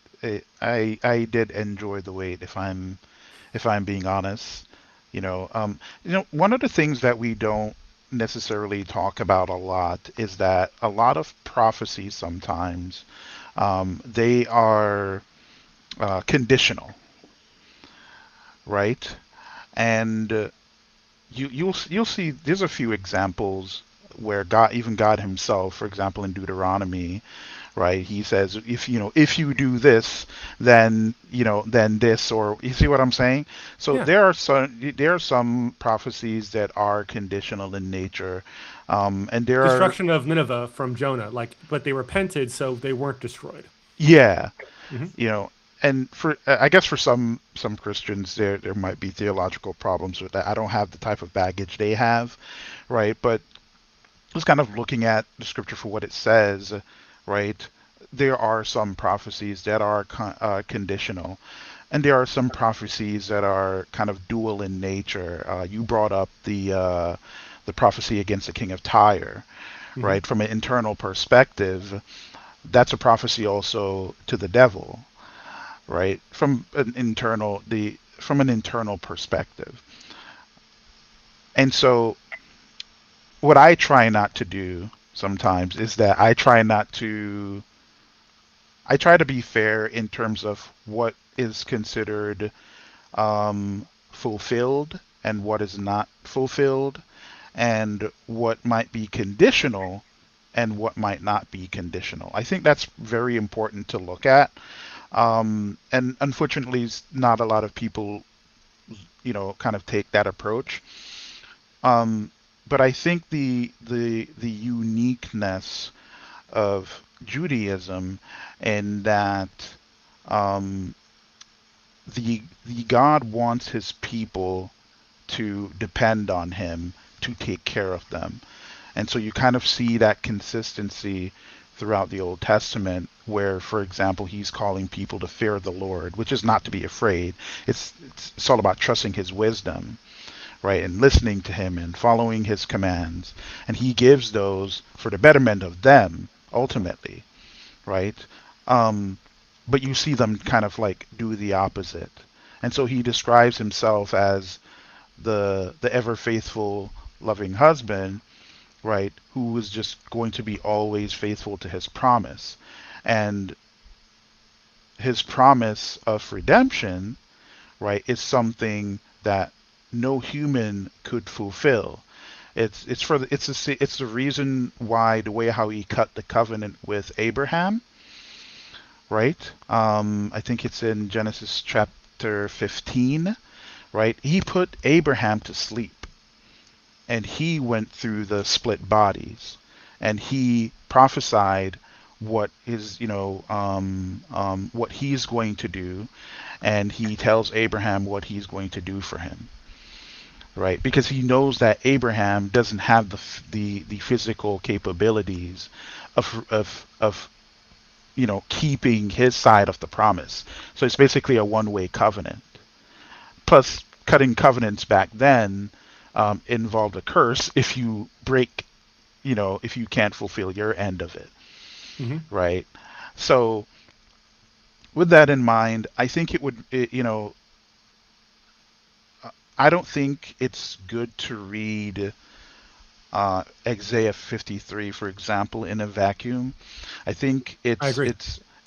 I did enjoy the wait. If I'm being honest, one of the things that we don't necessarily talk about a lot is that a lot of prophecies sometimes they are conditional, right? And you'll see there's a few examples where God himself, for example, in Deuteronomy, right, he says, if you do this, then this, or you see what I'm saying? So there are some prophecies that are conditional in nature, and there destruction of Nineveh from Jonah, but they repented, so they weren't destroyed. Yeah. Mm-hmm. And I guess for some Christians, there might be theological problems with that. I don't have the type of baggage they have, right? But just kind of looking at the scripture for what it says, right? There are some prophecies that are conditional, and there are some prophecies that are kind of dual in nature. You brought up the prophecy against the king of Tyre, mm-hmm. right? From an internal perspective, that's a prophecy also to the devil, right? From an internal perspective. And so what I try not to do sometimes is that I try to be fair in terms of what is considered fulfilled and what is not fulfilled. and what might be conditional and what might not be conditional. I think that's very important to look at. And unfortunately, not a lot of people, kind of take that approach. But I think the uniqueness of Judaism in that um, the God wants his people to depend on him to take care of them. And so you kind of see that consistency throughout the Old Testament where, for example, he's calling people to fear the Lord, which is not to be afraid. It's all about trusting his wisdom, right? And listening to him and following his commands. And he gives those for the betterment of them, ultimately, right? But you see them kind of like do the opposite. And so he describes himself as the ever faithful, loving husband, right, who is just going to be always faithful to his promise. And his promise of redemption, right, is something that no human could fulfill. It's the reason why the way how he cut the covenant with Abraham, right? I think it's in Genesis chapter 15, right? He put Abraham to sleep, and he went through the split bodies, and he prophesied what is, what he's going to do, and he tells Abraham what he's going to do for him, right? Because he knows that Abraham doesn't have the physical capabilities of keeping his side of the promise. So it's basically a one-way covenant. Plus, cutting covenants back then involved a curse if you break, if you can't fulfill your end of it, right? So with that in mind, I think I don't think it's good to read Isaiah 53, for example, in a vacuum. I think I agree.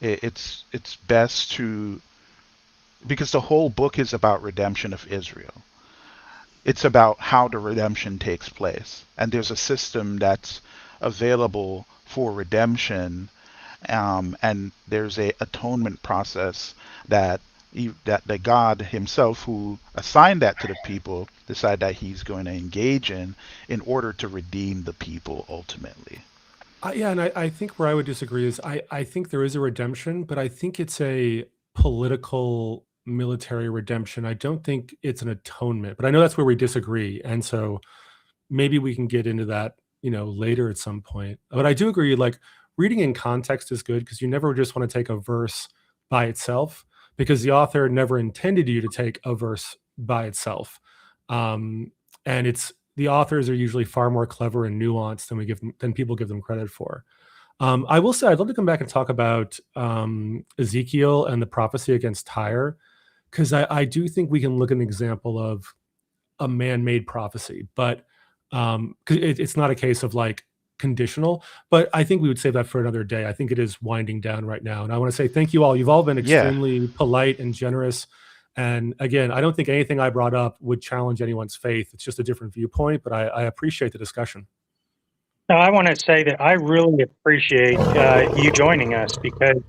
it's best to, because the whole book is about redemption of Israel. It's about how the redemption takes place, and there's a system that's available for redemption, and there's a atonement process that that the God himself who assigned that to the people decide that he's going to engage in order to redeem the people ultimately. Yeah, and I think where I would disagree is I think there is a redemption, but I think it's a political military redemption. I don't think it's an atonement, but I know that's where we disagree. And so maybe we can get into that, later at some point. But I do agree, like reading in context is good because you never just want to take a verse by itself because the author never intended you to take a verse by itself. And the authors are usually far more clever and nuanced than people give them credit for. I will say I'd love to come back and talk about Ezekiel and the prophecy against Tyre, because I do think we can look at an example of a man-made prophecy, but it's not a case of like conditional. But I think we would save that for another day. I think it is winding down right now, and I want to say thank you all. You've all been extremely polite and generous. And again, I don't think anything I brought up would challenge anyone's faith. It's just a different viewpoint, but I appreciate the discussion. Now, I want to say that I really appreciate you joining us because,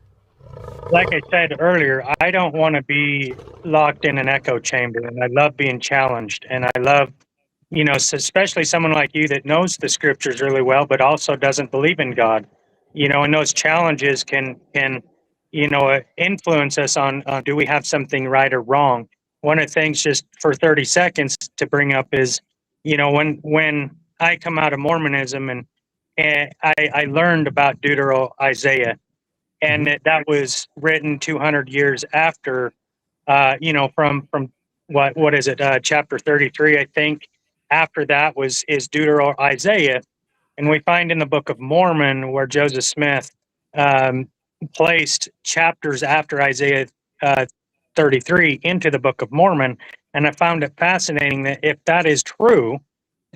like I said earlier, I don't want to be locked in an echo chamber, and I love being challenged. And I love, especially someone like you that knows the scriptures really well, but also doesn't believe in God. And those challenges can influence us on do we have something right or wrong. One of the things, just for 30 seconds to bring up, is when I come out of Mormonism and I learned about Deutero Isaiah, and that was written 200 years after, from what is it, chapter 33, I think. After that is Deutero Isaiah, and we find in the Book of Mormon where Joseph Smith placed chapters after Isaiah 33 into the Book of Mormon, and I found it fascinating that if that is true,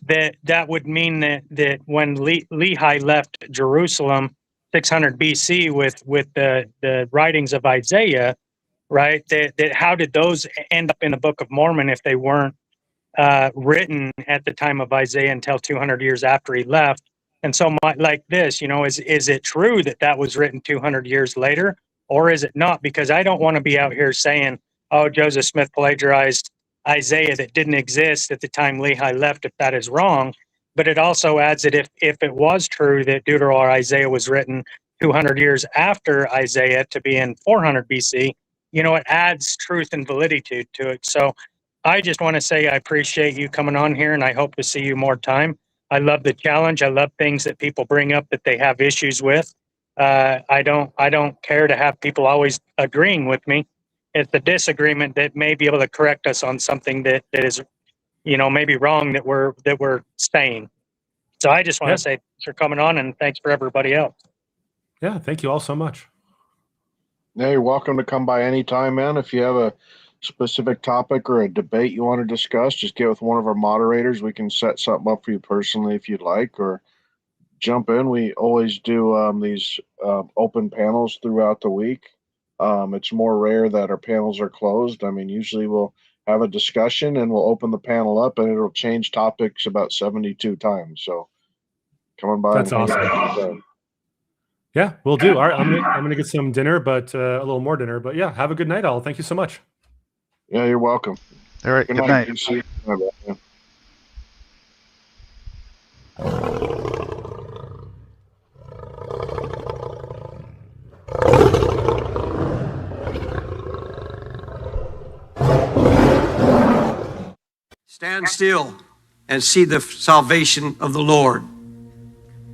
that would mean that when Lehi left Jerusalem 600 BC with the writings of Isaiah, right? That how did those end up in the Book of Mormon if they weren't written at the time of Isaiah until 200 years after he left. And so, like this, is it true that that was written 200 years later, or is it not? Because I don't want to be out here saying, oh, Joseph Smith plagiarized Isaiah that didn't exist at the time Lehi left, if that is wrong. But it also adds that if it was true that Deuteronomy or Isaiah was written 200 years after Isaiah to be in 400 BC, it adds truth and validity to it. So I just want to say I appreciate you coming on here, and I hope to see you more time. I love the challenge. I love things that people bring up that they have issues with. I don't care to have people always agreeing with me. It's the disagreement that may be able to correct us on something that is, maybe wrong that we're saying. So I just want to say thanks for coming on, and thanks for everybody else. Yeah, thank you all so much. Yeah, you're welcome to come by anytime, man. If you have a specific topic or a debate you want to discuss, just get with one of our moderators. We can set something up for you personally if you'd like, or jump in. We always do these open panels throughout the week. It's more rare that our panels are closed. I mean, usually we'll have a discussion and we'll open the panel up and it'll change topics about 72 times. So come on by. That's awesome. Yeah, we'll do. All right, I'm gonna get some dinner, but a little more dinner. But yeah, have a good night, all. Thank you so much. Yeah, you're welcome. All right, good night. PC. Stand still and see the salvation of the Lord.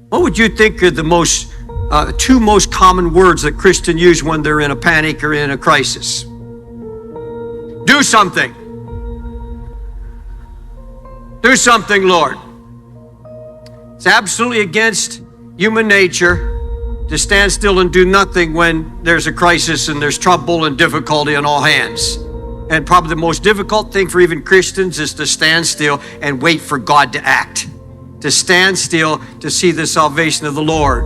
What would you think are the two most common words that Christians use when they're in a panic or in a crisis? Do something. Do something, Lord. It's absolutely against human nature to stand still and do nothing when there's a crisis and there's trouble and difficulty on all hands. And probably the most difficult thing for even Christians is to stand still and wait for God to act. To stand still to see the salvation of the Lord.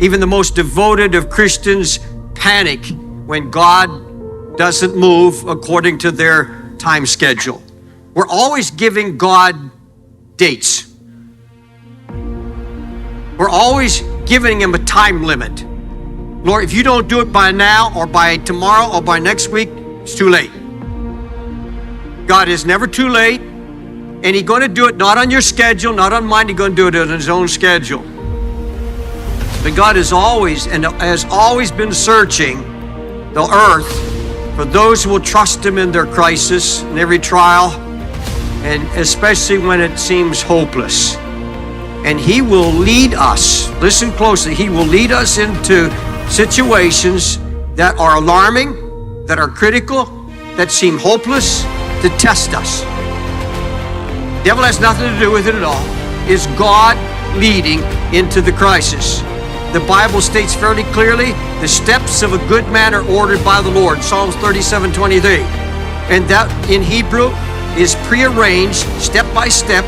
Even the most devoted of Christians panic when God doesn't move according to their time schedule. We're always giving God dates. We're always giving him a time limit. Lord, if you don't do it by now or by tomorrow or by next week, it's too late. God is never too late, and he's going to do it not on your schedule, not on mine. He's going to do it on his own schedule. But God is always and has always been searching the earth for those who will trust him in their crisis, in every trial, and especially when it seems hopeless. And he will lead us, listen closely, he will lead us into situations that are alarming, that are critical, that seem hopeless, to test us. The devil has nothing to do with it at all. It's God leading into the crisis. The Bible states fairly clearly, the steps of a good man are ordered by the Lord, Psalms 37:23. And that in Hebrew is prearranged, step by step,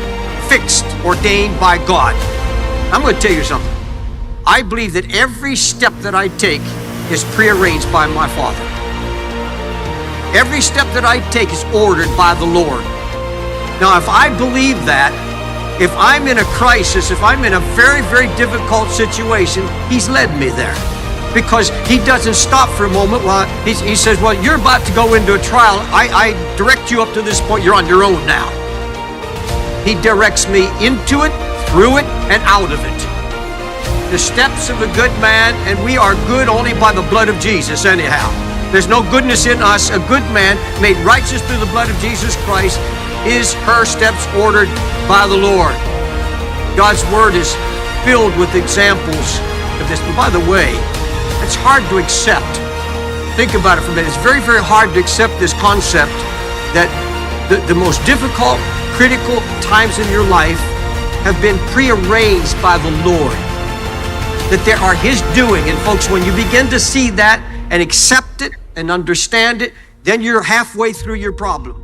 fixed, ordained by God. I'm going to tell you something. I believe that every step that I take is prearranged by my Father. Every step that I take is ordered by the Lord. Now, if I believe that, if I'm in a crisis, if I'm in a very, very difficult situation, he's led me there. Because he doesn't stop for a moment while he says, well, you're about to go into a trial. I direct you up to this point. You're on your own now. He directs me into it, through it, and out of it. The steps of a good man, and we are good only by the blood of Jesus anyhow. There's no goodness in us. A good man made righteous through the blood of Jesus Christ is her steps ordered by the Lord. God's word is filled with examples of this. And by the way, it's hard to accept. Think about it for a minute. It's very, very hard to accept this concept that the most difficult, critical times in your life have been prearranged by the Lord. That they are his doing. And folks, when you begin to see that and accept it and understand it, then you're halfway through your problem.